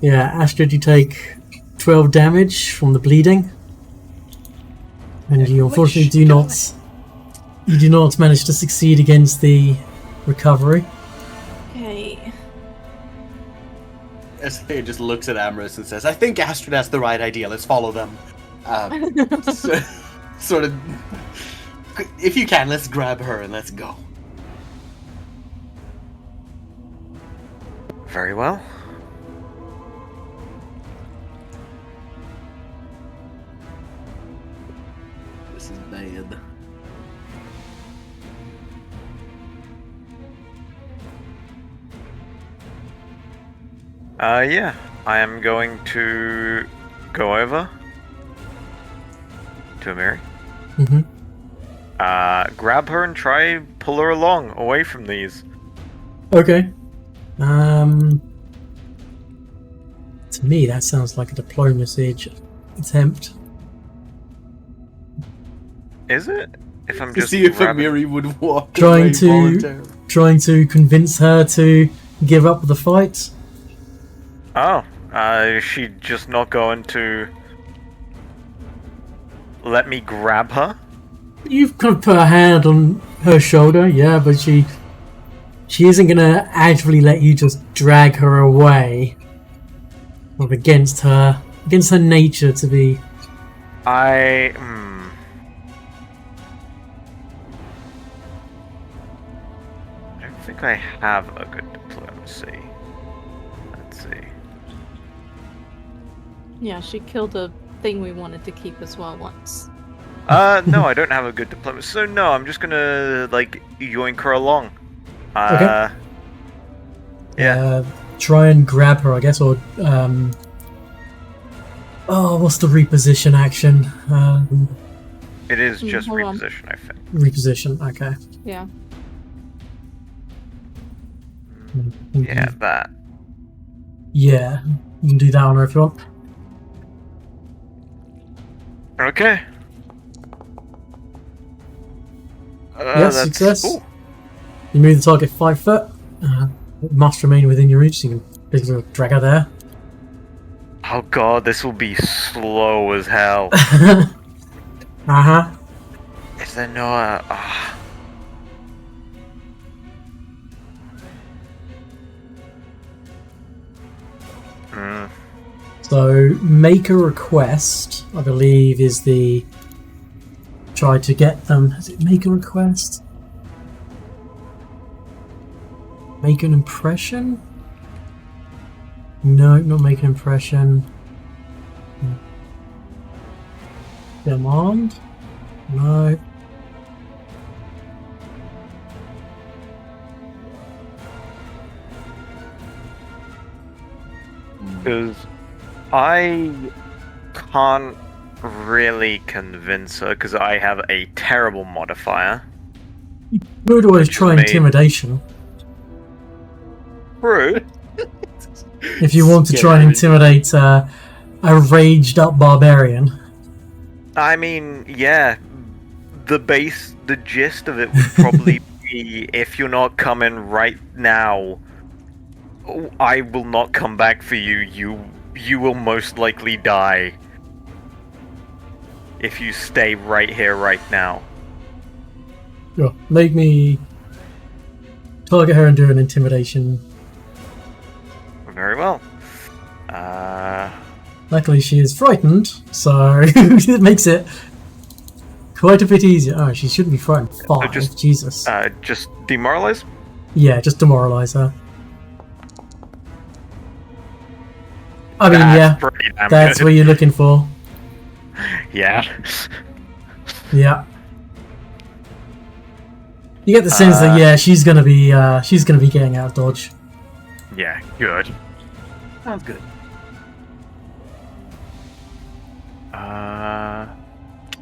Yeah, Astrid, you take 12 damage from the bleeding. And you unfortunately you do not manage to succeed against the recovery. Okay. SK just looks at Amorous and says, I think Astrid has the right idea, let's follow them. Sort of, if you can, let's grab her and let's go. Very well. This is bad. Yeah, I am going to go over to Amiri. Mm-hmm. Grab her and try pull her along away from these. Okay. To me, that sounds like a diplomacy attempt. Is it? If I'm To just see if grabbing... Amiri would walk Trying away to- voluntarily. Trying to convince her to give up the fight. Oh, is she just not going to let me grab her? You've kind of put a hand on her shoulder, yeah, but she isn't gonna actively let you just drag her away. Or against her nature to be. I don't think I have a good diplomacy. Let's see. Yeah, she killed a thing we wanted to keep as well once. No, I don't have a good diplomacy. So no, I'm just gonna like yoink her along. Okay. Yeah. Try and grab her, I guess, or what's the reposition action? It is just hold on. reposition, I think. Reposition. Okay. Yeah. Yeah, that. Yeah, you can do that on her if you want. Okay. Yes, that's... success. Ooh. You move the target 5 foot. It must remain within your reach, so you can basically drag her there. Oh god, this will be slow as hell. Uh-huh. Is there no So, make a request, I believe, is the... Try to get them... Is it make a request? Make an impression? No, not make an impression. Demand? No. Because I can't really convince her because I have a terrible modifier. You could always Which try is made- intimidation. True. If you want to try and intimidate a raged up barbarian. I mean, yeah, the gist of it would probably be, if you're not coming right now, I will not come back for you. You will most likely die if you stay right here right now. Sure. Make me target her and do an intimidation. Very well. Luckily, she is frightened, so it makes it quite a bit easier. Oh, she shouldn't be frightened. 5, Jesus. Just demoralize? Yeah, just demoralize her. I mean, That's pretty damn that's good. what you're looking for. Yeah. Yeah. You get the sense that she's gonna be getting out of dodge. Yeah, good. Sounds good.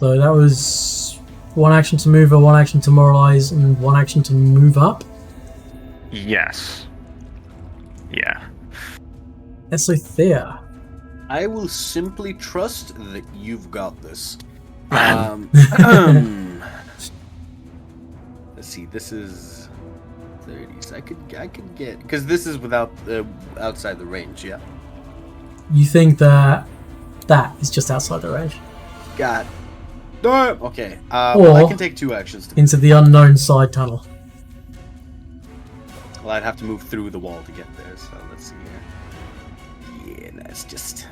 So that was 1 action to move her, 1 action to moralize, and 1 action to move up. Yes. Yeah. Thea. I will simply trust that you've got this. Let's see. This is 30s. I could get, because this is without outside the range. Yeah. You think that is just outside the range? Got. Okay. Well, I can take 2 actions. Into the unknown side tunnel. Well, I'd have to move through the wall to get there. So let's see here. Yeah, that's just.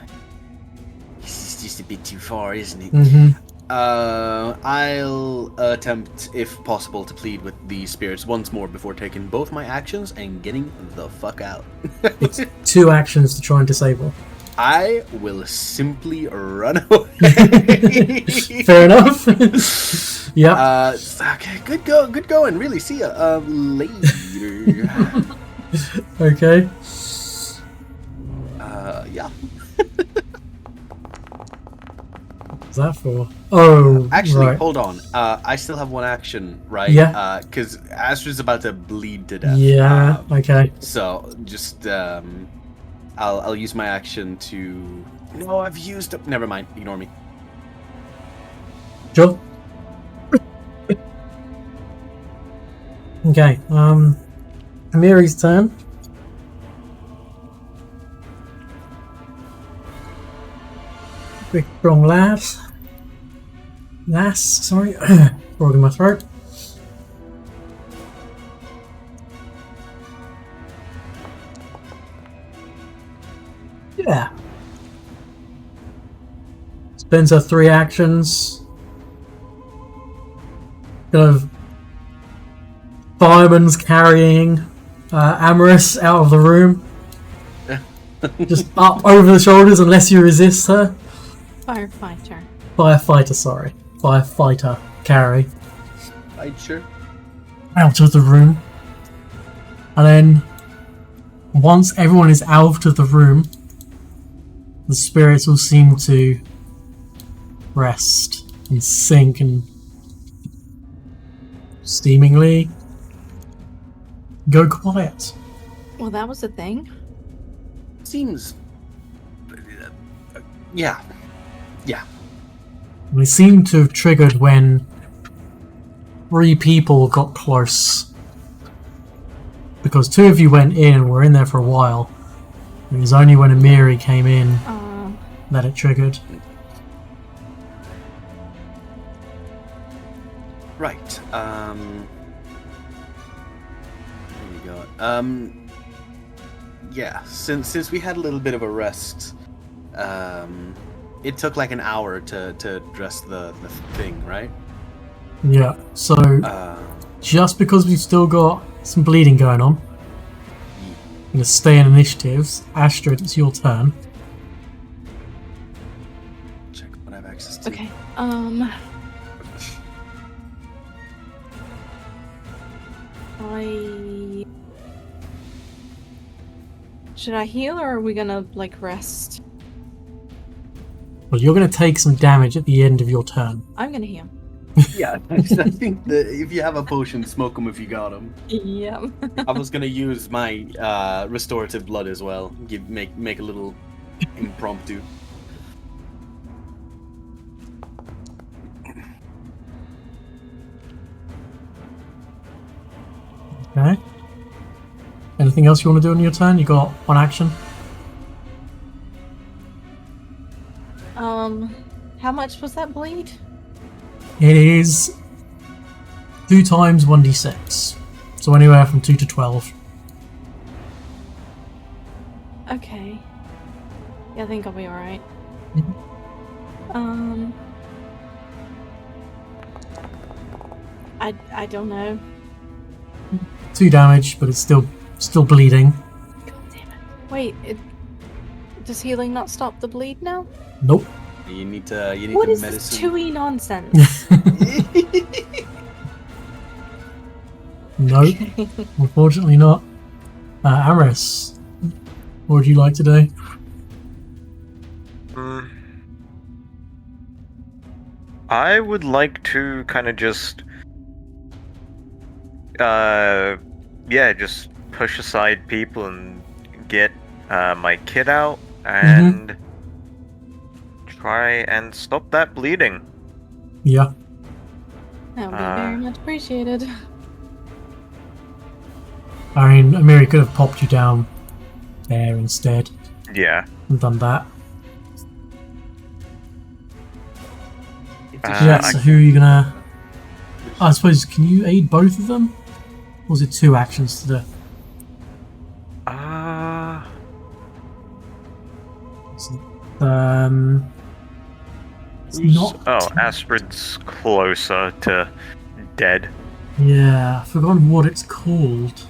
This is just a bit too far, isn't it? Mm-hmm. I'll attempt, if possible, to plead with the spirits once more before taking both my actions and getting the fuck out. It's 2 actions to try and disable. I will simply run away. Fair enough. Yeah. Okay, good going. Really, see ya later. Okay. Yeah. What's that for? Oh, Actually, right. hold on. I still have 1 action, right? Yeah. Because Astra's about to bleed to death. Yeah. Okay. So just I'll use my action to. No, I've used up. Never mind. Ignore me. Sure. Okay. Amiri's turn. Big strong lass. Sorry. Frog in my throat. Yeah. Spends her 3 actions. Kind of fireman's carrying Amorous out of the room. Just up over the shoulders unless you resist her. Firefighter. Firefighter carry Right, sure. out of the room. And then once everyone is out of the room, the spirits will seem to rest and sink and seemingly go quiet. Well, that was a thing. Seems. Yeah. They seem to have triggered when 3 people got close. Because 2 of you went in and were in there for a while. It was only when Amiri came in that it triggered. Right. There you go. Yeah. Since we had a little bit of a rest, it took like an hour to dress the thing, right? Yeah, so just because we've still got some bleeding going on, I'm going to stay in initiatives. Astrid, it's your turn. Check what I have access to. Okay. Should I heal or are we gonna like rest? Well, you're going to take some damage at the end of your turn. I'm gonna heal. Yeah, I think that if you have a potion, smoke them if you got them. Yeah. I was gonna use my restorative blood as well. Make a little impromptu. Okay. Anything else you want to do on your turn? You got one action. How much was that bleed? It is 2 times 1d6. So anywhere from 2 to 12. Okay. Yeah, I think I'll be alright. Mhm. I don't know. 2 damage, but it's still bleeding. God damn it. Wait, does healing not stop the bleed now? Nope. You need to What is medicine. this 2E nonsense? Nope. Unfortunately not. Amaris, what would you like to do? I would like to kind of just, just push aside people and get my kid out and try and stop that bleeding. Yeah. That would be very much appreciated. I mean, Amiri could have popped you down there instead Yeah. and done that. It's a Yeah, so who are you gonna... I suppose, can you aid both of them? Or was it 2 actions to do? It's not... Astrid's closer to dead. Yeah, I've forgotten what it's called.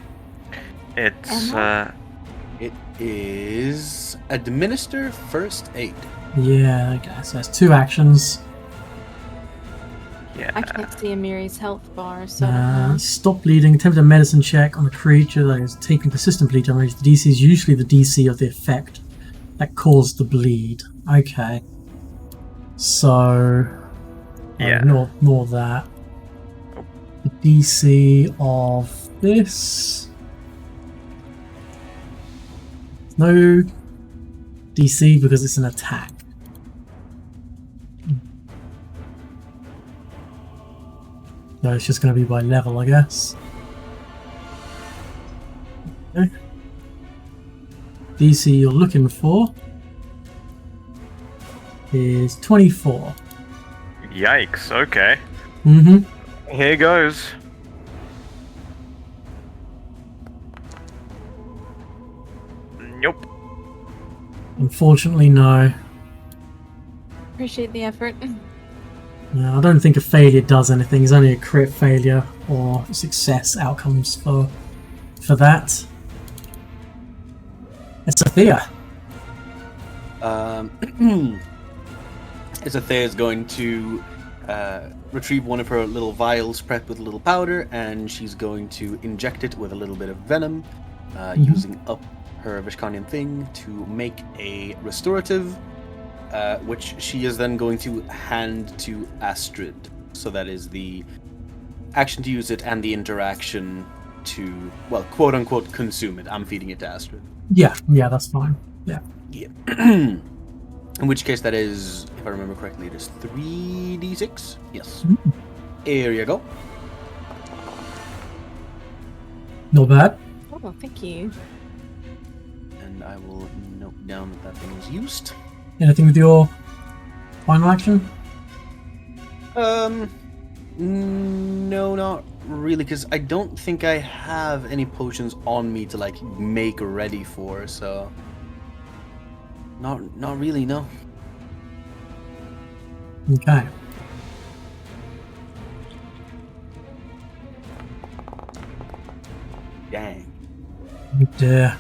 It's, It is administer first aid. Yeah, I guess. There's 2 actions. yeah. I can't see Amiri's health bar, so I don't know. Stop bleeding. Attempt a medicine check on a creature that is taking persistent bleed damage. The DC is usually the DC of the effect that caused the bleed. Okay. So... Yeah. Ignore that. The DC of this... No DC because it's an attack. No, it's just going to be by level, I guess. Okay. DC you're looking for is 24. Yikes, okay. Mm-hmm. Here goes. Nope. Unfortunately, no. Appreciate the effort. No, I don't think a failure does anything. It's only a crit failure or success outcomes for that. It's Athea. Athea is going to retrieve one of her little vials prepped with a little powder, and she's going to inject it with a little bit of venom, using up her Vishkanian thing to make a restorative, which she is then going to hand to Astrid. So that is the action to use it and the interaction to, well, quote unquote, consume it. I'm feeding it to Astrid. Yeah, that's fine. Yeah. In which case, that is, if I remember correctly, it is 3d6. Yes. Here you go. Not bad. Oh, thank you. And I will note down that thing was used. Anything with your final action? No, not really, because I don't think I have any potions on me to like make ready for. So, not really, no. Okay. Dang. Oh dear.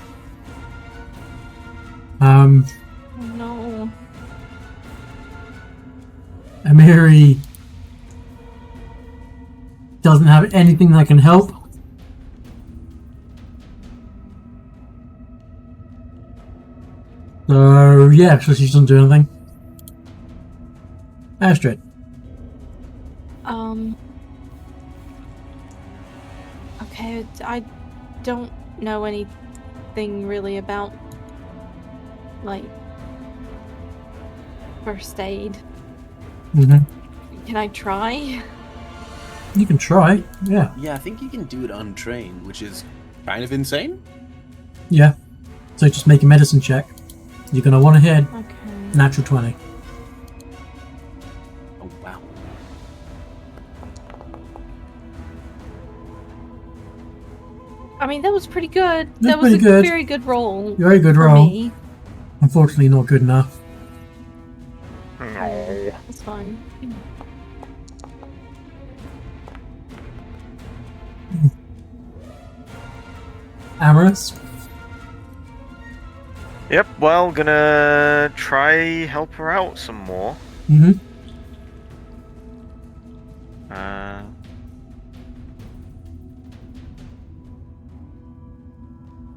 Oh no. Amiri doesn't have anything that can help. So yeah, so she doesn't do anything. Astrid. Okay, I don't know anything really about, like, first aid. Mm-hmm. Can I try? You can try. Yeah. Yeah, I think you can do it untrained, which is kind of insane. Yeah. So just make a medicine check. You're going to want to hit Okay. natural 20. Oh, wow. I mean, that was pretty good. That's That was pretty a good. very good roll. Very good for roll. me. Unfortunately, not good enough. No. That's fine. Amorous? Yep, well, gonna try help her out some more. Mm-hmm.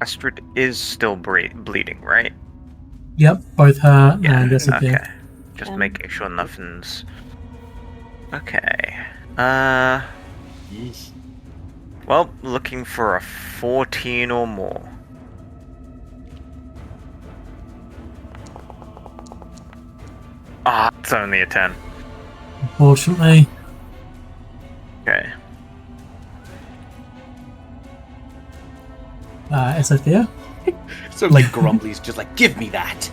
Astrid is still bleeding, right? Yep, both her and Jessica. Okay. Just Um, making sure nothing's... Okay. Yeesh. Well, looking for a 14 or more. Ah, it's only a 10. Unfortunately. Okay. Sophia? So, like, Grumbly's just like, give me that.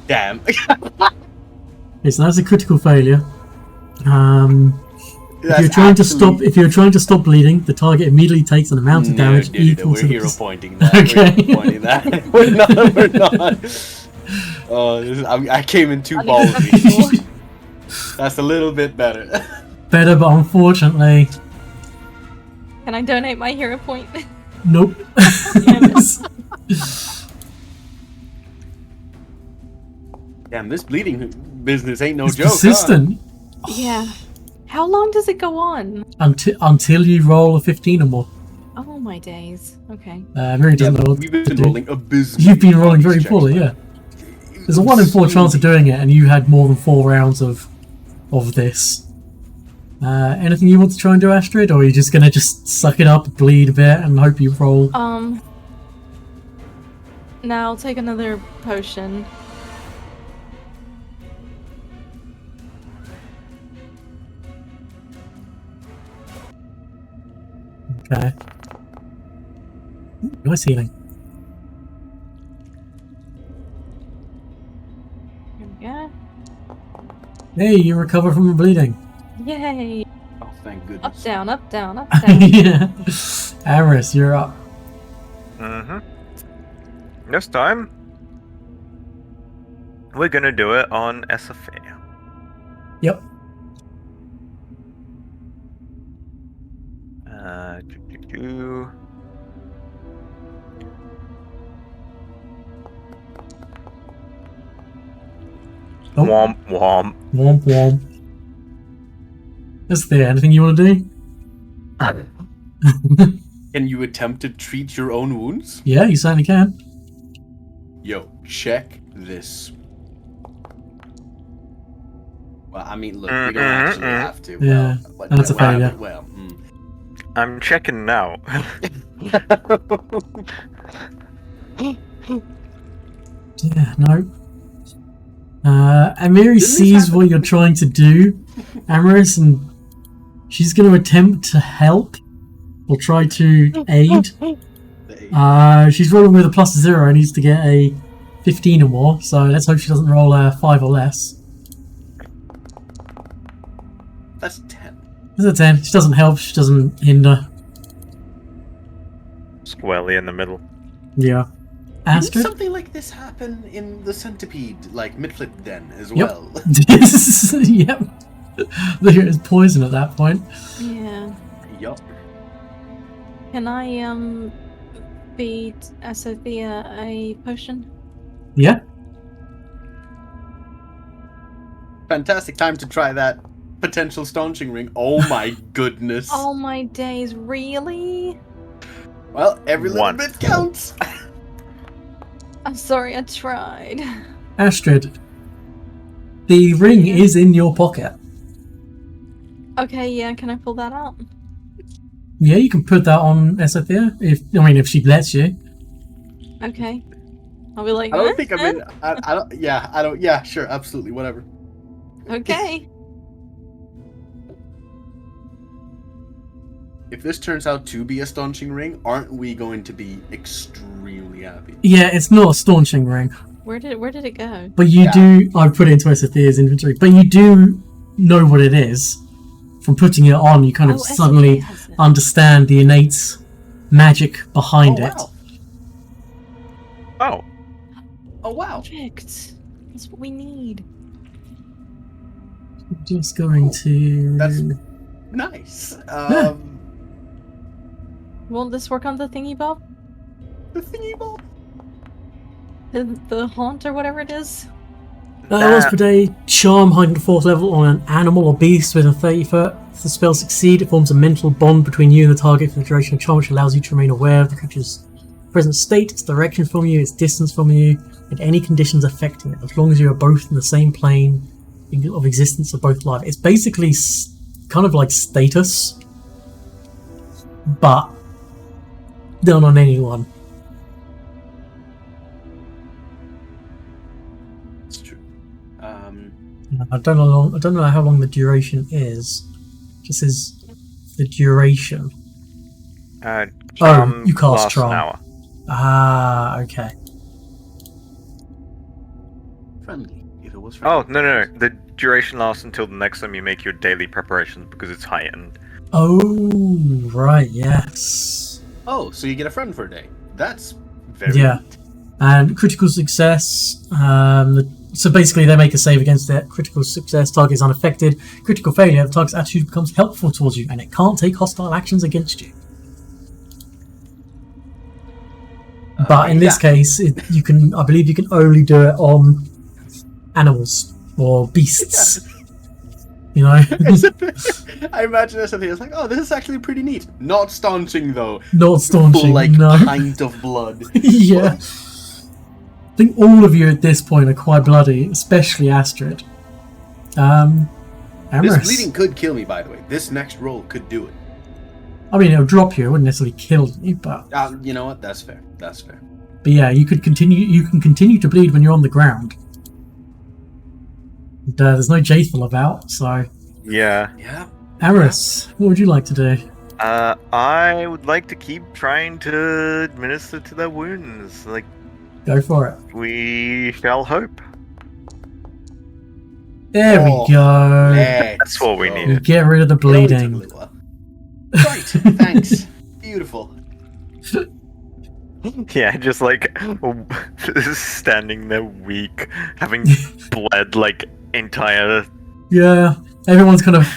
Damn. Okay, so that's a critical failure. If That's you're trying to actually- stop bleeding, the target immediately takes an amount of damage equal we're to hero the pointing that. Okay. We're hero pointing that. We're not. Oh, I came in too ballsy. That's a little bit better. better, but unfortunately, Can I donate my hero point? nope. Damn, this bleeding business ain't no It's joke. persistent Yeah. How long does it go on? until you roll a 15 or more. Oh my days. Okay. Really Yeah, doesn't know what we've to been do. rolling abysmally. You've been rolling on very these poorly, checks, yeah. There's a 1 in 4 chance of doing it, and you had more than 4 rounds of this. Anything you want to try and do, Astrid, or are you just gonna suck it up, bleed a bit, and hope you roll? Now I'll take another potion. Okay. Nice healing. Here we go. Hey, you recover from the bleeding. Yay! Oh, thank goodness. Up, down, up, down, up, down. Yeah. Aris, you're up. Mm-hmm. This time, we're gonna do it on SFA. Yep. Do. Oh. Womp womp. Womp womp. Is there anything you want to do? Can you attempt to treat your own wounds? Yeah, you certainly can. Yo, check this. Well, I mean, look, we don't actually have to. Yeah, that's a failure. Well, I'm checking now. Yeah, no. Amiri this sees happen? what you're trying to do, Amaris, and she's going to attempt to help or try to aid. She's rolling with a +0 and needs to get a 15 or more, so let's hope she doesn't roll a 5 or less. That's 10. It's a 10. She doesn't help, she doesn't hinder. Squarely in the middle. Yeah. Didn't Astrid? something like this happen in the Centipede, like mid-flip den as Yep. well? Yep. There is poison at that point. Yeah. Yup. Can I, feed Sophia a potion? Yeah. Fantastic time to try that potential staunching ring. Oh my goodness. Oh my days, really? Well, every little One. bit counts. I'm sorry, I tried. Astrid, the ring is in your pocket. Okay, yeah, can I pull that out? Yeah, you can put that on Sophia if she lets you. Okay. I'll be like, I don't "Huh? think I'm in. I don't. Yeah, I don't. Yeah, sure, absolutely, whatever. Okay. if this turns out to be a staunching ring, aren't we going to be extremely happy? Yeah, it's not a staunching ring. Where did it go? But you do... I put it into Esothea's inventory. But you do know what it is. From putting it on, you kind of suddenly understand the innate magic behind it. Oh. Oh, wow. Perfect. That's what we need. Just going to... That's nice. Won't this work on the thingy bob? The thingy bob? The haunt or whatever it is? Once per day, charm heightened 4th level on an animal or beast within 30 foot. If the spell succeeds, it forms a mental bond between you and the target for the duration of charm, which allows you to remain aware of the creature's present state, its direction from you, its distance from you, and any conditions affecting it, as long as you are both in the same plane of existence of both life. It's basically kind of like status, but done on anyone. It's true. I don't know how long the duration is. It just says the duration. Charm you cast lasts charm. an hour. Ah, okay. Friendly. If it was Oh, friendly. no. The duration lasts until the next time you make your daily preparations because it's heightened. Oh, right, yes. Oh, so you get a friend for a day. That's very Yeah. neat. And critical success, so basically they make a save against it. Critical success, target is unaffected. Critical failure, the target's attitude becomes helpful towards you, and it can't take hostile actions against you. But in this case, I believe you can only do it on animals or beasts. You know? I imagine something that's like, oh, this is actually pretty neat. Not staunching, though. Not staunching, Full, like, no. pint of blood. Yeah. I think all of you at this point are quite bloody, especially Astrid. This Amaris. bleeding could kill me, by the way. This next roll could do it. I mean, it'll drop you. It wouldn't necessarily kill you, but You know what? That's fair. That's fair. yeah, you can continue to bleed when you're on the ground. And, there's no Jathal about, so Yeah. Yeah. Amaris, what would you like to do? I would like to keep trying to administer to their wounds. Like, Go for it. we shall hope. There we go. That's what we go. need. You get rid of the It only took a bleeding. little while. Right. Thanks. Beautiful. Yeah, just like standing there weak, having bled like entire. Yeah, everyone's kind of...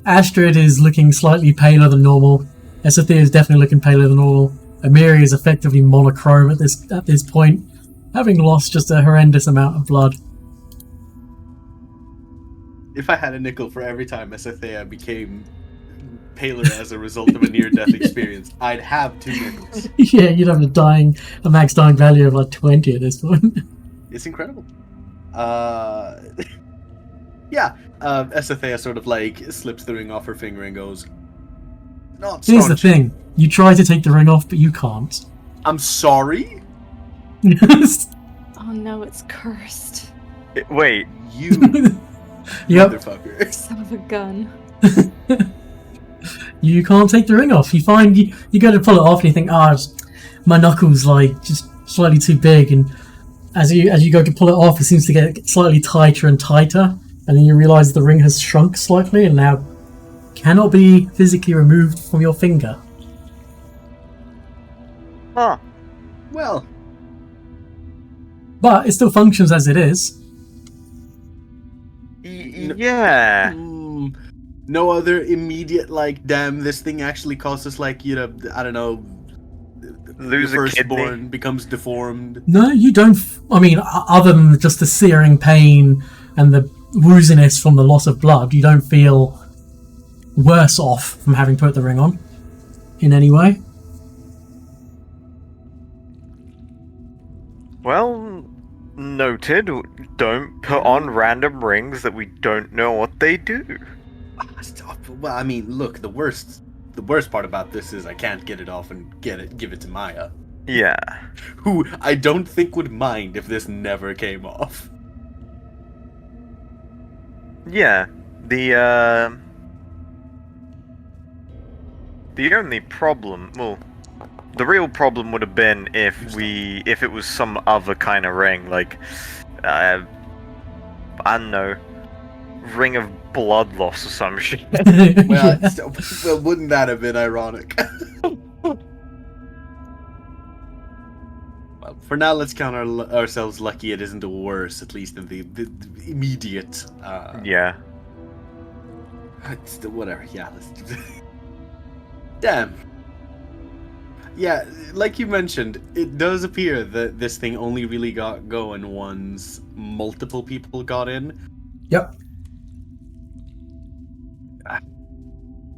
Astrid is looking slightly paler than normal. Esothea is definitely looking paler than normal. Amiri is effectively monochrome at this point, having lost just a horrendous amount of blood. If I had a nickel for every time Esothea became paler as a result of a near-death experience, I'd have 2 nickels. Yeah, you'd have a max dying value of like 20 at this point. It's incredible. Yeah. Esothea sort of like slips the ring off her finger and goes, "Not Here's the staunching." thing. You try to take the ring off, but you can't. I'm sorry. Oh no, it's cursed. Wait, You Yep. motherfucker. Son of a gun. You can't take the ring off. You find you go to pull it off and you think, my knuckles like just slightly too big, and as you go to pull it off, it seems to get slightly tighter and tighter, and then you realise the ring has shrunk slightly and now cannot be physically removed from your finger. huh? Well, But it still functions as it is. Yeah. no other immediate like, damn, this thing actually causes like, I don't know, Lose your a kidney. firstborn becomes deformed. No, you don't. I mean, other than just the searing pain and the wooziness from the loss of blood, you don't feel worse off from having put the ring on in any way. Well, noted. Don't put on random rings that we don't know what they do. Stop. Well, I mean, look, the worst part about this is I can't get it off and give it to Maya, Yeah. who I don't think would mind if this never came off. Yeah. The only problem, well, the real problem would have been if it was some other kind of ring, like, I don't know, ring of blood loss or some shit. Well, Yeah. well, wouldn't that have been ironic? Well, for now, let's count ourselves lucky it isn't worse, at least in the immediate. Yeah. Whatever. Yeah. Let's do that. Damn. Yeah, like you mentioned, it does appear that this thing only really got going once multiple people got in. Yep.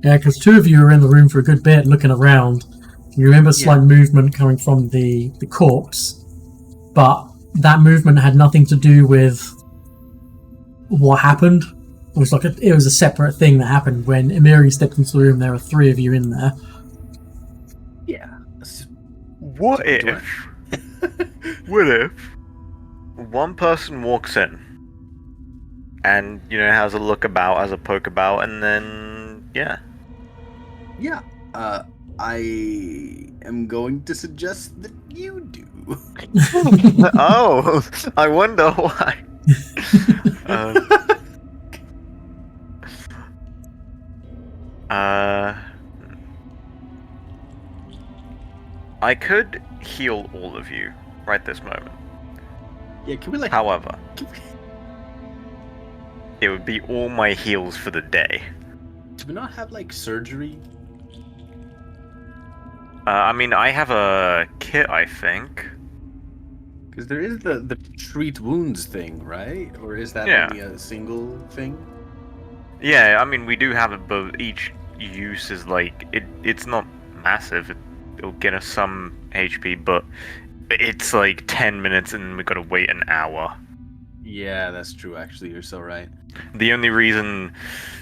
Yeah, because two of you were in the room for a good bit looking around. You remember slight movement coming from the corpse, but that movement had nothing to do with what happened. It was like it was a separate thing that happened. When Emiri stepped into the room, there were three of you in there. Yeah. What if one person walks in and, has a look about, has a poke about, and then, yeah. Yeah. I am going to suggest that you do. Oh, I wonder why. I could heal all of you right this moment. Yeah, can we However, it would be all my heals for the day. Do we not have surgery? I have a kit, I think. Because there is the treat wounds thing, right? Or is that only a single thing? Yeah, we do have it, but each use is it's not massive. It'll get us some HP, but it's 10 minutes and we've got to wait an hour. Yeah, that's true, actually. You're so right. The only reason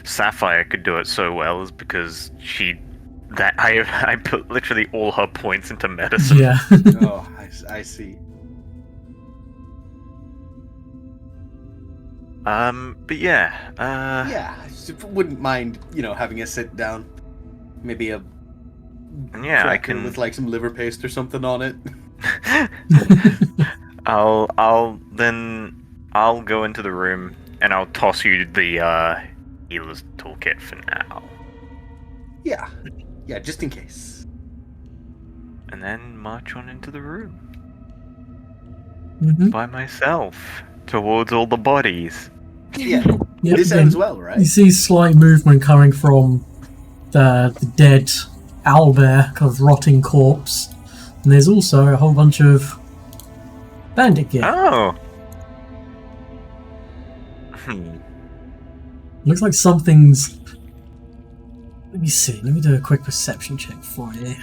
Sapphire could do it so well is because I put literally all her points into medicine. Yeah. Oh, I see. But yeah. Yeah, I just wouldn't mind, having a sit down. Maybe a I can with some liver paste or something on it. I'll go into the room and I'll toss you the healer's toolkit for now. Yeah, just in case. And then march on into the room Mm-hmm. by myself towards all the bodies. Yeah, Yep, this ends well, right? You see slight movement coming from the dead owlbear, kind of rotting corpse, and there's also a whole bunch of bandit gear. Oh. Looks like something's. Let me see. Let me do a quick perception check for you.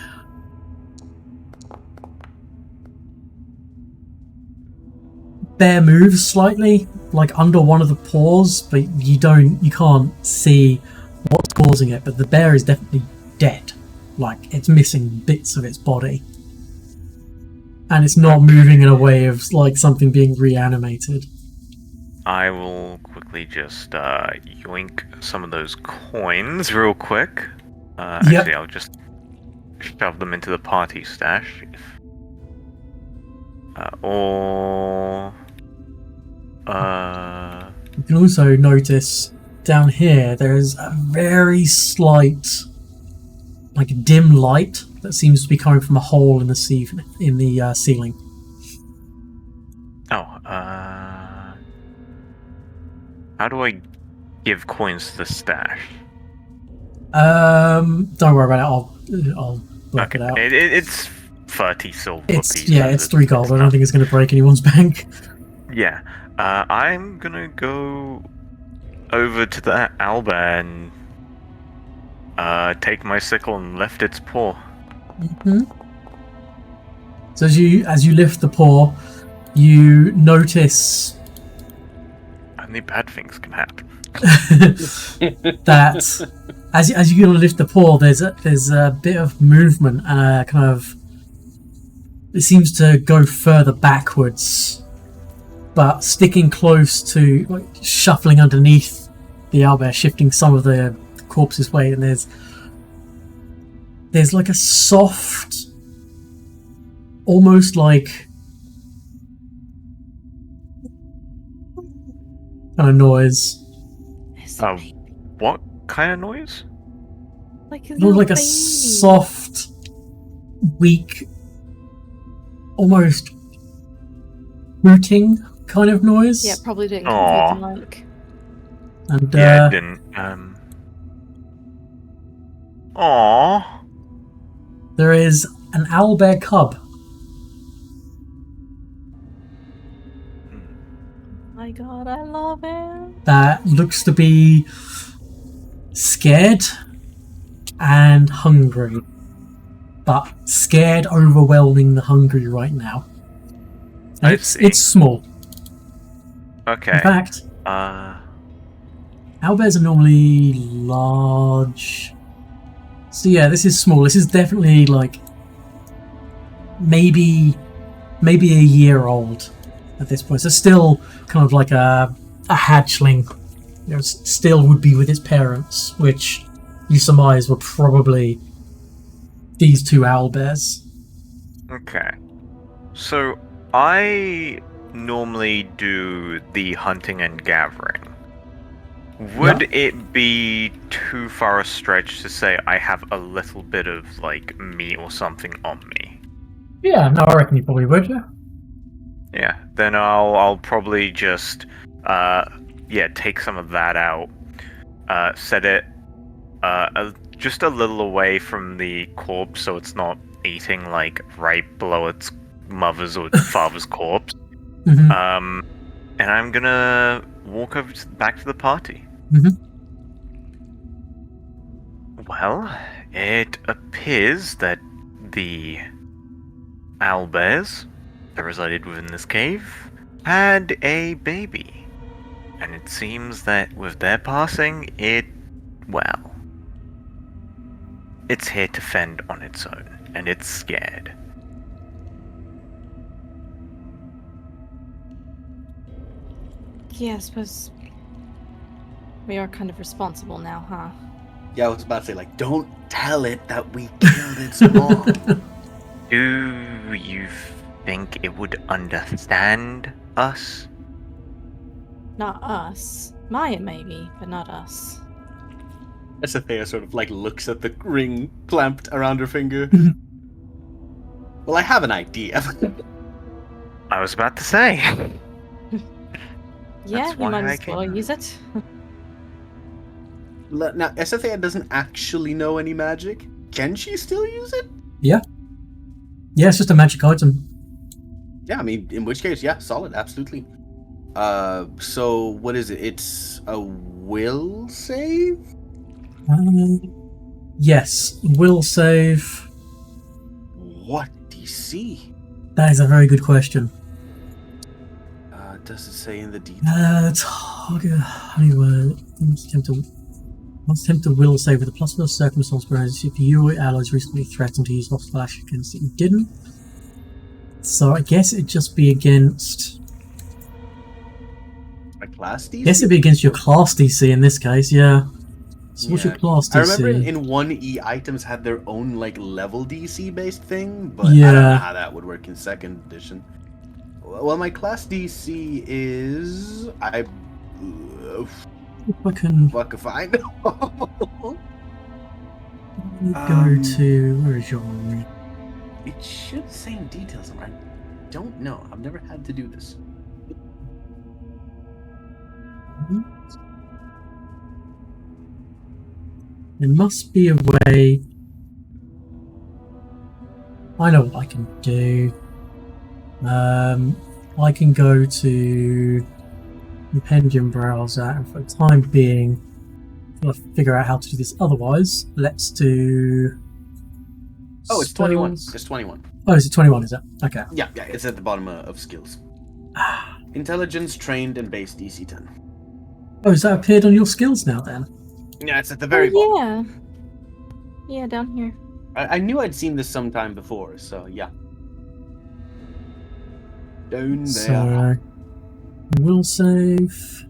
Bear moves slightly, under one of the paws, but you can't see what's causing it. But the bear is definitely dead. It's missing bits of its body, and it's not moving in a way of something being reanimated. I will quickly just yoink some of those coins real quick. Actually, I'll just shove them into the party stash. You can also notice down here there's a very slight, dim light that seems to be coming from a hole in the ceiling. How do I give coins to the stash? Don't worry about it. I'll work it out. It's 30 silver pieces. It's 3 gold. I don't think it's going to break anyone's bank. Yeah. I'm gonna go over to that owlbear and take my sickle and lift its paw. Mm-hmm. So as you lift the paw, you notice only bad things can happen. that as you lift the paw, there's a bit of movement and it seems to go further backwards, but sticking close to shuffling underneath the owlbear, shifting some of the corpse's weight, and there's there's like a soft, almost like kind of noise. It's a What kind of noise? like a Almost little like a baby. soft, weak, almost hooting kind of noise. Yeah, probably didn't Aw. come through the mic. And Yeah, it didn't. Aww. there is an owlbear cub. My God, I love it. That looks to be scared and hungry, but scared overwhelming the hungry right now. And I it's see. it's small. Okay. In fact, owlbears are normally large. So yeah, this is small. This is definitely like maybe a year old at this point. So still kind of like a hatchling. You know, still would be with its parents, which you surmise were probably these two owlbears. Okay. So, I normally do the hunting and gathering. Would it be too far a stretch to say I have a little bit of, like, meat or something on me? Yeah, no, I reckon you probably would, yeah. Yeah, then I'll probably just, take some of that out, set it, just a little away from the corpse so it's not eating, like, right below its mother's or father's corpse. Mm-hmm. And I'm gonna walk over back to the party. Mm-hmm. Well, it appears that the owlbears that resided within this cave had a baby. And it seems that with their passing, it's here to fend on its own, and it's scared. Yeah, I suppose we are kind of responsible now, huh? Yeah, I was about to say, like, don't tell it that we killed its mom. Do you think it would understand us? Not us. Maya maybe, but not us. Esethea sort of, like, looks at the ring clamped around her finger. Well, I have an idea. I was about to say. Yeah, That's you why might I as well came. use it. Now, Esethea doesn't actually know any magic. Can she still use it? Yeah. Yeah, it's just a magic item. Yeah, I mean, in which case, yeah, solid, absolutely. So what is it? It's a will save? Yes, will save. What DC? That is a very good question. Does it say in the details? Target anyway. Must attempt to will save with a plus one circumstance bonus if you or your allies recently threatened to use hostile action against it. You didn't. So I guess it'd just be against. My class DC? I guess it'd be against your class DC in this case, yeah. So what's your class DC? I remember in 1E items had their own like level DC based thing, but I Yeah. don't know how that would work in 2nd edition. Well, my class DC is I If I can fuck if I know. go to where is your It should say in details. I don't know. I've never had to do this. There must be a way. I know what I can do. I can go to Compendium Browser, and for the time being, I'll figure out how to do this. Otherwise, let's do. Oh, it's 21. spells. It's 21. Oh, is it 21? Is it? Okay. Yeah, it's at the bottom of skills. Intelligence, trained, and base DC 10. Oh, has that appeared on your skills now then? Yeah, it's at the very bottom. Yeah. Yeah, down here. I knew I'd seen this sometime before, so yeah. Down there. So, will save.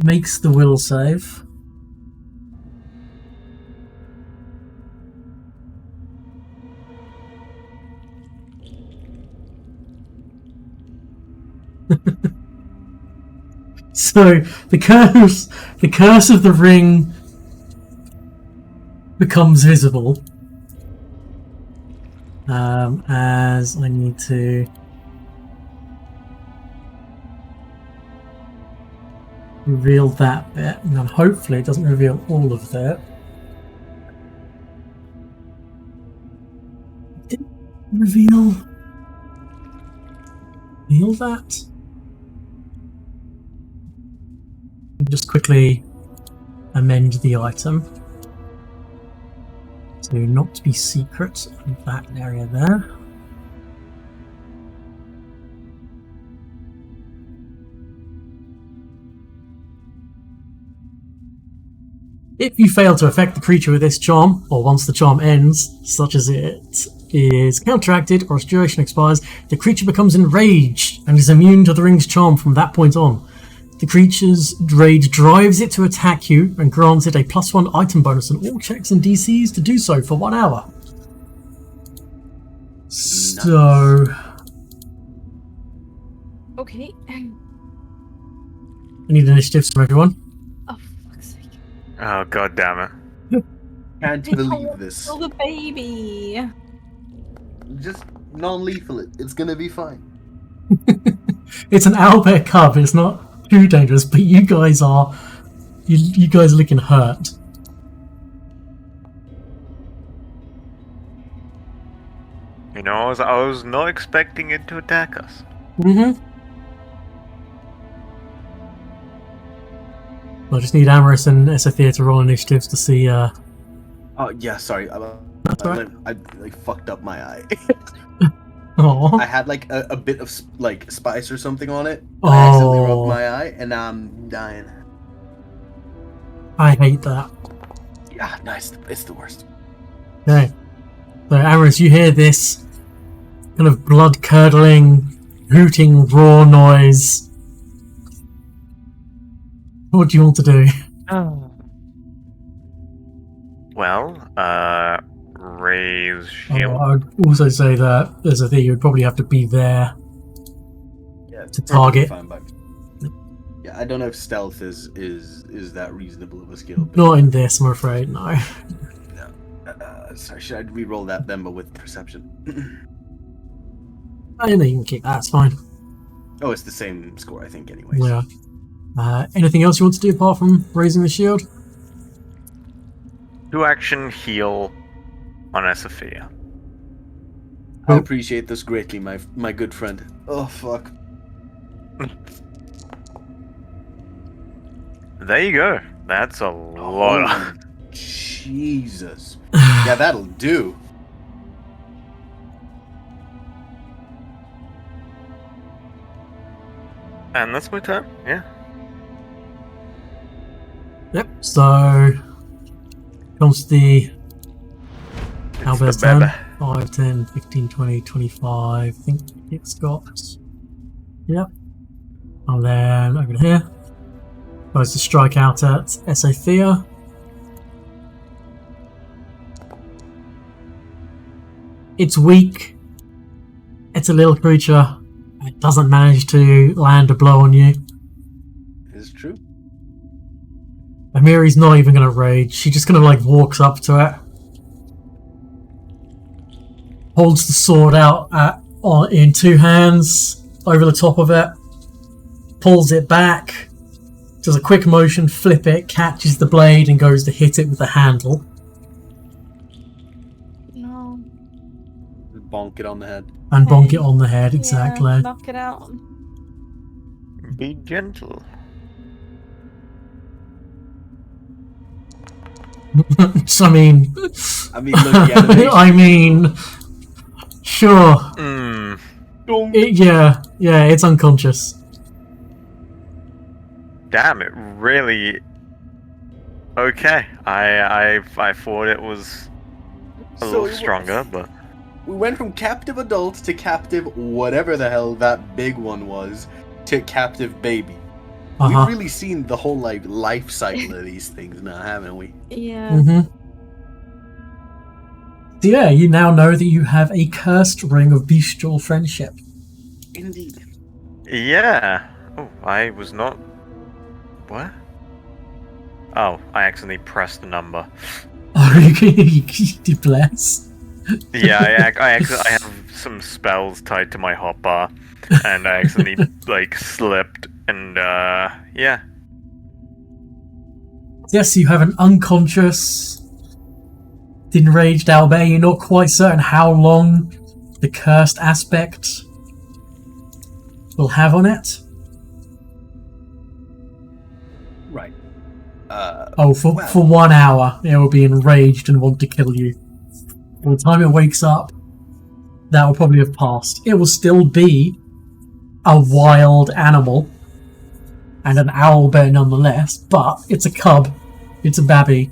Makes the will save. So the curse of the ring becomes visible. As I need to reveal that bit, and then hopefully it doesn't reveal all of that. Did it reveal that? Just quickly amend the item to not be secret in that area there. If you fail to affect the creature with this charm, or once the charm ends, such as it is counteracted or its duration expires, the creature becomes enraged and is immune to the ring's charm from that point on. The creature's rage drives it to attack you and grants it a +1 item bonus on all checks and DCs to do so for 1 hour. So... Okay. I need initiatives from everyone. Oh, fuck's sake. Oh, god damn it. Can't believe this. Kill the baby. Just non-lethal it. It's gonna be fine. It's an owlbear cub, it's not too dangerous, but you guys are looking hurt. You know, I was not expecting it to attack us. Mm-hmm. I just need Amaris and Esothea to roll initiatives to see. Oh yeah, sorry. That's right. I like fucked up my eye. Oh. I had like a bit of like spice or something on it. And I accidentally rubbed my eye, and now I'm dying. I hate that. Yeah, nice. It's the worst. Okay. So, Amaris, you hear this kind of blood-curdling, hooting, raw noise. What do you want to do? Well, raise shield. I would also say that there's a thing you would probably have to be there Yeah, to target. fine by me. Yeah, I don't know if stealth is that reasonable of a skill. But Not in this, I'm afraid, no. sorry, should I re-roll that then, but with perception? I think you can keep that, it's fine. Oh, it's the same score, I think, anyways. Yeah. Anything else you want to do apart from raising the shield? 2 action heal on Esophia. I appreciate this greatly, my good friend. Oh, fuck. There you go. That's a lot. Oh, Jesus. Yeah, that'll do. And that's my turn, yeah. Yep, so comes the It's Albert's the bebe. turn. 5, 10, 15, 20, 25. I think it's got. Yep. And then over here. Goes to strike out at Esothea. It's weak. It's a little creature. It doesn't manage to land a blow on you. It's true. Amiri's not even going to rage. She just kind of like walks up to it. Holds the sword out in 2 hands over the top of it. Pulls it back. Does a quick motion, flip it, catches the blade and goes to hit it with the handle. No. Bonk it on the head. And bonk it on the head, exactly. Yeah, knock it out. Be gentle. So, I mean, look, the animation. I mean, sure. Yeah, it's unconscious. Damn, it really. Okay, I thought it was a little stronger, but We went from captive adult to captive whatever the hell that big one was to captive baby. Uh-huh. We've really seen the whole life cycle of these things now, haven't we? Yeah. Mm-hmm. So yeah, you now know that you have a cursed ring of bestial friendship. Indeed. yeah. Oh, I was not What? Oh, I accidentally pressed the number. Oh, you did bless. Yeah, I have some spells tied to my hotbar, and I accidentally like slipped, and yeah. Yes, you have an unconscious, enraged Albert. You're not quite certain how long the cursed aspect will have on it. Right. For 1 hour, it will be enraged and want to kill you. By the time it wakes up, that will probably have passed. It will still be a wild animal and an owlbear nonetheless, but it's a cub, it's a babby,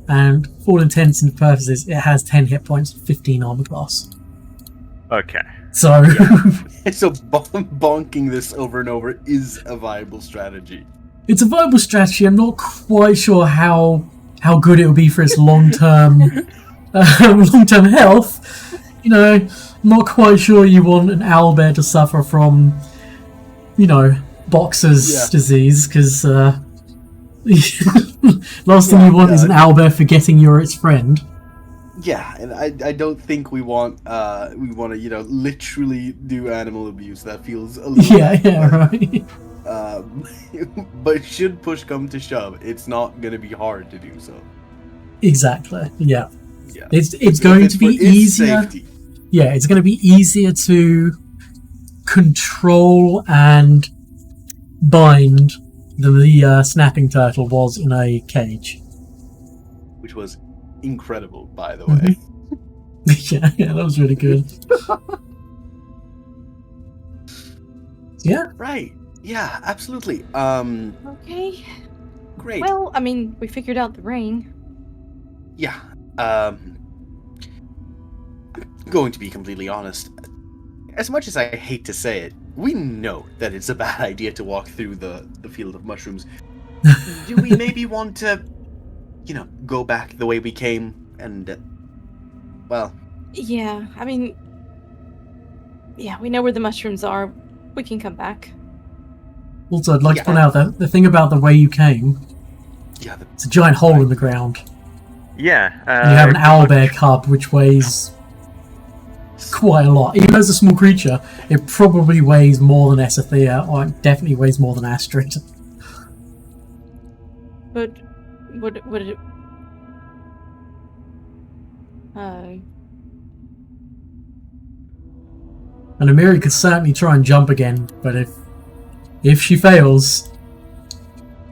and for all intents and purposes, it has 10 hit points, 15 armor class. Okay. So, So bonking this over and over is a viable strategy. it's a viable strategy. I'm not quite sure how good it will be for its long-term health. You know, I'm not quite sure you want an owlbear to suffer from, boxer's disease, because last thing you want is an owlbear forgetting you're its friend. Yeah, and I don't think we want to literally do animal abuse. That feels a little Right. But should push come to shove, it's not going to be hard to do so. Exactly. Yeah. Yeah. It's going to be easier. Safety. Yeah, it's going to be easier to control and bind than the snapping turtle was in a cage. Which was incredible, by the way. yeah, that was really good. Yeah. Right. Yeah, absolutely. Okay. Great. Well, I mean, we figured out the ring. Yeah. I'm going to be completely honest. As much as I hate to say it, we know that it's a bad idea to walk through the field of mushrooms. Do we maybe want to, go back the way we came and, well... Yeah, I mean... Yeah, we know where the mushrooms are. We can come back. Also, I'd like to point out that the thing about the way you came, it's a giant hole in the ground. Yeah. And you have an owlbear cub, which weighs quite a lot. Even as a small creature, it probably weighs more than Esethea, or it definitely weighs more than Astrid. But would it? And Amiri could certainly try and jump again, but if she fails,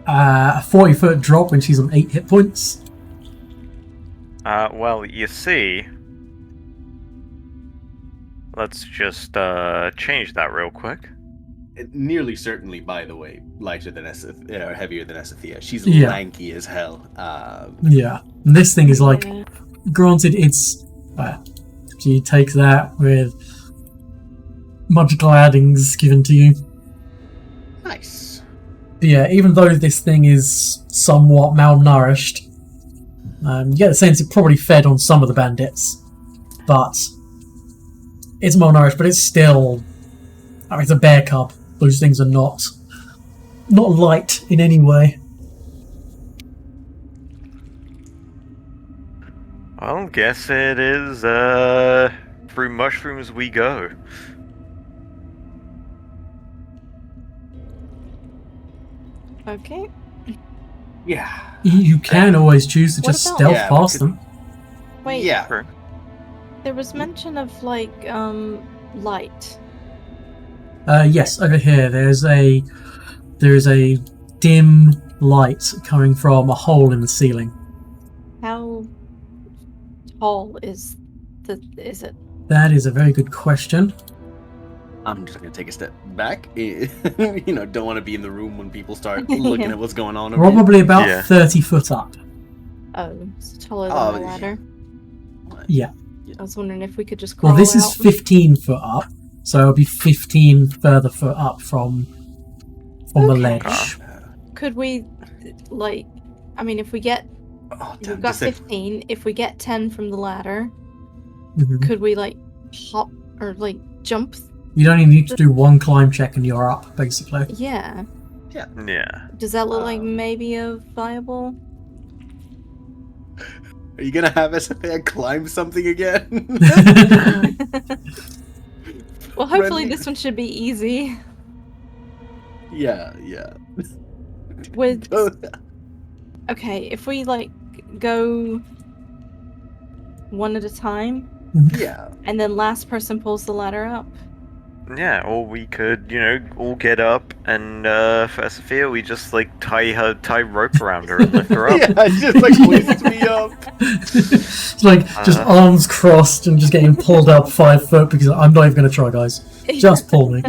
a 40-foot drop when she's on 8 hit points. Well, you see, let's just change that real quick. Nearly certainly, by the way, lighter than or heavier than Esethea. She's lanky as hell. Yeah, and this thing is like, granted, it's she takes that with much gladdings given to you. Nice. But yeah, even though this thing is somewhat malnourished, you get the sense it probably fed on some of the bandits, but it's malnourished. But it's still, it's a bear cub. Those things are not light in any way. Well, guess it is through mushrooms we go. Okay. Yeah. You can always choose to What just about- stealth Yeah, past we them. Wait. Yeah. Sure. There was mention of light. Yes, over here there's a dim light coming from a hole in the ceiling. How tall is it? That is a very good question. I'm just gonna take a step back. Don't want to be in the room when people start looking at what's going on. Probably about Yeah. 30 foot up. Oh, it's taller than the ladder. Yeah. I was wondering if we could just crawl Well, this is out. 15 foot up, so it'll be 15 further foot up from the Okay. ledge. Could we, if we get, we've got 15. If we get 10 from the ladder, Mhm. could we hop or jump? You don't even need to do one climb check and you're up, basically. Yeah. Yeah. Does that look like maybe a viable? Are you gonna have SFA climb something again? Well, hopefully Friendly- this one should be easy. Yeah. With okay, if we like go one at a time, Yeah. and then last person pulls the ladder up. Yeah, or we could, all get up and for Sophia, we just like tie rope around her and lift her up. Yeah, just like hoist me up. It's like just arms crossed and just getting pulled up 5 foot because I'm not even going to try, guys. Just pull me.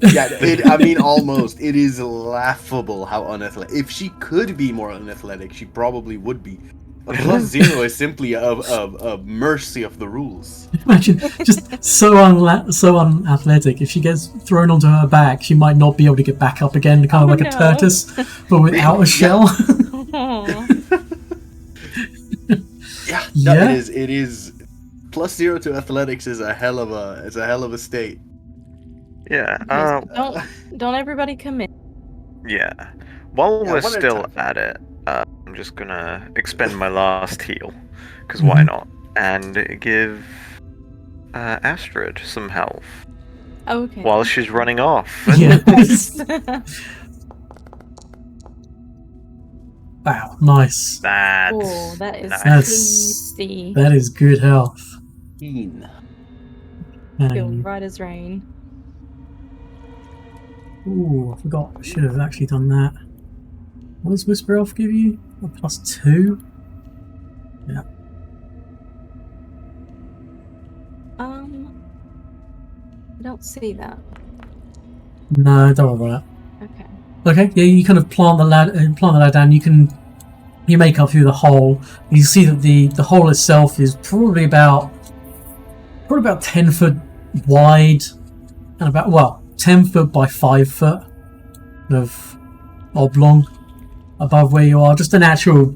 I mean, almost. It is laughable how unathletic. If she could be more unathletic, she probably would be. A +0 is simply a mercy of the rules. Imagine just so unathletic. If she gets thrown onto her back, she might not be able to get back up again, kind of like a tortoise, but without a shell. Yeah, it is. +0 to athletics is a hell of a state. Yeah. Don't everybody commit. Yeah. While Yeah, we're one at a still time. at it, I'm just gonna expend my last heal, because why not? And give Astrid some health Okay. while she's running off. Yeah. Wow, nice. That's Oh, that is nice. tasty. That is good health. Keen. Feel right as rain. Ooh, I forgot. I should have actually done that. What does Whisper Elf give you? A +2? Yeah. I don't see that. No, don't worry about Okay. that. Okay, yeah, you kind of plant the ladder down. You make up through the hole. You see that the hole itself is probably about 10 foot wide and about 10 foot by 5 foot of oblong above where you are. Just an actual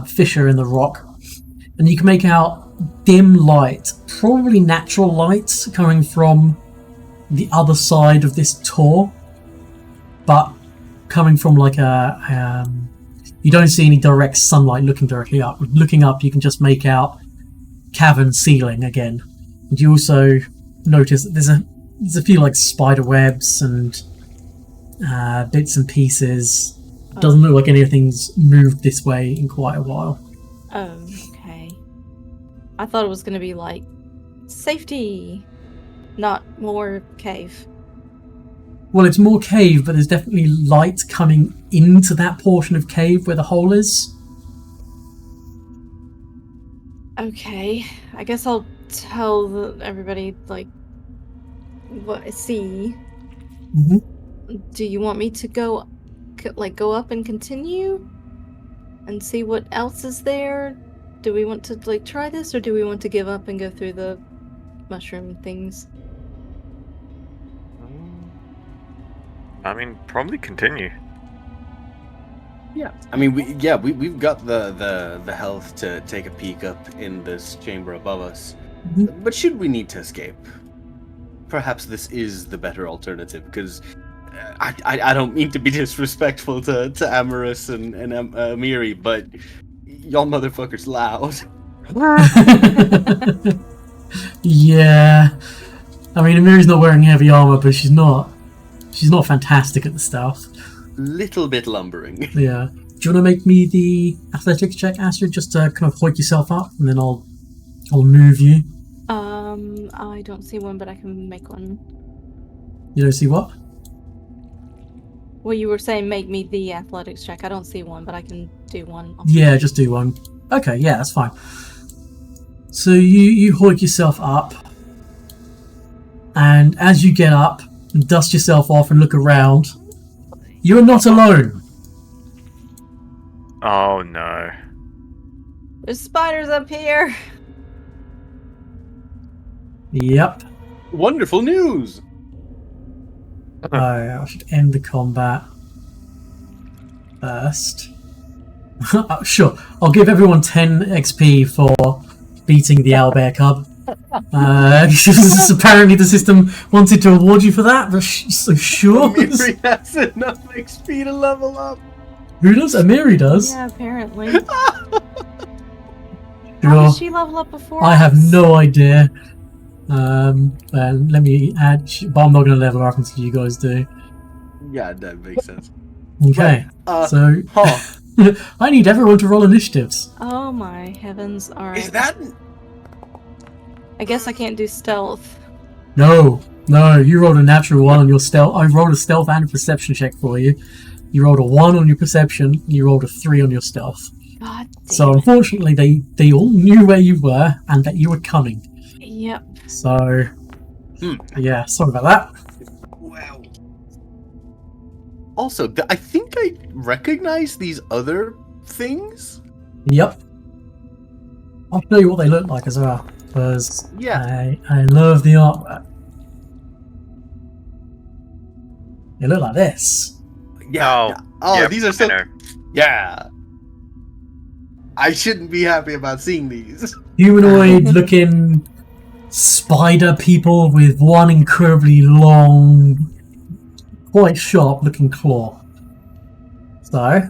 fissure in the rock, and you can make out dim light, probably natural light coming from the other side of this tor, but coming from like you don't see any direct sunlight looking directly up. Looking up, you can just make out cavern ceiling again. And you also notice that there's a few like spider webs and bits and pieces. Doesn't look like anything's moved this way in quite a while. Oh, okay. I thought it was gonna be like safety, not more cave. Well, it's more cave, but there's definitely light coming into that portion of cave where the hole is. Okay, I guess I'll tell everybody like what I see. Mm-hmm. Do you want me to go up and continue and see what else is there? Do we want to like try this, or do we want to give up and go through the mushroom things? I mean, probably continue. Yeah. I mean, we've got the health to take a peek up in this chamber above us. Mhm. But should we need to escape, perhaps this is the better alternative. Because I don't mean to be disrespectful to Amorous and Amiri, but y'all motherfuckers loud. Yeah. I mean, Amiri's not wearing heavy armor, but she's not fantastic at the stealth. Little bit lumbering. Yeah. Do you want to make me the athletics check, Astrid, just to kind of hoik yourself up, and then I'll move you. I don't see one, but I can make one. You don't see what? Well, you were saying make me the athletics check. I don't see one, but I can do one. Yeah, just do one. Okay, yeah, that's fine. So you hoik yourself up, and as you get up, and dust yourself off and look around, you are not alone. Oh no. There's spiders up here. Yep. Wonderful news. I should end the combat first. Sure, I'll give everyone 10 XP for beating the owlbear cub. Apparently the system wanted to award you for that, but so sure. Miri has enough XP to level up. Who does? Amiri does. Yeah, apparently. Sure. How did she level up before? I have no idea. Let me add, but I'm not going to level up until you guys do. Yeah, that makes sense. Okay, Right, so I need everyone to roll initiatives. Oh my heavens! All right. Is that? I guess I can't do stealth. No, you rolled a natural 1 on your stealth. I rolled a stealth and a perception check for you. You rolled a 1 on your perception, you rolled a 3 on your stealth. God damn. So unfortunately, they all knew where you were and that you were coming. Yep. So, yeah, sorry about that. Wow. Also, I think I recognize these other things. Yep. I'll show you what they look like as well, because Yeah. I love the artwork. They look like this. Yeah. Oh, yep, these are I so. know. Yeah. I shouldn't be happy about seeing these. Humanoid-looking spider people with one incredibly long, quite sharp-looking claw. So,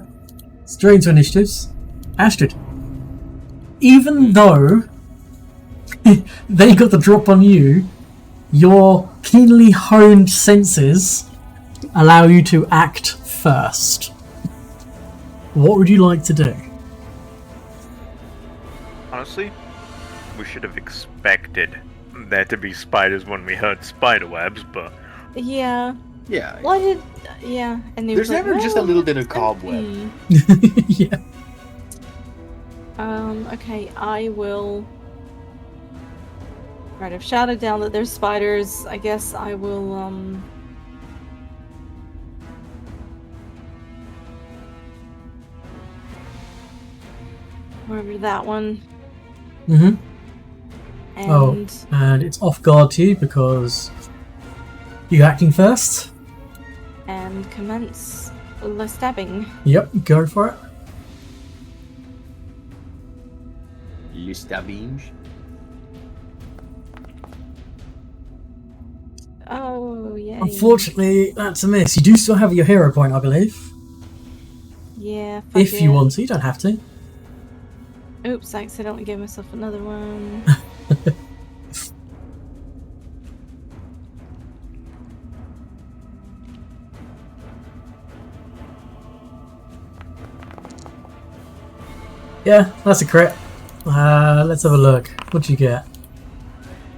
straight into initiatives. Astrid. Even though they got the drop on you, your keenly honed senses allow you to act first. What would you like to do? Honestly, we should have expected there to be spiders when we heard spider webs, but Yeah. Yeah. Well, I did. Yeah. And they There's was like, never just a "No, little bit of it's cobweb." empty." Yeah. Okay, I will. Right, I've shouted down that there's spiders. I guess I will, wherever that one. Mm-hmm. And Oh, and it's off guard to you because you're acting first. and commence the stabbing. Yep, go for it. Le stabbing. Oh, yay. Unfortunately, that's a miss. You do still have your hero point, I believe. Yeah, fuck If you it. want to, you don't have to. Oops, I accidentally gave myself another one. Yeah, that's a crit. Let's have a look. What'd you get?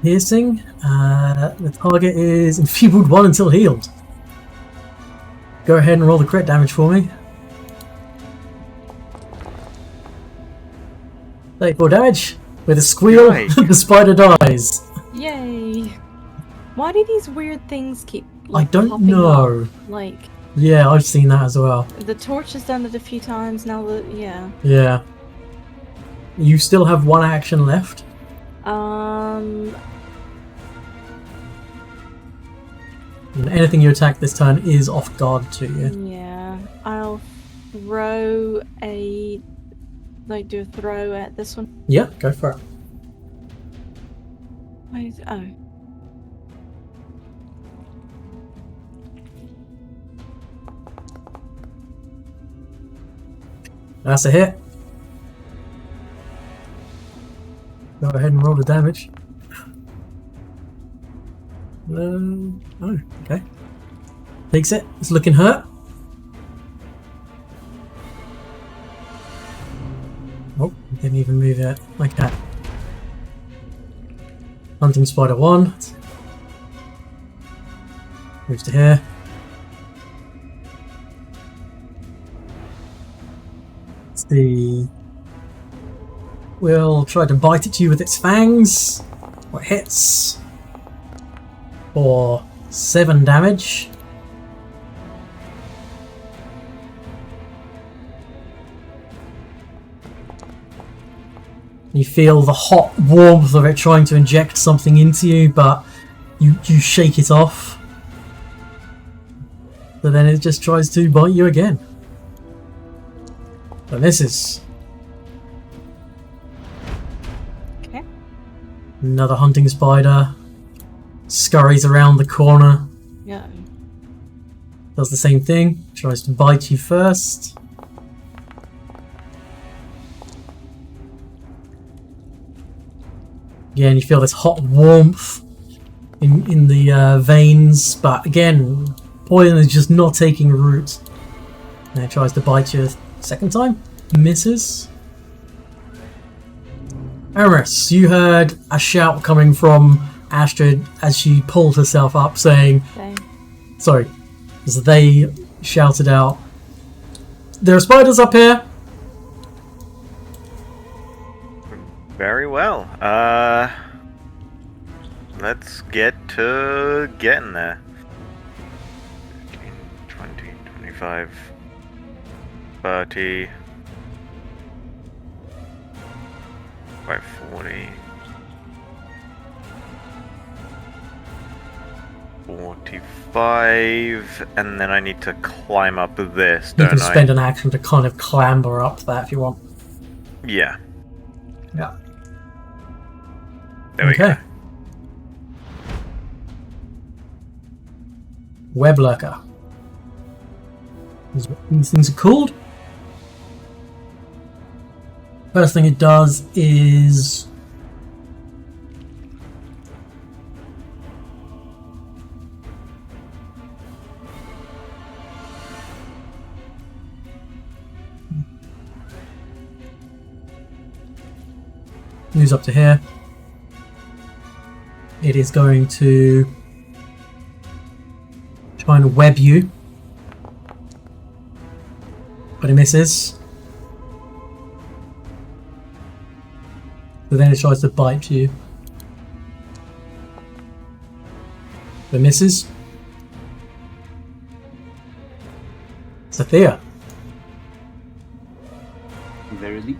Piercing. The target is enfeebled 1 until healed. Go ahead and roll the crit damage for me. 34 damage. With a squeal, Yikes. the spider dies. Yay! Why do these weird things keep I like, don't popping know. up? Like, Yeah, I've seen that as well. the torch has done it a few times now. Yeah. Yeah. You still have 1 action left. Um. And anything you attack this turn is off guard to you. Yeah. I'll throw a. Like, do a throw at this one. Yeah, go for it. Wait, oh. That's a hit. Go ahead and roll the damage. Oh, okay. Takes it. It's looking hurt. Oh, didn't even move it like that. Hunting Spider 1. Moves to here. Let's see. We'll try to bite at you with its fangs. What hits? For 7 damage. You feel the hot warmth of it trying to inject something into you, but you shake it off. But then it just tries to bite you again. But misses. Okay. Another hunting spider scurries around the corner. Yeah. Does the same thing. Tries to bite you first. Again, you feel this hot warmth in the veins, but again, poison is just not taking root. And it tries to bite you a second time. Misses. Aramis, you heard a shout coming from Astrid as she pulled herself up, saying, Okay. sorry, as they shouted out, "There are spiders up here!" Very well. Let's get to getting there. 15, 20, 25, 30, 40, 45, and then I need to climb up this, You don't can I? spend an action to kind of clamber up that if you want. Yeah. Yeah. There we go. Web lurker. Is what these things are called. First thing it does is moves up to here. It is going to try and web you, but it misses. So then it tries to bite you, but misses. Sathea. Verily.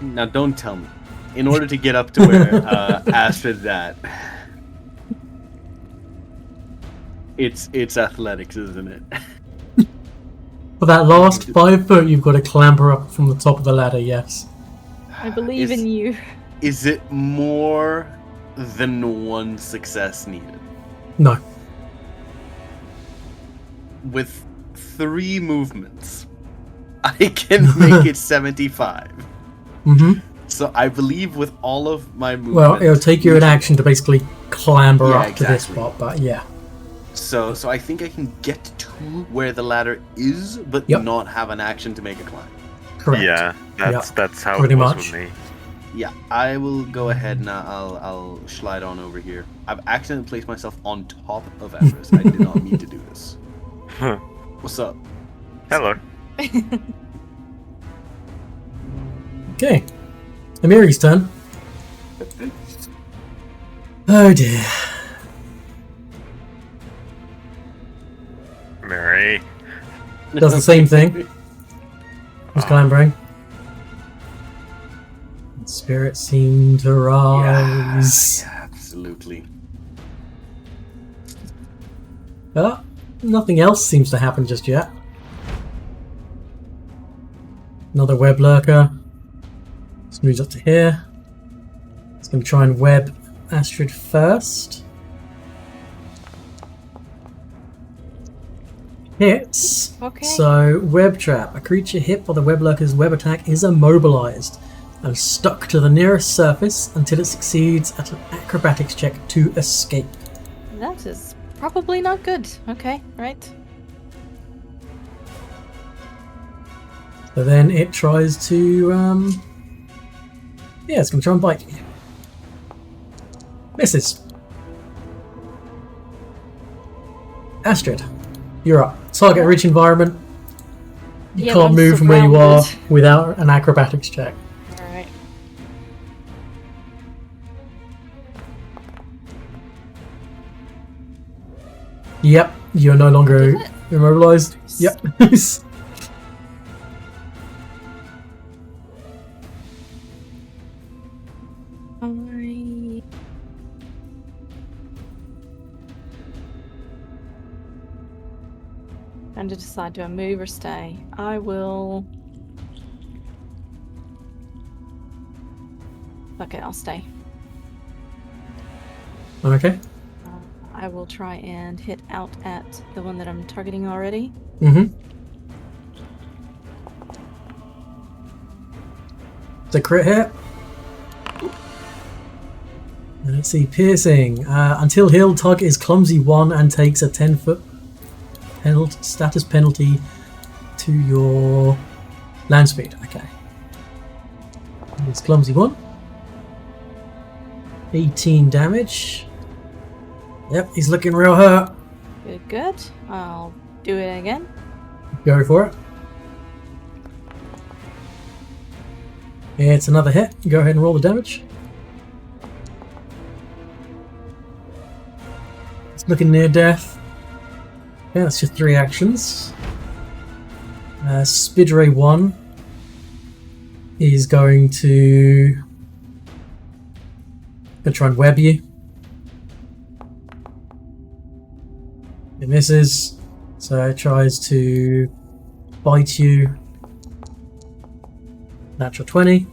Now, don't tell me. In order to get up to where Astrid's at, it's athletics, isn't it? For that last 5 foot, you've got to clamber up from the top of the ladder, yes. I believe in you. Is it more than one success needed? No. With 3 movements, I can make it 75. Mm-hmm. So I believe with all of my movements... Well, it'll take you an action to basically clamber Yeah, up to this exactly. spot, but yeah. So I think I can get to where the ladder is, but Yep. not have an action to make a climb. Correct. Yeah, that's how Pretty it was much. with me. Yeah, I will go ahead and I'll slide on over here. I've accidentally placed myself on top of Everest. I did not mean to do this. What's up? Hello. Okay. Amiri's turn. Oh dear. Mary. Does the same thing. He's clambering. Spirits seem to rise. Yeah, absolutely. Nothing else seems to happen just yet. Another web lurker. This moves up to here. It's going to try and web Astrid first. Hits. Okay. So, web trap. A creature hit by the web lurker's web attack is immobilized and stuck to the nearest surface until it succeeds at an acrobatics check to escape. That is probably not good. Okay, right. So then it tries to, yeah, it's going to try and bite you. Misses. Astrid, you're up. Target rich environment. You Yeah, can't I'm move from where you are surrounded. without an acrobatics check. Alright. Yep, you're no longer Did it? immobilized. Yep. Alright. Trying to decide, do I move or stay? I will... Fuck it, I'll stay. Okay. I will try and hit out at the one that I'm targeting already. Mm-hmm. The crit hit. Let's see, piercing. Until healed, target is clumsy 1 and takes a 10-foot status penalty to your land speed. Okay. It's clumsy 1. 18 damage. Yep, he's looking real hurt. Good, good. I'll do it again. Go for it. It's another hit. Go ahead and roll the damage. It's looking near death. Yeah, that's just 3 actions. Spidray 1 is going to try and web you. It misses, so it tries to bite you. Natural 20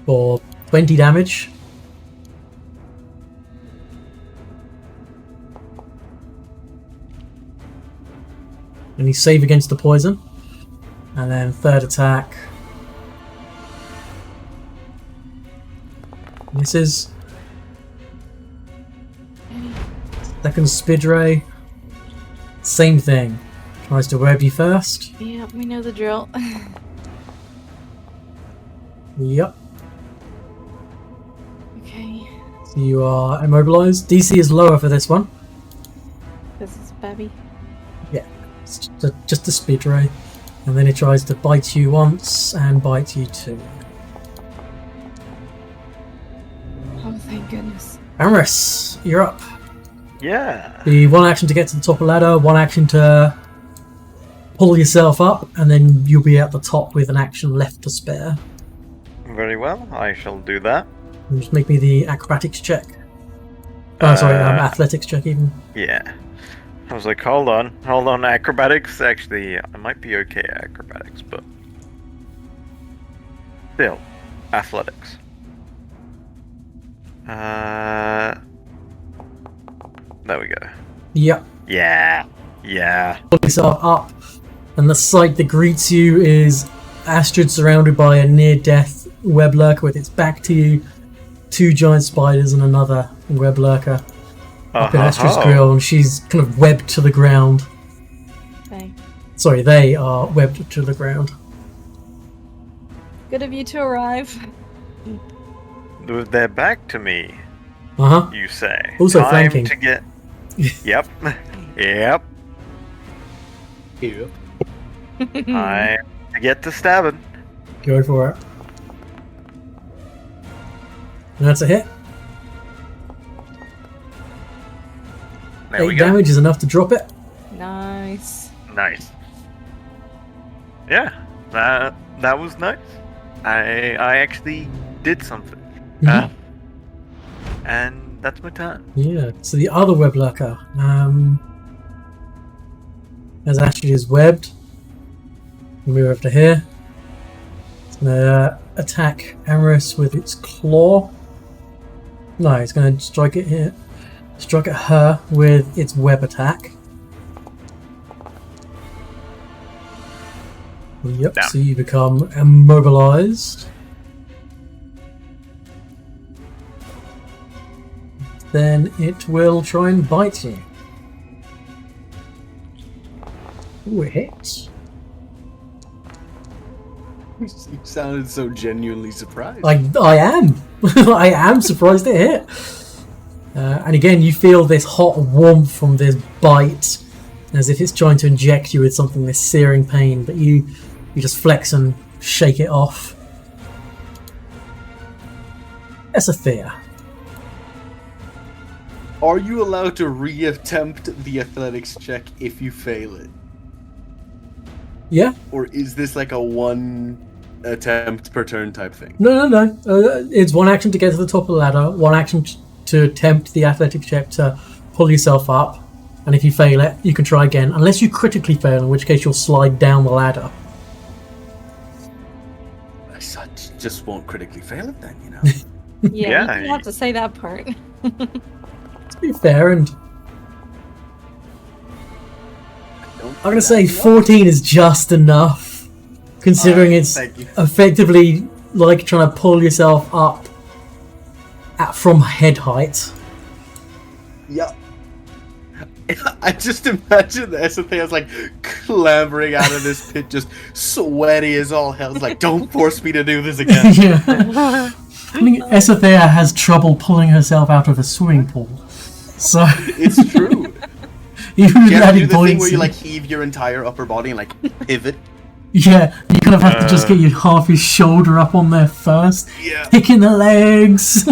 for 20 damage. And you save against the poison. And then third attack. Misses. Second Spidray. Same thing. Tries to web you first. Yeah, we know the drill. Yep. Okay. So you are immobilized. DC is lower for this one. This is Babby. Yeah. It's just a Spidray. And then it tries to bite you once and bite you too. Oh, thank goodness. Amris, you're up. Yeah. The 1 action to get to the top of the ladder, 1 action to pull yourself up, and then you'll be at the top with an action left to spare. Very well. I shall do that. And just make me the acrobatics check. Oh, sorry, athletics check even. Yeah. I was like, hold on, acrobatics. Actually, I might be okay at acrobatics, but still, athletics. There we go. Yep. Yeah. Pull yourself up, and the sight that greets you is Astrid surrounded by a near-death web lurker with its back to you, 2 giant spiders and another web lurker up in Astrid's grill, and she's kind of webbed to the ground. Okay. Sorry, they are webbed to the ground. Good of you to arrive. They're back to me, Uh-huh. you say. Also Time flanking. to get... Yep. Yep. Here. Time to get to stabbing. Go for it. And that's a hit. There we 8 go. damage is enough to drop it. Nice. Nice. Yeah, that was nice. I actually did something. Mhm. And that's my turn. Yeah, so the other web lurker, as Astrid is webbed, move over to here. It's going to attack Amorous with its claw. No, it's going to strike it here. Strike at her with its web attack. Yep, Damn. so you become immobilized. Then it will try and bite you. Ooh, it hits. You sounded so genuinely surprised. I am. I am surprised it hit. And again, you feel this hot warmth from this bite, as if it's trying to inject you with something, this searing pain, but you just flex and shake it off. That's a fear. Are you allowed to re-attempt the athletics check if you fail it? Yeah? Or is this like a 1 attempt per turn type thing? No. It's 1 action to get to the top of the ladder, 1 action to attempt the athletics check to pull yourself up, and if you fail it, you can try again, unless you critically fail, in which case you'll slide down the ladder. just won't critically fail it then, you know. Yeah, Yeah, you didn't have to say that part. To be fair, and Don't I'm gonna say you know? 14 is just enough, considering Alright, it's thank you. effectively like trying to pull yourself up from head height. Yeah. I just imagine the SFA is like clambering out of this pit, just sweaty as all hell. It's like, don't force me to do this again. Yeah. I think Esothea has trouble pulling herself out of a swimming pool. So It's true. even with You have to do added the thing where you buoyancy, like heave your entire upper body and like pivot. yeah, you kind of have to just get your half your shoulder up on there first, Yeah. kicking the legs.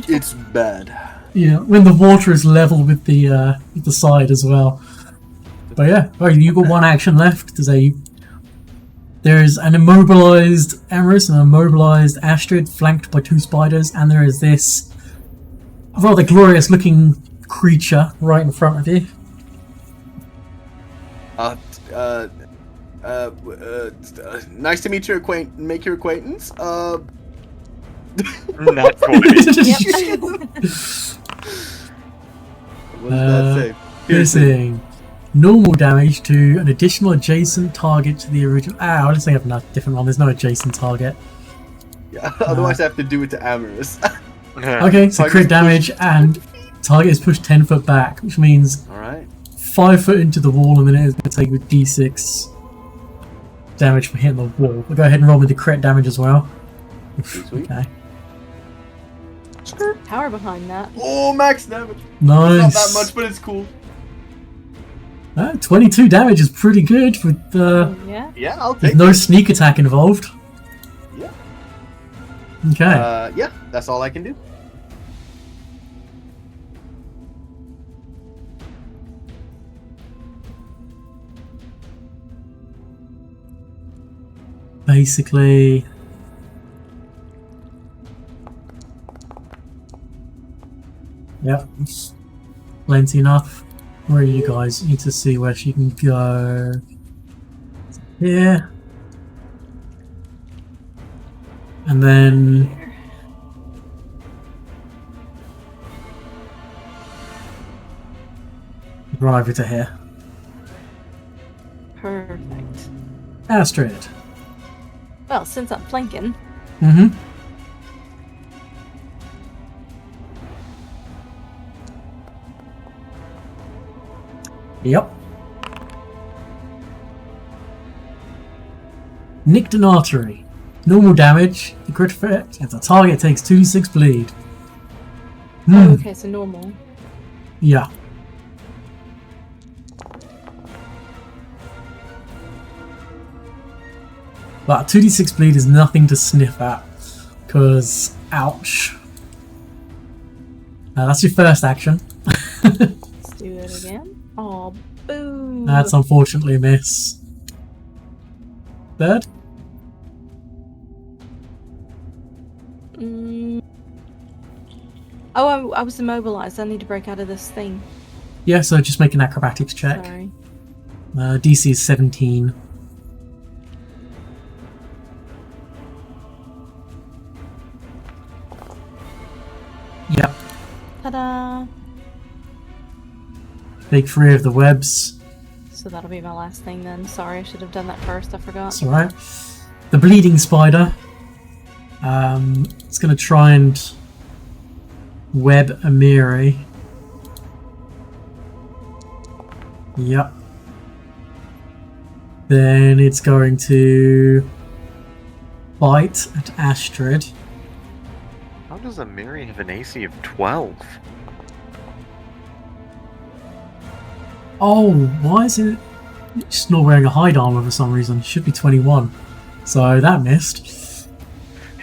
It's bad. Yeah, when the water is level with the side as well. But yeah, right, you got one action left. There's an immobilized Amorous and an immobilized Astrid flanked by 2 spiders, and there is this rather glorious looking creature right in front of you. Nice to meet your make your acquaintance. Not 20. What does that say? Piercing. Normal damage to an additional adjacent target to the original. I just think I have a different one. There's no adjacent target. Yeah, otherwise I have to do it to Amorous. Okay, so Target's crit damage pushed- and target is pushed 10 foot back, which means Alright. 5 foot into the wall, and then it is going to take with d6 damage for hitting the wall. We'll go ahead and roll with the crit damage as well. Sweet. Okay. Power behind that. Oh, max damage. Nice. Not that much, but it's cool. 22 damage is pretty good with Yeah. Yeah, I'll with take no it. sneak attack involved. Yeah. Okay. Yeah, that's all I can do. Basically, yep, plenty enough. Where are you guys? Need to see where she can go. Yeah, and then run over to here. Perfect. Astrid. Well, since I'm flanking, Mm-hmm. Yep. Nicked an artery. Normal damage. The crit effect. If the target takes 2d6 bleed. oh, okay, so normal. Yeah. But 2d6 bleed is nothing to sniff at. Because, ouch. That's your first action. Let's do it again. Oh, boo. That's unfortunately a miss. Third? Oh, I was immobilized. I need to break out of this thing. Yeah, so just make an acrobatics check. Sorry. DC is 17. Yep. Ta-da! Take 3 of the webs. So that'll be my last thing then. Sorry, I should have done that first. I forgot. That's alright. The bleeding spider. It's going to try and web Amiri. Yep. Then it's going to bite at Astrid. How does Amiri have an AC of 12? Oh, why is it? She's not wearing a hide armor for some reason. Should be 21. So that missed.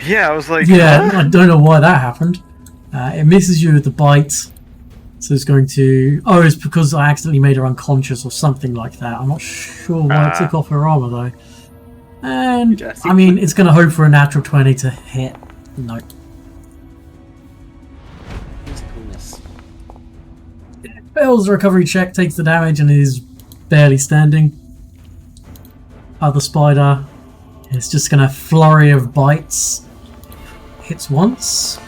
Yeah, I was like, Yeah, huh? I don't know why that happened. It misses you with the bite. So it's going to... Oh, it's because I accidentally made her unconscious or something like that. I'm not sure why it took off her armor though. And, Jesse. I mean, it's going to hope for a natural 20 to hit. No. Coolness. Fails the recovery check, takes the damage, and is barely standing. Other spider It's just gonna flurry of bites. Hits once.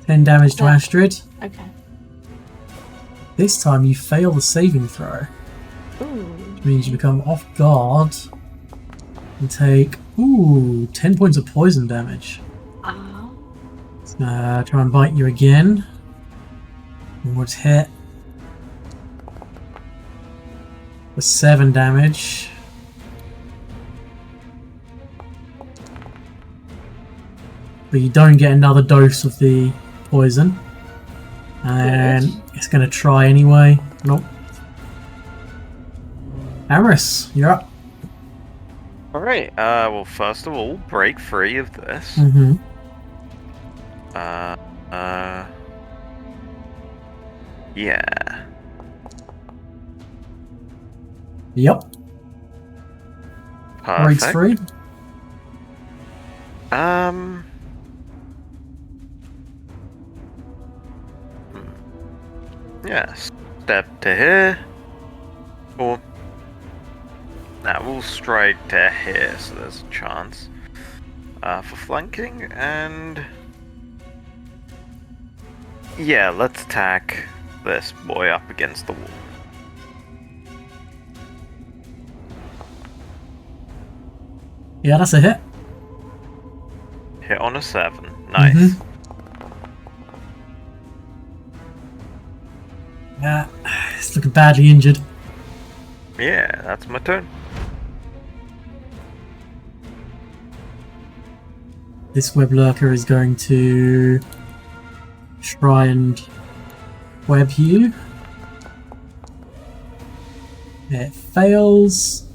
10 damage to Astrid. Okay. This time you fail the saving throw. Ooh. Which means you become off guard and take 10 points of poison damage. Ah. Try and bite you again. Would hit for 7 damage. But you don't get another dose of the poison. And it's going to try anyway. Nope. Amaris, you're up. Alright, well, first of all, break free of this. Mm-hmm. Yeah. Yep. Breaks Perfect. free. Yeah, step to here. Or... Nah, we'll strike to here, so there's a chance. For flanking, and... Yeah, let's attack this boy up against the wall. Yeah, that's a hit. Hit on a 7. Nice. Mhm. Yeah, it's looking badly injured. Yeah, that's my turn. This web lurker is going to try and web you. It fails.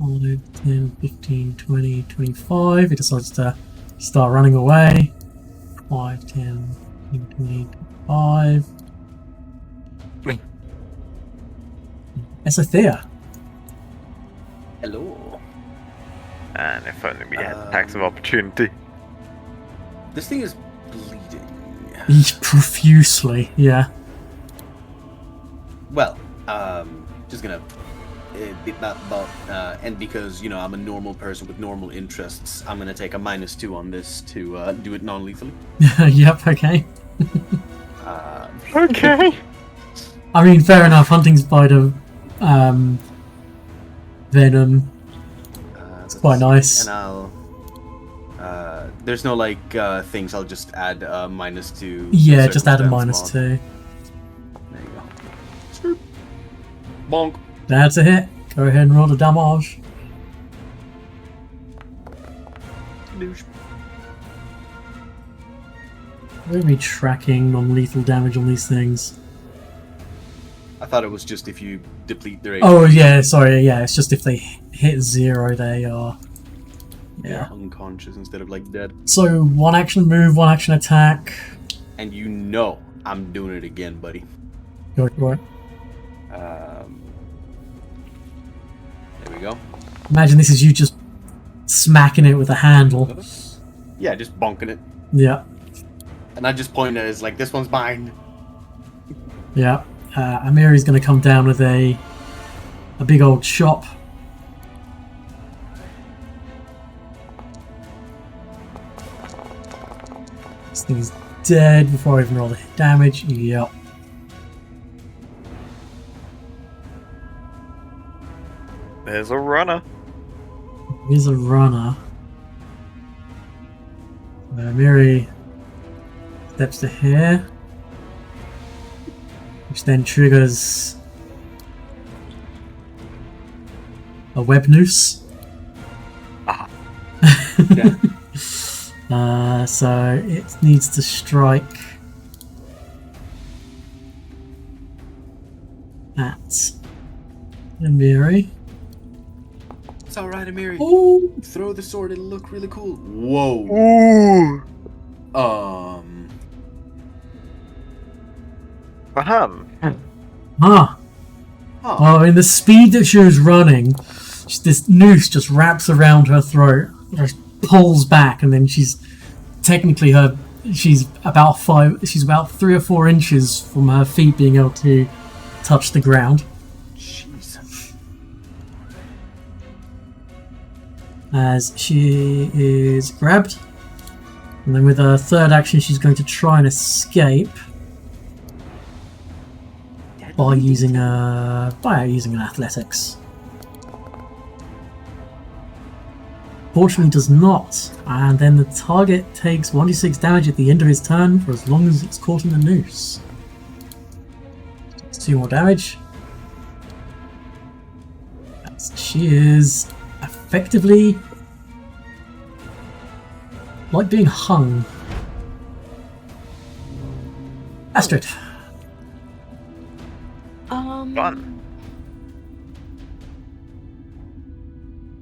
5, 10, 15, 20, 25. It decides to start running away. 5, 10, 15, 20, 25. Esothea. Hello. And if only we had attacks of opportunity. This thing is bleeding. Profusely, yeah. Well, just gonna bit that butt, and because, you know, I'm a normal person with normal interests, I'm gonna take a -2 on this to do it non-lethally. Yep, okay. Okay. I mean, fair enough. Hunting spider venom. It's quite nice. And I'll... there's no, like, things. I'll just add -2. Yeah, just add a circumstance -2. There you go. Swoop. Bonk. That's a hit. Go ahead and roll the damage. Douche. We're going to be tracking non-lethal damage on these things. I thought it was just if you deplete their HP. Oh, yeah, sorry. Yeah, it's just if they hit 0, they are... Yeah, unconscious instead of, like, dead. So, 1 action move, 1 action attack. And you know I'm doing it again, buddy. Go for it. There we go. Imagine this is you just smacking it with a handle. Yeah, just bonking it. Yeah, And I just point at it as like, this one's mine. yeah. Amiri's going to come down with a big old chop. This thing's dead before I even roll the hit damage. Yep. There's a runner. Here's a runner. Amiri steps to here, which then triggers a web noose. Ah. Yeah. So it needs to strike at Amiri. It's alright, Amiri. Oh, Throw the sword, it'll look really cool. Whoa. Ooh. ah. Huh. Well, in the speed that she was running, this noose just wraps around her throat, just pulls back, and then she's technically she's about 3 or 4 inches from her feet being able to touch the ground. Jeez. as she is grabbed. And then with her third action, she's going to try and escape by using an athletics. Fortunately does not, and then the target takes 1d6 damage at the end of his turn for as long as it's caught in the noose. It's 2 more damage. She is effectively like being hung. Astrid. Fun.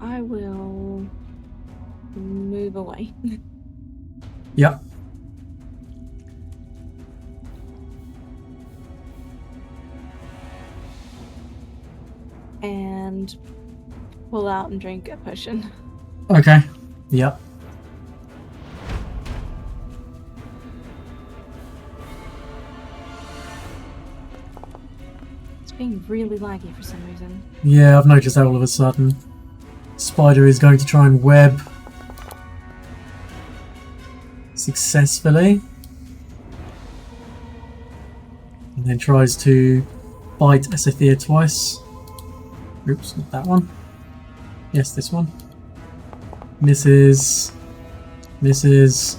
I will move away. Yep. And pull out and drink a potion. Okay. Yep. It's being really laggy for some reason. Yeah, I've noticed that all of a sudden. Spider is going to try and web successfully. And then tries to bite Asithia twice. Oops, not that one. Yes, this one. Misses. Misses.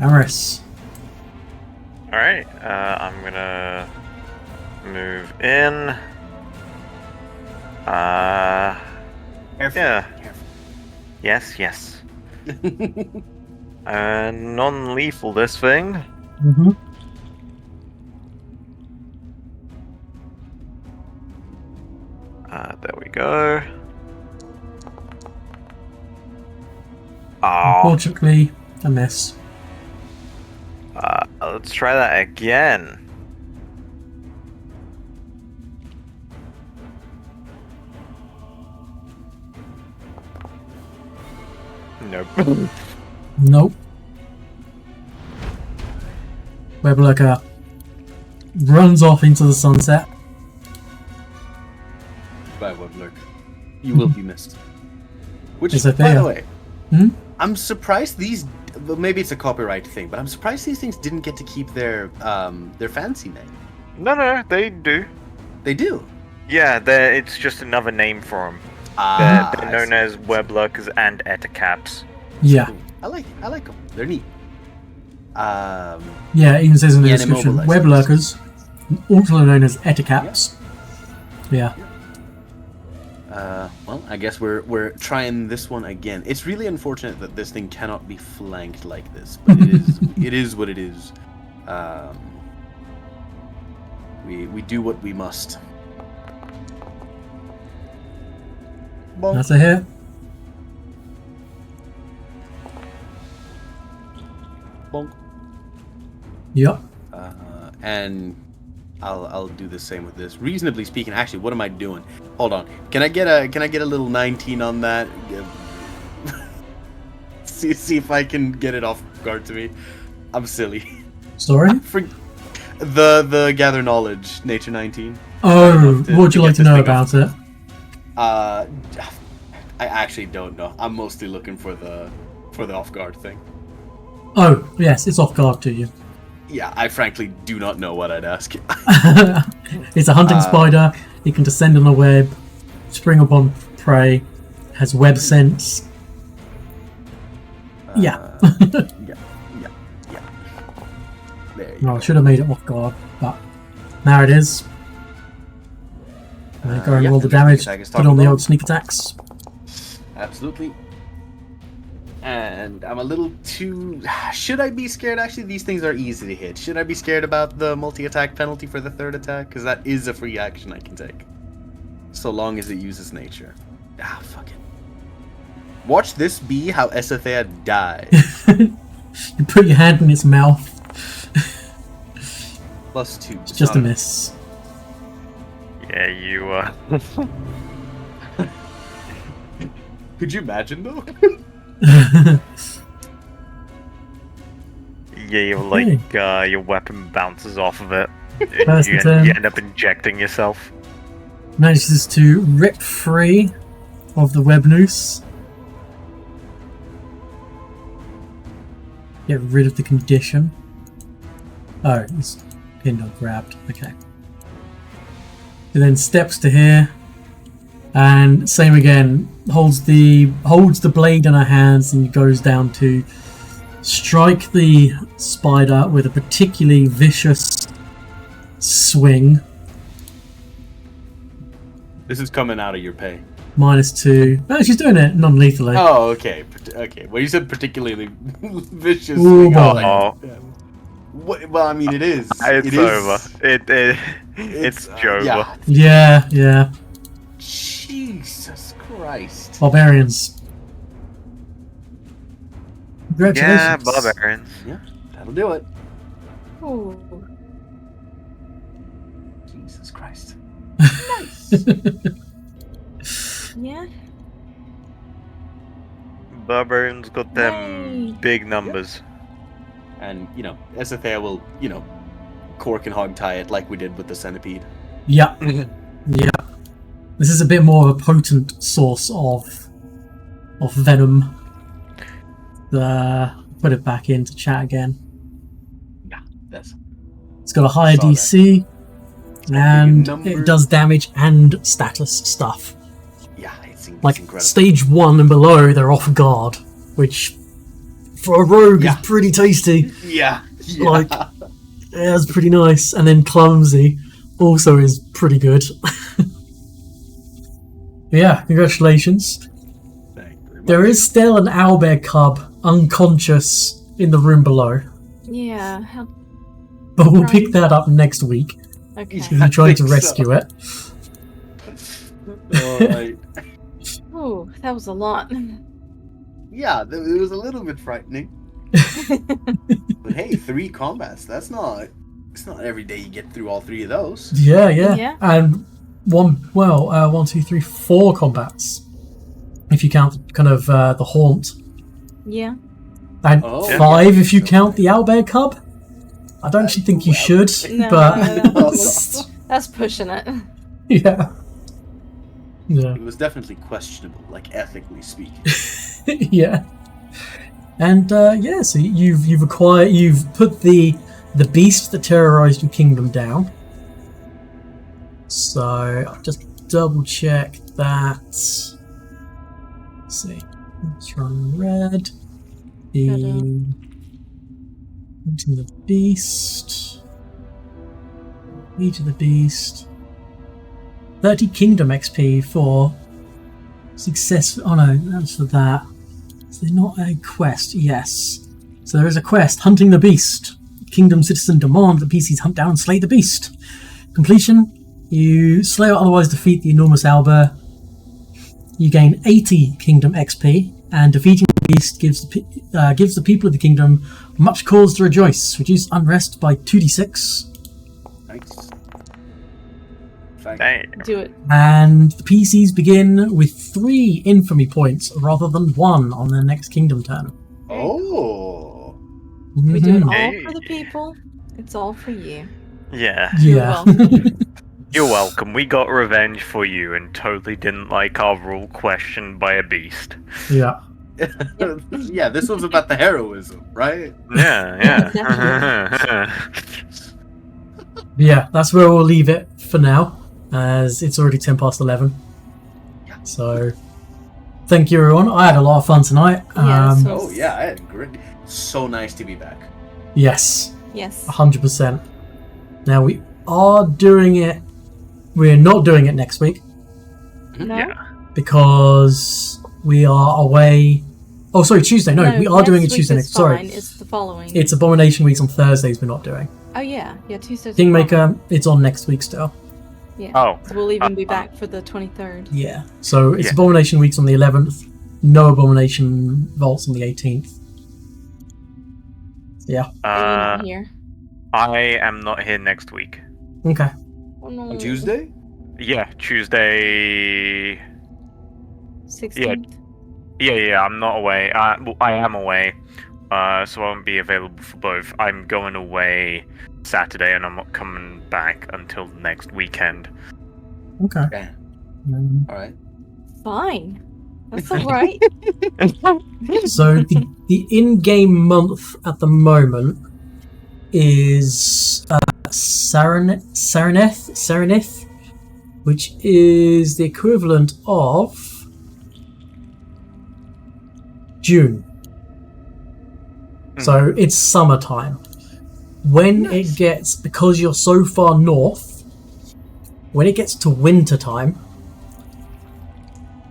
Amaris. Alright, I'm gonna move in. Careful. Yeah. Careful. Yes. Non-lethal this thing. Mm-hmm. There we go. Oh, Unfortunately, a miss. let's try that again. Nope. Nope. Weblurker runs off into the sunset. By Weblurk. You will be missed. Which, Is it by there? the way, Hmm? I'm surprised these. Well, maybe it's a copyright thing, but I'm surprised these things didn't get to keep their fancy name. No, they do. They do. Yeah, it's just another name for them. They're I known see. as weblurkers and etacaps. Yeah. Cool. I like them. They're neat. Yeah, it even says in the Yeah, description, immobilized. web lurkers, also known as eticaps. Yeah. Well, I guess we're trying this one again. It's really unfortunate that this thing cannot be flanked like this, but it is what it is. We do what we must. Bonk. That's a hit. Bonk. Yep. And I'll do the same with this. Reasonably speaking, actually, what am I doing? Hold on. Can I get a little 19 on that? see if I can get it off guard to me. I'm silly. Sorry? The gather knowledge, nature 19. Oh, to- what would to you get like to this know thing off. about it? I actually don't know. I'm mostly looking for the off guard thing. Oh, yes, it's off guard to you. Yeah, I frankly do not know what I'd ask. It's a hunting spider. It can descend on a web, spring upon prey, has web sense. Yeah. Yeah. There you No, I should have made it off guard, but now it is. Go and yeah, roll the and the damage. sneak attack is Put on the talking old sneak attacks. Absolutely. And I'm a little too... Should I be scared? Actually, these things are easy to hit. Should I be scared about the multi-attack penalty for the third attack? Because that is a free action I can take. So long as it uses nature. Fuck it. Watch this be how Esethea dies. You put your hand in its mouth. +2. It's just a miss. Yeah, you Could you imagine, though? your weapon bounces off of it. First You turn. end up injecting yourself. manages to rip free of the web noose. Get rid of the condition. Oh, it's pinned or grabbed. Okay. He then steps to here, and same again. Holds the blade in her hands and goes down to strike the spider with a particularly vicious swing. This is coming out of your pay. -2. Oh, she's doing it non-lethally. Oh, okay. Okay. Well, you said particularly vicious. Ooh, boy. Oh, Well, I mean, it is. it's over. It's over. Yeah. Yeah. Jesus Christ. Barbarians. Congratulations. Yeah, barbarians. Yeah, that'll do it. Ooh. Jesus Christ. Yeah. Barbarians got them Yay. big numbers. And, Esethea will, cork and hog tie it like we did with the centipede. Yeah. Yeah. This is a bit more of a potent source of venom. Put it back into chat again. Yeah, that's. It's got a higher Saw that. DC, and number. it does damage and status stuff. Yeah, it seems Like incredible. stage 1 and below, they're off guard, which for a rogue Yeah. is pretty tasty. Yeah. Like, yeah, it's pretty nice. And then clumsy also is pretty good. Yeah, congratulations. Thank you very much. There is still an owlbear cub unconscious in the room below, Yeah. but we'll pick that up next week Okay. if you're trying to think so. rescue it. Alright. Ooh, that was a lot. Yeah, it was a little bit frightening. But hey, 3 combats. It's not every day you get through all 3 of those. Yeah. Yeah. And 4 combats. If you count kind of the haunt. Yeah. And Oh, 5 yeah. if you count the owlbear cub. I don't actually think you should, No, but that's pushing it. yeah. Yeah. It was definitely questionable, like ethically speaking. Yeah. And yeah, so you've put the beast that terrorized your kingdom down. So I'll just double check that. Let's see. Let's run red. Hunting the beast. Age of the beast. 30 kingdom XP for success. Oh no, that's for that. Is there not a quest? Yes. So there is a quest, Hunting the Beast. Kingdom citizen demand the PCs hunt down and slay the beast. Completion, you slay or otherwise defeat the enormous owlbear. You gain 80 kingdom XP, and defeating the beast gives the people of the kingdom much cause to rejoice. Reduce unrest by 2d6. Nice. Dang. Do it. And the PCs begin with 3 infamy points rather than 1 on their next kingdom turn. Oh. We do it all Hey. for the people. It's all for you. Yeah. Yeah. You're welcome. We got revenge for you and totally didn't like our rule questioned by a beast. Yeah. Yeah, this was about the heroism, right? Yeah. Yeah, that's where we'll leave it for now, as it's already 10 past 11. Yeah. So, thank you everyone. I had a lot of fun tonight. Yeah, so- Oh yeah, I had great. So nice to be back. Yes, Yes. 100%. Now we are doing it. We're not doing it next week No? Yeah. because we are away. Oh, sorry, Tuesday. No, we are doing it next Tuesday week next. is Sorry, fine, it's the following. it's Abomination Weeks on Thursdays. We're not doing Oh yeah, Tuesday's the Kingmaker. It's on next week still. following. Yeah. Oh. So we'll even be back for the 23rd. Yeah. So it's Yeah. Abomination Weeks on the 11th. No Abomination Vaults on the 18th. Yeah. Are you not here? I am not here next week. Okay. Oh no. On Tuesday? Yeah, Tuesday. 16th. Yeah, I'm not away. Well, I am away, so I won't be available for both. I'm going away Saturday, and I'm not coming back until next weekend. Okay. Okay. Um, All right. Fine. That's all right. so the in-game month at the moment is Saraneth, which is the equivalent of June. So it's summertime. When it gets, because you're so far north, when it gets to winter time,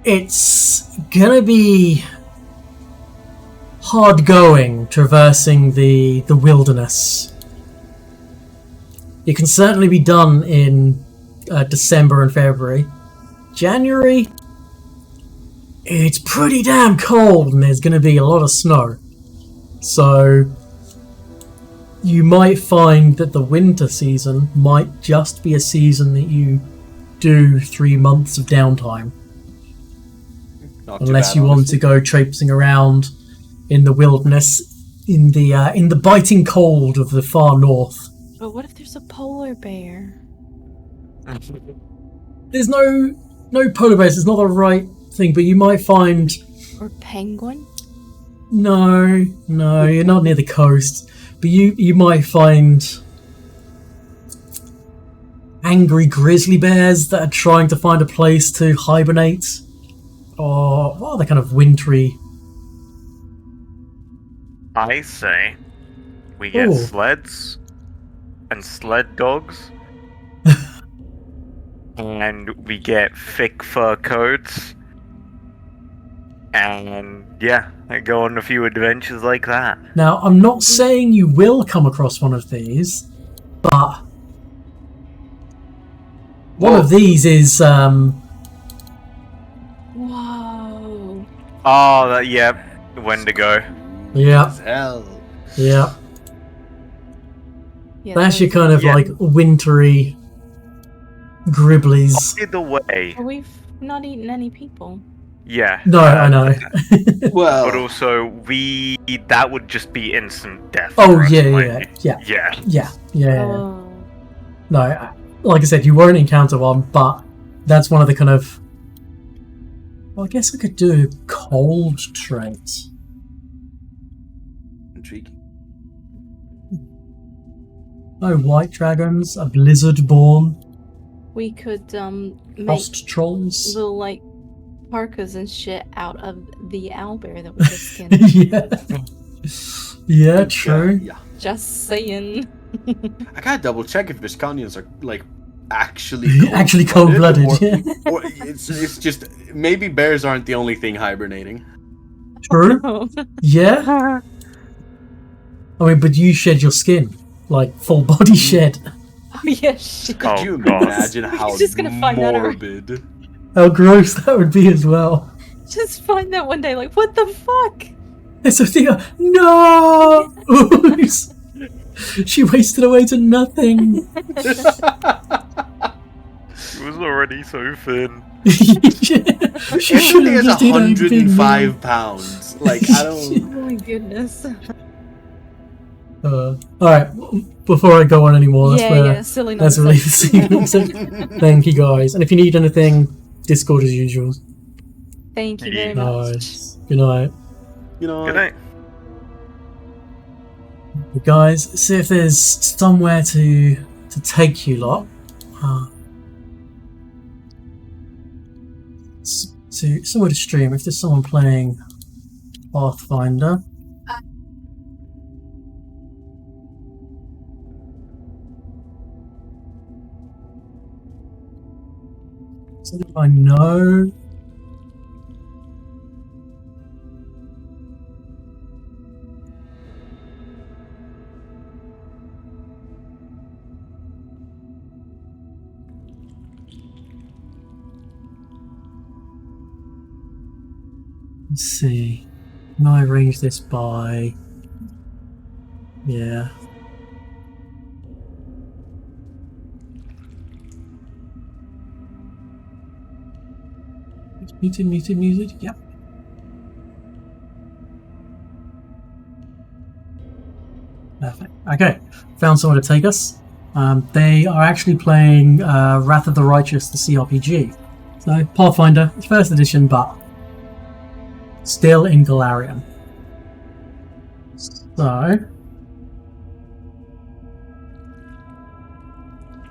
it's gonna be hard going traversing the wilderness. It can certainly be done in December and February. January, it's pretty damn cold and there's going to be a lot of snow. So you might find that the winter season might just be a season that you do 3 months of downtime. Unless you want to go traipsing around in the wilderness in the biting cold of the far north. But what if there's a polar bear? There's no polar bears. It's not the right thing, but you might find. Or penguin? No, you're not near the coast. But you might find angry grizzly bears that are trying to find a place to hibernate, or what other kind of wintry. I say we get Ooh. sleds and sled dogs. And we get thick fur coats. And yeah, I go on a few adventures like that. Now, I'm not saying you will come across one of these, but one of these is Whoa. Oh, yeah, Wendigo. yeah. Hell. Yeah, That's your kind of Yeah. like wintry gribblies. Either way, We've not eaten any people. yeah. No, I know. Well, But also, that would just be instant death. Oh for us, yeah. Yeah. Oh. No, like I said, you won't encounter one, but that's one of the kind of. Well, I guess I could do cold trait. intriguing. No white dragons, a blizzard born, We could make frost trolls. little like parkas and shit out of the owlbear that we just skinned. Yeah, true. Yeah. Just saying. I gotta double check if Visconians are like actually Actually cold-blooded, or, yeah. or it's just maybe bears aren't the only thing hibernating. True. Oh. Yeah. I mean, but you shed your skin, like full body shed. Yeah, shit. Could Oh, you God. imagine how just gonna find that out. morbid? How gross that would be as well. Just find that one day, like, what the fuck? It's a thing. No. She wasted away to nothing. It was already so thin. She Everything should have is just eaten a big meal. 105 pounds. Like I don't. Oh my goodness. Alright, before I go on anymore, Yeah, silly that's nonsense. really the sequence. Thank you guys. And if you need anything, Discord as usual. Thank you very much. Nice. Good night. You know. Good night. Guys, see if there's somewhere to take you lot. To somewhere to stream. If there's someone playing Pathfinder. So if I know. Let's see. Can I arrange this by? Yeah. Muted. Yep. Perfect. Okay. Found somewhere to take us. They are actually playing Wrath of the Righteous, the CRPG. So Pathfinder, it's first edition, but still in Galarian. So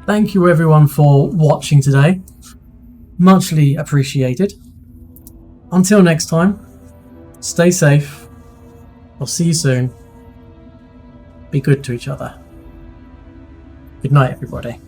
thank you everyone for watching today. Muchly appreciated. Until next time, stay safe. I'll see you soon. Be good to each other. Good night, everybody.